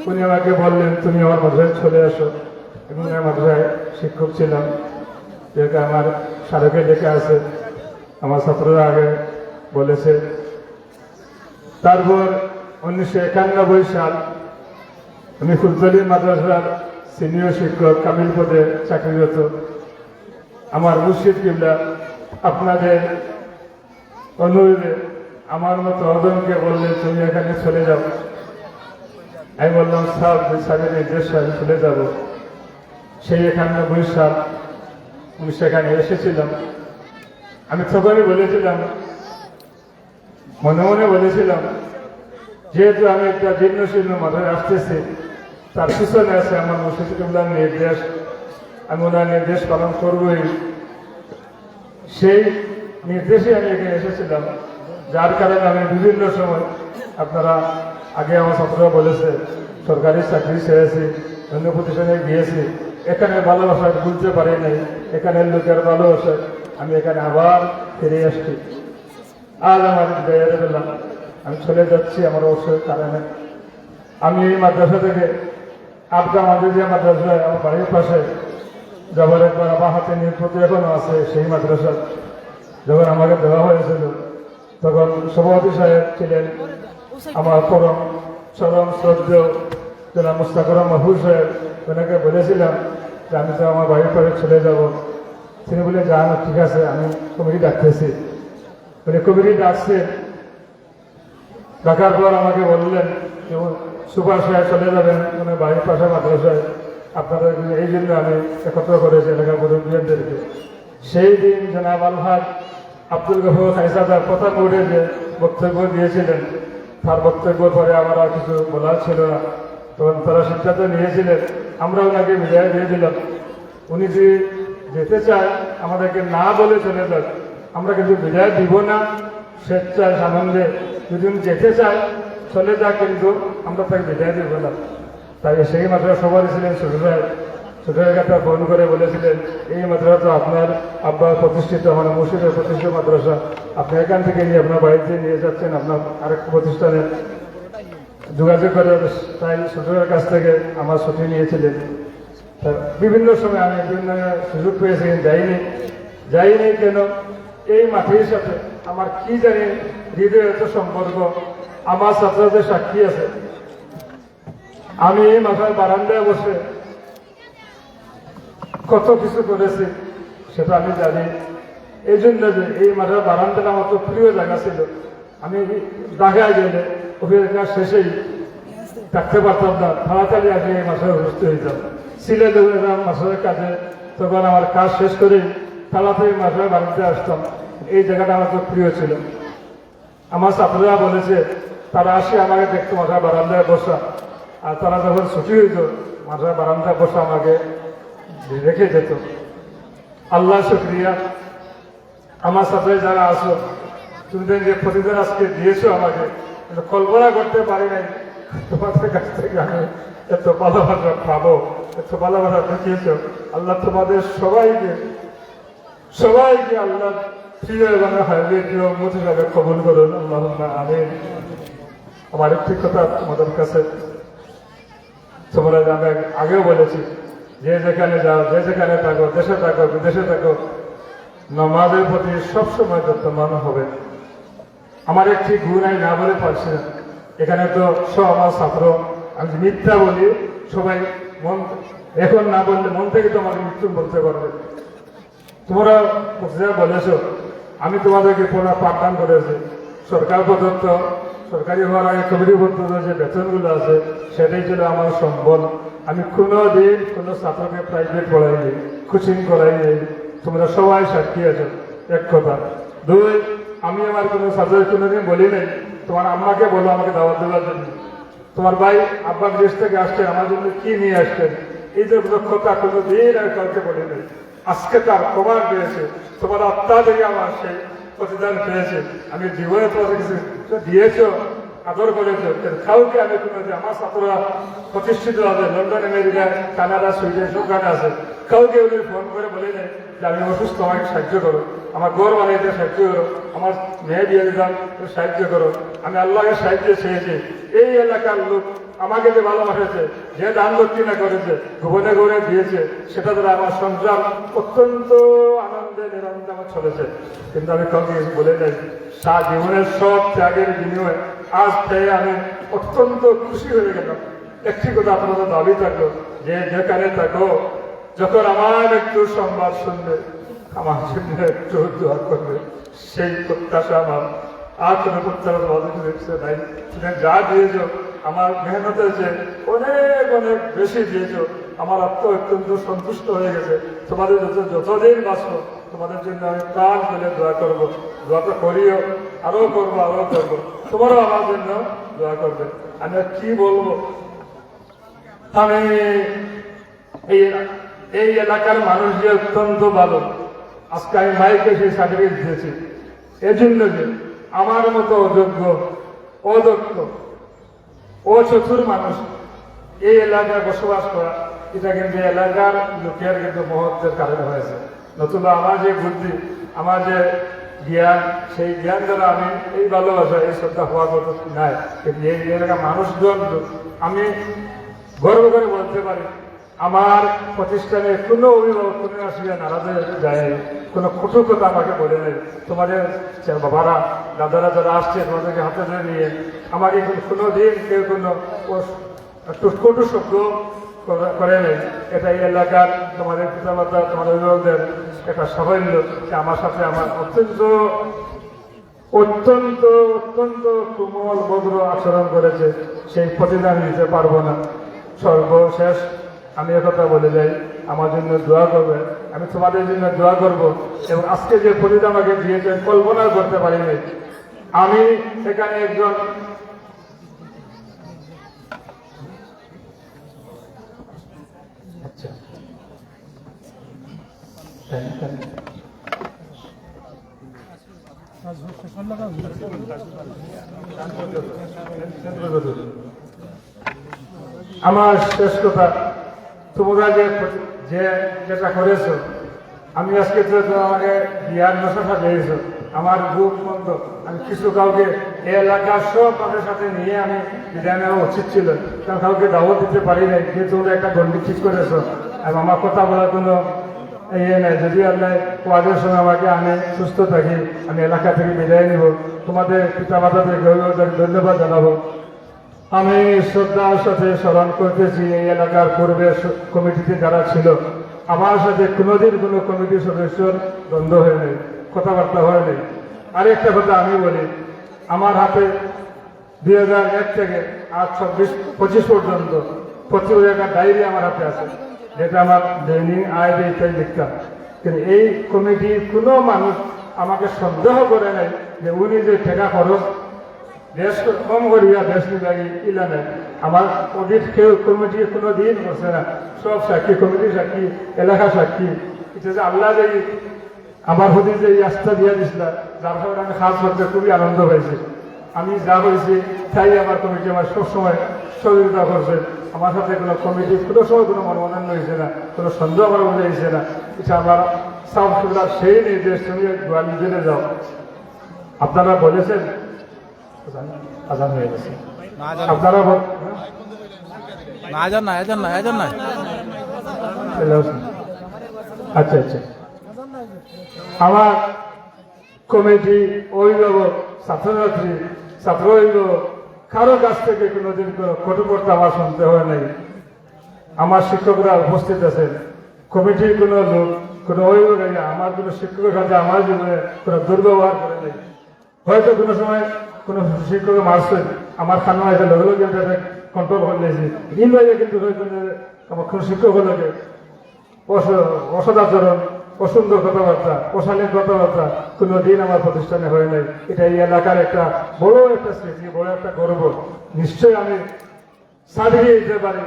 উনি আমাকে বললেন তুমি আমার মাদ্রাসায় চলে আসো। এবং মাদ্রাসায় শিক্ষক ছিলাম, যেটা আমার স্মারকে লেখা আছে, আমার ছাত্ররা আগে বলেছে। তারপর 1991 সাল আমি ফুলতলি মাদ্রাসার সিনিয়র শিক্ষক কামিল পদে চাকরিরত। আমার মুর্শিদ কিবলা আপনাদের অনুরোধে আমার মতো অদমকে বললেন তুমি এখানে চলে যাও। আমি বললাম স্যারের নির্দেশ আমি চলে যাব। সেই 91 সাল আমি সেখানে এসেছিলাম। আমি তখনই বলেছিলাম, মনে মনে বলেছিলাম, যেহেতু আমি একটা জীর্ণ শীর্ণ মাথায় আসতেছি, তার পিছনে আছে আমার মুর্শিদ কিবলার নির্দেশ, আমি ওনার নির্দেশ পালন করবই। সেই নির্দেশে আমি এখানে এসেছিলাম, যার কারণে আমি বিভিন্ন সময়, আপনারা আগে আমার ছাত্ররা বলেছে, সরকারি চাকরি ছেড়েছি, অন্য প্রতিষ্ঠানে গিয়েছি, এখানে ভালোবাসা বুঝতে পারি নাই, এখানের লোকের ভালোবাসা আমি এখানে আবার ফিরে আসছি। আজ আমার বেড়ে পেলাম, আমি চলে যাচ্ছি আমার অবশ্যই কারণে। আমি এই মাদ্রাসা থেকে আবদা মাদ্রাসা মাদ্রাসায় আমার বাড়ির পাশে যাবার একবার আমার হাতে নির্পতি এখনো আছে। সেই মাদ্রাসা যখন আমাকে দেওয়া হয়েছিল, তখন সভাপতি সাহেব ছিলেন আমার চরম শ্রদ্ধেয় জনাব মুস্তাকুর মাহবুব সাহেব। ওনাকে বলেছিলাম যে আমি তো আমার বাড়ির পরে চলে যাব। তিনি বলে যান, ঠিক আছে, আমি কমিটি ডাকতেছি। উনি কমিটি ডাকছেন, ডাকার পর আমাকে বললেন সুপার সাহেব চলে যাবেন মানে বাড়ির পাশে মাদ্রাসায়, আপনারা এই জন্য আমি একত্র করেছি এলাকার মুরব্বীদেরকে। সেই দিন জনাব আলহাজ আব্দুল গফুর খাইসাদার প্রথম উঠে যে বক্তব্য দিয়েছিলেন, তার বক্তব্যের পরে আমার আর কিছু বলার ছিল না। তখন তারা সিদ্ধান্ত নিয়েছিলেন, আমরা ওনাকে বিদায় দিয়ে দিলাম। উনি যদি যেতে চায় আমাদেরকে না বলে চলে যান, আমরা কিন্তু বিদায় দিব না, স্বেচ্ছায় আনন্দে। যদি উনি যেতে চায় চলে যাক, কিন্তু আমরা তাকে বিদায় দিব না। তাই সেই মাদ্রাসা সবাই ছিলেন ছোট সাহেব। ছোট একটা ফোন করে বলেছিলেন, এই মাদ্রাসা তো আপনার আব্বার প্রতিষ্ঠিত, মানে মুর্শিদের প্রতিষ্ঠিত মাদ্রাসা, আপনি এখান থেকে নিয়ে আপনার বাড়িতে নিয়ে যাচ্ছেন, আপনার আরেক প্রতিষ্ঠানে যোগাযোগ করে। তাই ছোটের কাছ থেকে আমার ছুটি নিয়েছিলেন। বিভিন্ন সময় আমি বিভিন্ন সুযোগ পেয়েছি, যাইনি কেন, এই মাটির সাথে আমার কি জানি হৃদয়ত সম্পর্ক। আমার ছাত্রদের সাক্ষী আছে, আমি এই মাথার বারান্দায় বসে কত কিছু করেছি সেটা আমি জানি। এই জন্য যে এই মাথার বারান্দাটা আমার তো প্রিয় জায়গা ছিল। আমি ঢাকায় গেলে অভিজ্ঞতা শেষেই থাকতে পারতাম না, তাড়াতাড়ি আগে এই মাথায় উপস্থিত হইতাম। সিলেটে যেতাম মাছের কাজে, তখন আমার কাজ শেষ করে তাড়াতাড়ি মাথায় বাড়িতে আসতাম। এই জায়গাটা আমার তো প্রিয় ছিল। আমার ছাত্ররা বলেছে, তারা আসে আমাকে দেখতো মাথায় বারান্দায় বসা, আর তারা যখন ছুটি হইত মাথায় বারান্দায় বসা আমাকে রেখে যেত। আল্লাহ শুক্রিয়া, আমার সাথে যারা আসো, তুমি যে প্রতিদিন আজকে দিয়েছো আমাকে, কল্পনা করতে পারি নাই তোমাদের কাছ থেকে আমি এত ভালোবাসা পাবো, এত ভালোবাসা দেখিয়েছ। আল্লাহ তোমাদের সবাইকে আল্লাহ প্রিয় এবং প্রিয় উম্মত হিসাবে কবুল করুন। আল্লাহুম্মা আমিন। আমার একটি কথা তোমাদের কাছে, তোমরা আমি আগেও বলেছি, যে যেখানে যাও, যে যেখানে থাকো, দেশে থাকো বিদেশে থাকো, নামাজের প্রতি সবসময় যত্নবান হবে। আমার একটি গুণ আমি না বলে পারছি না। এখানে তো সব আমার ছাত্র, আমি মিথ্যা বলি, সবাই মন এখন না বললে মন থেকে তোমাকে মৃত্যু বলতে পারবে। তোমরা বলেছ, আমি তোমাদেরকে পুনঃ পাঠদান করেছি। সরকার প্রদত্ত, সরকারি হওয়ার আগে কমিটি প্রদত্ত যে বেতনগুলো আছে, সেটাই ছিল আমার সম্বল। আমি কোনোদিন কোনো ছাত্রকে প্রাইভেট পড়াইনি, কোচিং করাইনি। তোমরা সবাই সাক্ষী আছো। এক কথা। দুই, আমি আমার কোনো ছাত্রকে কোনোদিন বলি নাই তোমার আম্মাকে বলো আমাকে দাওয়াত দেওয়ার জন্য। তোমার ভাই আব্বা দেশ থেকে আসছেন, আমার জন্য কি নিয়ে আসছেন, এই যে কথা কোনোদিন আমি কাউকে বলি নাই। আজকে তার প্রমাণ পেয়েছে, তোমার আত্মা থেকে আমার সেই প্রতিদান পেয়েছে। আমি জীবনে তোমাদের কিছু দিয়েছ, আদর করেছ, কাউকে আমি কোনোদিন, আমার ছাত্ররা প্রতিষ্ঠিত হবে লন্ডন, আমেরিকা, কানাডা, সুইডেন সবখানে আছে, কাউকে উনি ফোন করে বলে নেই যে আমি অসুস্থ, আমাকে সাহায্য করো, আমার ঘর বানাইতে সাহায্য করো, আমার মেয়ে বিয়ে দিতাম সাহায্য করো। আমি আল্লাহকে সাহায্য চেয়েছি। এই এলাকার লোক আমাকে যে ভালোবাসেছে, যে দান দক্ষিণা করেছে, গোপনে গোপনে দিয়েছে, সেটা দ্বারা আমার সংসার অত্যন্ত আনন্দে নিরন্দে আমার চলেছে। কিন্তু আমি কাউকে বলে নেই। জীবনের সব ত্যাগের বিনিময়ে আজ পেয়ে আমি অত্যন্ত খুশি হয়ে গেলাম। একটি কথা আপনাদের দাবি থাকলো, যে যেখানে থাকো, যখন আমার একটু সংবাদ শুনবে, আমার জন্য একটু দোয়া করবে, সেই প্রত্যাশা আমার। আর কোনো প্রত্যাশা নাই। যা দিয়েছ আমার মেহনত হয়েছে, অনেক অনেক বেশি দিয়েছ। আমার আত্ম অত্যন্ত সন্তুষ্ট হয়ে গেছে। তোমাদের যতদিন বাঁচবো, তোমাদের জন্য আমি প্রাণ ফেলে দোয়া করবো। দোয়া তো করিও, আরো করবো, আরো করবো। তোমারও আমার জন্য দোয়া করবে। আমি কি বলবো, আমি এই এলাকার মানুষ যে অত্যন্ত ভালো। আজকে আমি মাইকে সেই সার্টিফিকেট দিয়েছি, এজন্য যে আমার মতো অযোগ্য, অদক্ষ, অচতুর মানুষ এই এলাকায় বসবাস করা, এটা কিন্তু এলাকার লোকের কিন্তু মহত্বের কারণে হয়েছে। নতুবা আমার যে বুদ্ধি, আমার যে জ্ঞান, সেই জ্ঞান দ্বারা আমি এই ভালোবাসা, এই শ্রদ্ধা হওয়ার মতো নাই। কিন্তু এই এলাকার মানুষজন, আমি গর্ব করে বলতে পারি, আমার প্রতিষ্ঠানে কোনো অভিভাবক কোনো আসিয়া নারাজ যায়, কোনো কটু কথা আমাকে বলে নেই। তোমাদের বাবারা, দাদারা যারা আসছে, তোমাদেরকে হাতে ধরে নিয়ে আমাকে কোনো দিন কেউ কোনো কটু শব্দ করে নেই। এটা এই এলাকার তোমাদের পিতামাতা, তোমাদের অভিভাবকদের একটা সাফল্য, আমার সাথে আমার অত্যন্ত অত্যন্ত অত্যন্ত কোমল ভদ্র আচরণ করেছে। সেই প্রতিদান দিতে পারবো না। সর্বশেষ আমি একথা বলে যাই, আমার জন্য দোয়া করবে। আমি তোমাদের জন্য দোয়া করব। এবং আজকে যে প্রতিদান আমাকে দিয়েছেন, কল্পনা করতে পারিনি। আমি এখানে একজন আমার শেষ কথা, তোমরা যেটা করেছো, আমি আজকে তো আমাকে বিয়ার নশা সাজিয়েছো, আমার বুক বন্ধ। আমি কিছু কাউকে এই এলাকার সব তাদের সাথে নিয়ে আমি বিদায় নেওয়া উচিত ছিল, কারণ কাউকে দাওয়াত দিতে পারি নাই। যে তোমরা একটা গন্ডি ঠিক করেছো, এবং আমার কথা বলার কোনো ইয়ে নাই। যদি আল্লাহ ওয়াজের সময় আমাকে আনে, সুস্থ থাকি, আমি এলাকা থেকে বিদায় নিব। তোমাদের পিতা মাতাদের ধন্যবাদ জানাবো। আমি শ্রদ্ধার সাথে স্মরণ করতেছি, এই এলাকার পূর্বে কমিটিতে যারা ছিল, আমার সাথে কোনোদিন কোনো কমিটির সদস্যর দ্বন্দ্ব হয় নাই, কথাবার্তা হয় নাই। আরেকটা কথা আমি বলি, আমার হাতে 2001 থেকে আজ 24-25 পর্যন্ত প্রতি একটা ডায়েরি আমার হাতে আছে, যেটা আমার দৈনিক আয় ইত্যাদি লিখতাম। কিন্তু এই কমিটির কোনো মানুষ আমাকে সন্দেহ করে নাই যে উনি যে টাকা খরচ দেশ কম করিয়া দেশ বিভাগে ইলা নেই। আমার অডিট কেউ কমিটি কোনো দিন করছে না। সব সাক্ষী, কমিটির সাক্ষী, এলাকা সাক্ষী। এটা যে আল্লাহ যে আমার প্রতি যে এই আস্থা দিয়ে দিছিল, যার কারণে আমি খাস করতে খুবই আনন্দ পাইছি। আমি যা হয়েছি তাই আমার কমিটি আমার সবসময় সহযোগিতা করছে। আমার সাথে কোনো কমিটি কোনো সময় কোনো মনোমান্য হয়েছে না, কোনো সন্দেহ আমার মনে হয়েছে না। এটা আমার সাউথ সুবিধা সেই নির্দেশ তুমি গোয়ালি জেলে যাও। আপনারা বলেছেন আজান হয়ে গেছে, আপনারা আচ্ছা আচ্ছা, আমার কমিটি, অভিভাবক, ছাত্রছাত্রী, ছাত্র অভিভাবক কারো কাছ থেকে কোনোদিন কোনো কটুকর্তা আমার শুনতে হয় নাই। আমার শিক্ষকরা উপস্থিত আছেন, কমিটির কোনো লোক, কোনো অভিভাবক আমার কোনো শিক্ষকের কাছে আমার জীবনে কোনো দুর্ব্যবহার করে নাই। হয়তো কোনো সময় কোনো শিক্ষক মারছেন, আমার খানা এসে লগে লগে কন্ট্রোল করে নিয়েছি। দিন বাইরে কিন্তু আমার কোনো শিক্ষক হলে অসদাচরণ, অসুন্দর কথাবার্তা, অশালীন কথাবার্তা কোনো দিন আমার প্রতিষ্ঠানে হয় নাই। এটা এই এলাকার একটা বড় একটা স্মৃতি, বড় একটা গর্ব। নিশ্চয়ই আমি সার্টিফিকেট দিতে পারি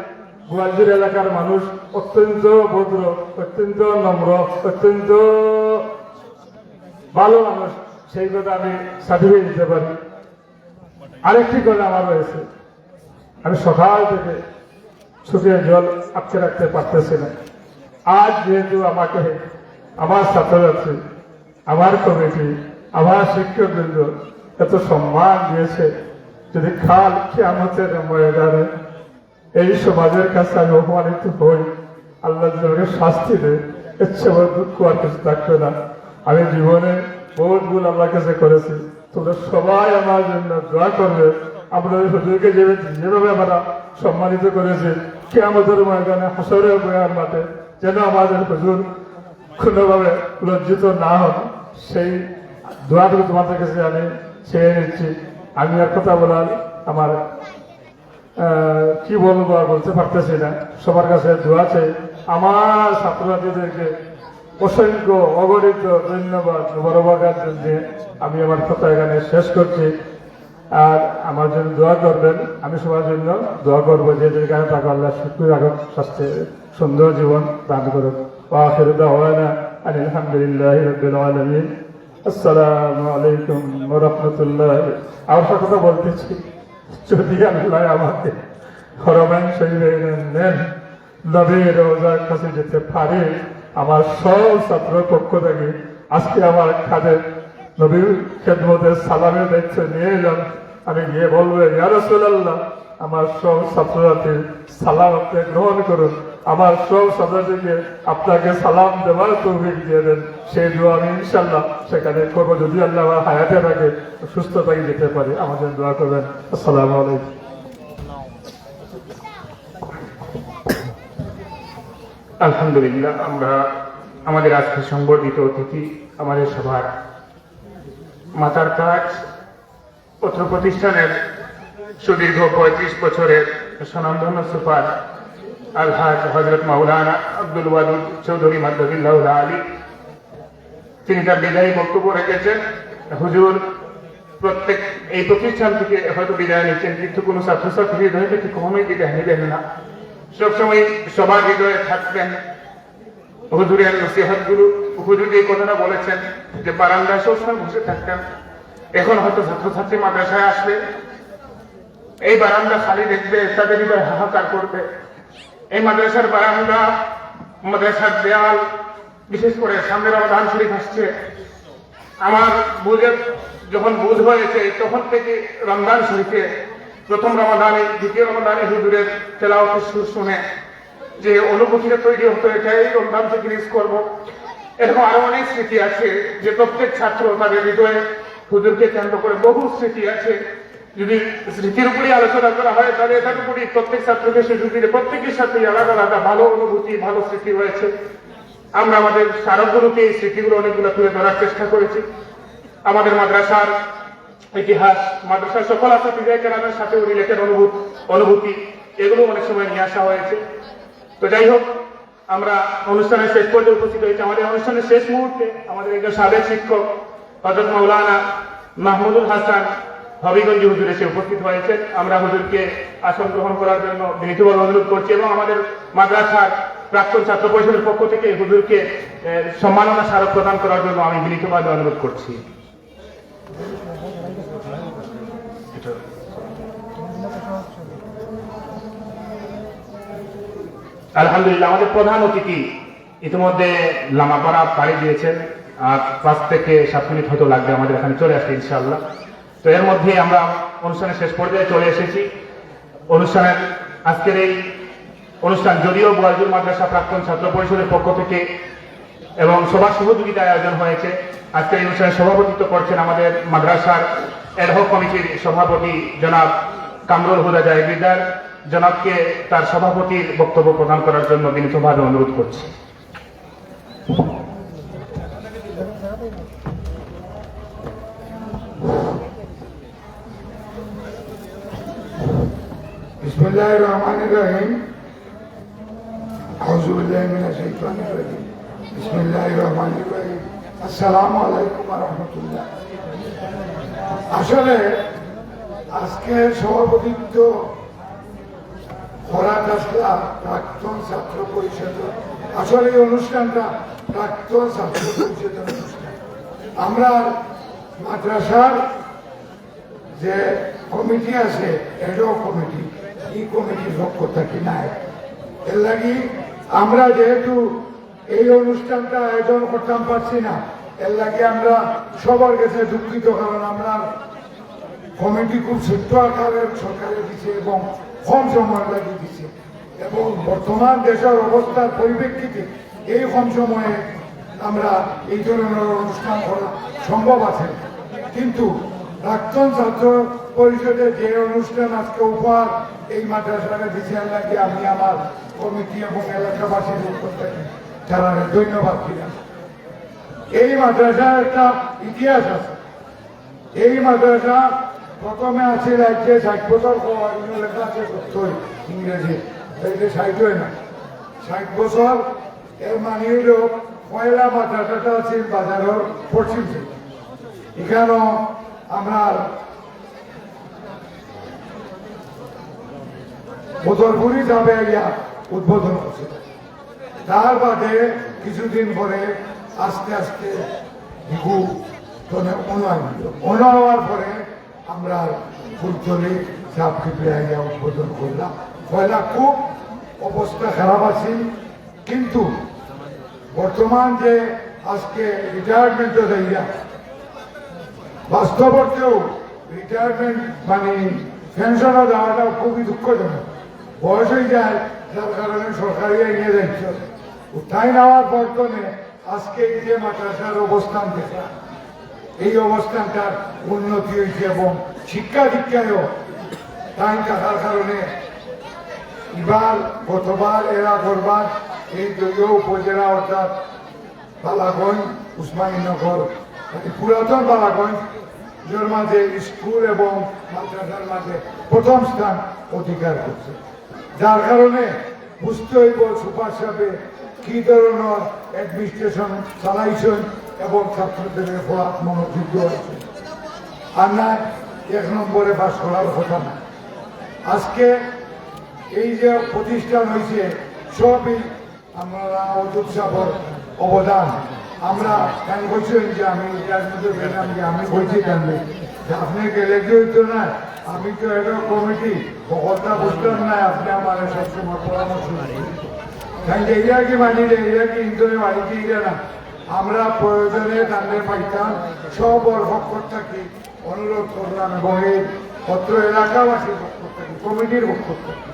গোয়ালজুর এলাকার মানুষ অত্যন্ত ভদ্র, অত্যন্ত নম্র, অত্যন্ত ভালো মানুষ, সেই কথা আমি সার্টিফিকেট দিতে পারি। আরেকটি কথা আমার রয়েছে, আমি সকাল থেকে চোখের জল আটকে রাখতে পারতেছি না। আজ যেহেতু আমাকে আমার ছাত্রছাত্রী, আমার কমিটি, আমার শিক্ষকবৃন্দ এত সম্মান দিয়েছে, যদি কাল কিয়ামতের ময়দানে এই সমাজের কাছে আমি অপমানিত হই, আল্লাহ আমাকে শাস্তি দেয়, ইচ্ছে বড় দুঃখ আর কিছু থাকবে না। আমি জীবনে বহুত ভুল আল্লাহর কাছে করেছি, তোমরা সবাই আমার জন্য দোয়া করবে। আপনাদের হুজুরকে যেভাবে আমরা সম্মানিত করেছি, কিয়ামতের ময়দানে হাসরের বয়ার মাঠে যেন আমাদের হুজুর কোনোভাবে লজ্জিত না হন, সেই দোয়াটুকু তোমাদের কাছে আমি চেয়ে নিচ্ছি। আমি আর কথা বলার আমার কি বলবো আর বলতে পারতেছি না। সবার কাছে দোয়া চাই। আমার ছাত্রছাত্রীদেরকে অসংখ্য অগণিত ধন্যবাদ মোবারকবাদ জন্য আমি আমার কথা এখানে শেষ করছি। আর আমার জন্য দোয়া করবেন, আমি সবার জন্য দোয়া করবো যে যেখানে টাকা আল্লাহ সুখী রাখুক, স্বাস্থ্যে সুন্দর জীবন দান করুক। وآخر دعوانا أن الحمد لله رب العالمين। আসসালামু আলাইকুম ওয়া রাহমাতুল্লাহ। আর কথা বলতেছি, যদি আল্লাহ আমাকে হরমাইন শরীফে নেন, নবীর রওজার কাছে যেতে পারে, আমার সব ছাত্র পক্ষ থেকে আজকে আমার খাদের নবীর খেদমতের সালামের দায়িত্ব নিয়ে এলাম। আমি গিয়ে বলবো, ইয়া রাসূলুল্লাহ, আমার সব ছাত্রছাত্রীর সালাম আপনি গ্রহণ করুন, আমার সব ছাত্রছাত্রীকে আপনাকে সালাম দেওয়ার তৌফিক দিয়ে দেন। সেই দোয়া আমি ইনশাল্লাহ সেখানে করবো, যদি আল্লাহ আমার হায়াতে থাকে, সুস্থ থাকে যেতে পারে। আমাদের দোয়া করবেন। আসসালামু আলাইকুম। আলহামদুলিল্লাহ, আমরা আমাদের আজকে সংবর্ধিত অতিথি, আমাদের সভার মাতার তাজ, অত্র প্রতিষ্ঠানের সুদীর্ঘ 35 বছরের স্বনামধন্য সুপার আলহাজ হযরত মাওলানা আব্দুল ওয়াদুদ চৌধুরী মাদ্দাদিল্লাহ আলী, তিনি তার বিদায়ী বক্তব্য রেখেছেন। হুজুর প্রত্যেক এই প্রতিষ্ঠান থেকে হয়তো বিদায় নিচ্ছেন, কিন্তু কোনো ছাত্রছাত্রী হৃদয় থেকে কখনোই বিদায় নেবেন না, সবসময় সবার হৃদয়ে থাকবেন। হুজুরের নসিহতগুলো, হুজুর এই কথাটা বলেছেন যে বারান্দায় সবসময় বসে থাকতেন। এখন হয়তো ছাত্রছাত্রী মাদ্রাসায় আসবে, এই বারান্দা খালি দেখবে, তাদের হৃদয় হাহাকার করবে। এই মাদ্রাসার বারান্দা, মাদ্রাসার দেয়াল, বিশেষ করে সামনে রমাদান শরীফ আসছে, আমার বুঝে যখন বুঝ হয়েছে তখন থেকে রমজান শরীফে প্রথম রমাদানে, দ্বিতীয় রমাদানে হুজুরের তেলাওয়াতের সুর শুনে যে অনুভূতিটা তৈরি হতো, এটাই রমজান থেকে মিস করবো। এরকম আরো অনেক স্মৃতি আছে যে প্রত্যেক ছাত্র তাদের হৃদয়ে হুজুরকে কেন্দ্র করে বহু স্মৃতি আছে। যদি স্মৃতির উপরে আলোচনা করা হয় তাহলে এটার উপরই প্রত্যেক ছাত্রকে সুযোগ দিলে প্রত্যেকের সাথে আলাদা আলাদা ভালো অনুভূতি, ভালো স্মৃতি রয়েছে। আমরা আমাদের স্মারকগুলোকে এই স্মৃতিগুলো অনেকগুলো তুলে ধরার চেষ্টা করেছি। আমাদের মাদ্রাসার ইতিহাস, মাদ্রাসার সকল ছাত্রীদের কেরামের সাথে রিলেটেড অনুভূতি, এগুলো অনেক সময় নিয়ে আসা হয়েছে। তো যাই হোক, আমরা অনুষ্ঠানের শেষ পর্যায়ে উপস্থিত হয়েছি। আমাদের অনুষ্ঠানের শেষ মুহূর্তে আমাদের একজন সাবেক শিক্ষক হযরত মাওলানা মাহমুদুল হাসান হবিগঞ্জ হুজুর এসে উপস্থিত হয়েছেন। আমরা হুজুরকে আসন গ্রহণ করার জন্য বিনীতভাবে অনুরোধ করছি এবং আমাদের মাদ্রাসার প্রাক্তন ছাত্র পরিষদের পক্ষ থেকে হুজুরকে সম্মাননা স্মারক প্রদান করার জন্য আমি বিনীতভাবে অনুরোধ করছি। আলহামদুলিল্লাহ, আমাদের প্রধান অতিথি ইতিমধ্যে লামাপাড়া পাড়ি দিয়েছেন, আর 5 থেকে 7 মিনিট হয়তো লাগবে আমাদের এখানে চলে আসতে ইনশাআল্লাহ। তো এর মধ্যে আমরা অনুষ্ঠানের শেষ পর্যায়ে চলে এসেছি। অনুষ্ঠানের আজকের এই অনুষ্ঠান যদিও বোয়ালজুর মাদ্রাসা প্রাক্তন ছাত্র পরিষদের পক্ষ থেকে এবং সবার সহযোগিতায় আয়োজন হয়েছে, আজকের এই অনুষ্ঠানে সভাপতিত্ব করছেন আমাদের মাদ্রাসার অ্যাডহক কমিটির সভাপতি জনাব কামরুল হুদা জাহিদার। জনাবকে তার সভাপতির বক্তব্য প্রদান করার জন্য বিনীতভাবে অনুরোধ করছি। বিসমিল্লাহির রহমানির রহিম। আউযু বিল্লাহি মিনাশ শাইতানির রাজিম। বিসমিল্লাহির রহমানির রহিম। আসসালামু আলাইকুম ওয়া রাহমাতুল্লাহ। আসলে আজকে সভাপতিত্ব ফরাদ আসলাম প্রাক্তন ছাত্র পরিষদ। আসলে এই অনুষ্ঠানটা প্রাক্তন ছাত্র পরিষদের অনুষ্ঠান। আমরা মাদ্রাসার যে কমিটি আছে এডো কমিটি, এই কমিটির পক্ষ থেকে নাই। এর লাগি আমরা যেহেতু এই অনুষ্ঠানটা আয়োজন করতাম পারছি না, এর লাগে আমরা সবার কাছে দুঃখিত, কারণ আমরা কমিটি খুব ছোট্ট আকারের সরকারে দিচ্ছে এবং কম সময় লাগিয়ে দিচ্ছে, এবং বর্তমান দেশের অবস্থার পরিপ্রেক্ষিতে এই কম সময়ে আমরা এই ধরনের অনুষ্ঠান করা সম্ভব আছে। কিন্তু প্রাক্তন ছাত্র পরিষদের যে অনুষ্ঠান আজকে উপহার এই মাদ্রাসাকে দিচ্ছে, লাগে আমি আমার কমিটি এবং এলাকাবাসীর পক্ষ থেকে তারা ধন্যবাদ দিলাম। এই মাদ্রাসার একটা ইতিহাস আছে। এই মাদ্রাসা প্রথমে আছে রাজ্যে 60 বছর লেখা আছে ইংরেজি, 60 না 60 বছর। এর মানে হইল পয়লা মাদ্রাসাটা আছে বাজারের পশ্চিম দিকে। এখানেও আমরা বদরপুরি যাবে ইয়া উদ্বোধন করছে। তার বাদে কিছুদিন পরে আস্তে আস্তে ভিগু উন্নয়ন হওয়ার পরে আমরা ফুলতলি সাপ খিপড়ে উদ্বোধন করলাম। পয়লা খুব অবস্থা খারাপ আছে, কিন্তু বর্তমান যে আজকে রিটায়ারমেন্ট দেয়া বাস্তবতেও রিটায়ারমেন্ট মানে পেনশনও দেওয়াটা খুবই দুঃখজনক। বয়স হয়ে যায়, যার কারণে সরকারি আইনে দায়িত্ব উঠাই নেওয়ার বর্তমানে আজকে এই যে মাদ্রাসার অবস্থান দেখা, এই অবস্থানটার উন্নতি হয়েছে এবং শিক্ষা দীক্ষায়ও টাইম থাকার কারণে এবার গতবার এরা করবার এই দলীয় উপজেলা অর্থাৎ বালাগঞ্জ উসমানীনগর পুরাতন বালাগঞ্জ এর মাঝে স্কুল এবং মাদ্রাসার মাঝে প্রথম স্থান অধিকার করছে, যার কারণে বুঝতে হইব সুপার সাহেবে কি ধরনের অ্যাডমিনিস্ট্রেশন চালাইছেন এবং ছাত্রদের পড়ার মনোযোগ্য আছে। আর না 1 নম্বরে বাস করার কথা না। আজকে এই যে প্রতিষ্ঠান হয়েছে সবই আমরা অযুত সাহেবের অবদান। আমরা কেন বলছেন যে আমি এটার মধ্যে পেলাম যে আমি বলছি কেন যে আপনি গেলে কি হইতো না, আমি তো এটা কমিটি বকলটা বুঝতাম না, আপনি আমার সবসময় পরামর্শ কারণ এইরা কি মানি এইরা কি ইন্দোরে বাড়িতে গিয়ে না, আমরা প্রয়োজনে তাদের পাইতাম সব পক্ষ থেকে অনুরোধ করলাম এবং এই পত্র এলাকাবাসীর পক্ষ থেকে কমিটির পক্ষ থেকে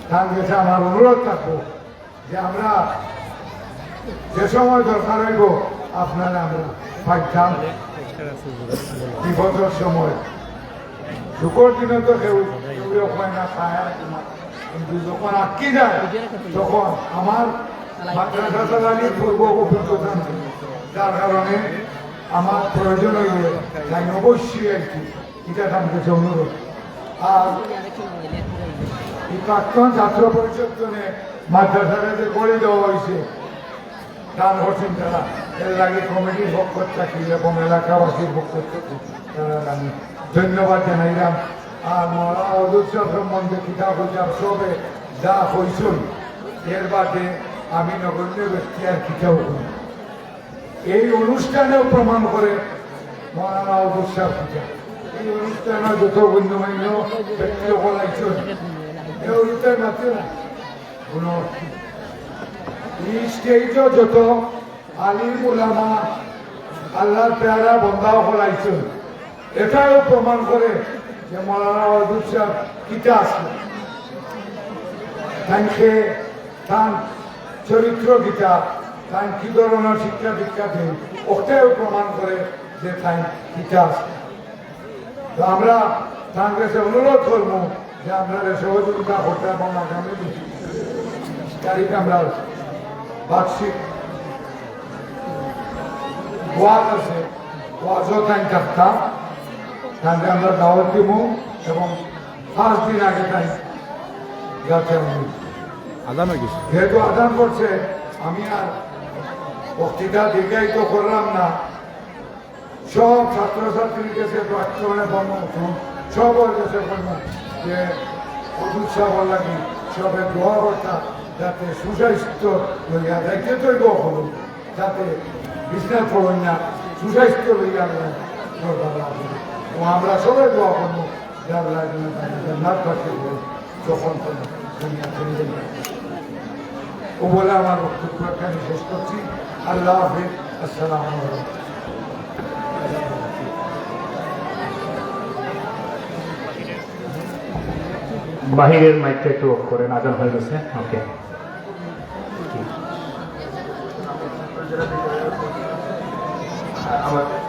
তার কাছে আমার অনুরোধ থাকবো যে আমরা যে সময় দরকার হইব আপনারা আমরা পাইতাম। বিপদের সময় সুখর দিনে তো কেউ হয় না, খায়, কিন্তু যখন আটকে যায় তখন আমার মাদ্রাসা চালানির পূর্ব অভিজ্ঞতা, যার কারণে আমার প্রয়োজন হইলে তাই অবশ্যই আর কি এটা আমার কাছে অনুরোধ। আর এই প্রাক্তন ছাত্র পরিষদ মাদ্রাসাটা যে করে দেওয়া হয়েছে দান করছেন তারা, এর আগে কমিটির পক্ষ থাকি এবং এলাকাবাসীর পক্ষ থেকে আমি ধন্যবাদ জানাইলাম। আর অদূষণ সম্বন্ধে কিতাব হইতাম সবে যা হইছুন এর বাদে আমি নগণ্য ব্যক্তি আর কিতাব হই। এই অনুষ্ঠানেও প্রমাণ করে মৌলানা অদূষণ কিতাব। এই অনুষ্ঠানে যত গণ্যমান্য ব্যক্তি বলাইছুন এই অনুষ্ঠান মাত্র কোনো এই স্টেজও যত আলিম উলামা আল্লাহর পেয়ারা বন্ধাও হলাইছেন, এটাও প্রমাণ করে যে মৌলানা ওয়াদুদ সাহেব কিতা আসলে তাকে তার চরিত্র গীতা তাই কি ধরনের শিক্ষা দীক্ষা দেন ওটাও প্রমাণ করে যে তাই কিতা আসলে। তো আমরা তার কাছে অনুরোধ করবো যে আপনারা সহযোগিতা করতে এবং আগামী তারিখ আমরা বার্ষিক ওয়াজ আছে, ওয়াজও তাই থাকতাম তাকে আমরা দাওয়াত দিব এবং 5 দিন আগে তাই যাতে যেহেতু আদান করছে আমি আর বক্তৃতা দীর্ঘায়িত করলাম না। সব ছাত্রছাত্রীর কাছে প্রাক্তনে বর্ণ সবার কাছে বলবো যে উৎসাহ লাগে সবে দোয়া কর্তা যাতে সুস্বাস্থ্য লইয়া যাইতে তৈরি হল, যাতে বিছনা পড়েন না, সুস্বাস্থ্য লইয়া আমরা সবাই দোয়া করবো যখন ও বলে আমার বক্তব্য এখানে শেষ করছি। আল্লাহ হাফিজ, আসসালামু আলাইকুম। বাহিরের মাইকটা একটু অফ করেন, আজান হয়ে গেছে। ওকে,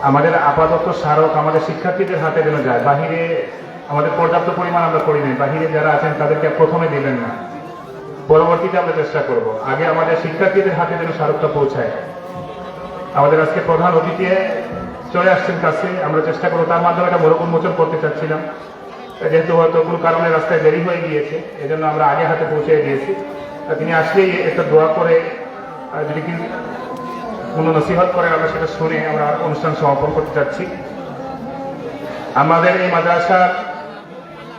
আমাদের আপাতত স্মারক আমাদের শিক্ষার্থীদের হাতে যেন যায়। বাহিরে আমাদের পর্যাপ্ত পরিমাণ আমরা করি নাই। বাহিরে যারা আছেন তাদেরকে প্রথমে দিবেন না, পরবর্তীতে আমরা চেষ্টা করব। আগে আমাদের শিক্ষার্থীদের হাতে যেন স্মারকটা পৌঁছায়। আমাদের আজকে প্রধান অতিথি চলে আসছেন কাছে, আমরা চেষ্টা করবো তার মাধ্যমে একটা মোড়ক উন্মোচন করতে চাচ্ছিলাম। যেহেতু হয়তো কোনো কারণে রাস্তায় দেরি হয়ে গিয়েছে, এজন্য আমরা আগে হাতে পৌঁছে দিয়েছি। তিনি আসলেই একটা দোয়া করে যদি কি কোনো নসিহত করে আমরা সেটা শুনে আমরা অনুষ্ঠান সমাপন করতে চাচ্ছি। আমাদের এই মাদ্রাসার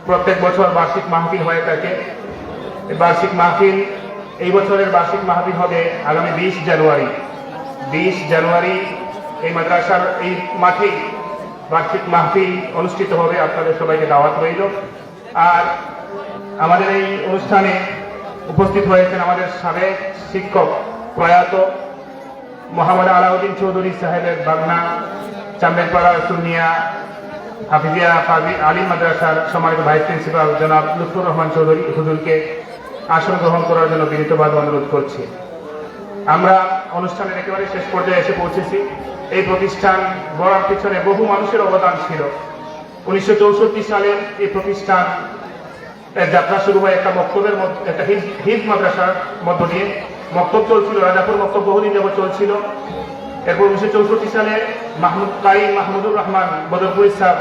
প্রত্যেক বছর বার্ষিক মাহফিল হয়ে থাকে। এই বার্ষিক মাহফিল, এই বছরের বার্ষিক মাহফিল হবে আগামী 20 জানুয়ারি। 20 জানুয়ারি এই মাদ্রাসার এই মাঠেই বার্ষিক মাহফিল অনুষ্ঠিত হবে। আপনাদের সবাইকে দাওয়াত রইল। আর আমাদের এই অনুষ্ঠানে উপস্থিত হয়েছেন আমাদের সাবেক শিক্ষক প্রয়াত মোহাম্মদ আলাউদ্দিন চৌধুরী সাহেবের বাগনা চাম্বেলপাড়া সুন্নিয়া হাফিজিয়া আলী মাদ্রাসার সম্মানিত ভাইস প্রিন্সিপাল জনাব লুৎফুর রহমান চৌধুরী হুজুরকে আসন গ্রহণ করার জন্য বিনীতভাবে অনুরোধ করছি। আমরা অনুষ্ঠানের একেবারে শেষ পর্যায়ে এসে পৌঁছেছি। এই প্রতিষ্ঠান গড়ার পিছনে বহু মানুষের অবদান ছিল। 1964 সালের এই প্রতিষ্ঠান যাত্রা শুরু হয় একটা মক্তবের মধ্যে, একটা হিজ মাদ্রাসার মধ্য দিয়ে। মক্তব চলছিল, রাজাপুর মক্তব বহুদিন যাবত চলছিল। এরপর 1964 সালে মাহমুদুর রহমান বদরপুরি সাহেব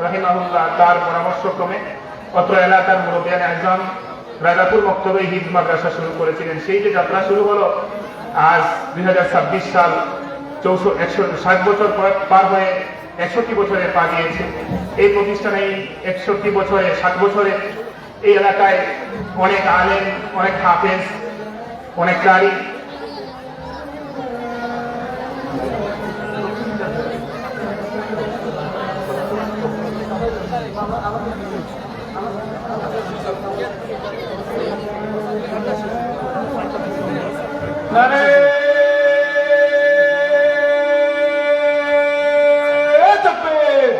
রাহিমাহুল্লাহ তার পরামর্শক্রমে অত্র এলাকার মুরব্বিয়ান আজম রাজাপুর মক্তবে হিজ মাদ্রাসা শুরু করেছিলেন। সেই যে যাত্রা শুরু হলো, আজ 2026 সাল 60 বছর পার হয়ে 61 বছরে পা দিয়েছে। এই প্রতিষ্ঠানে 61 বছরে 60 বছরে এই এলাকায় অনেক আলেম, অনেক হাফেজ, অনেক কারি নারে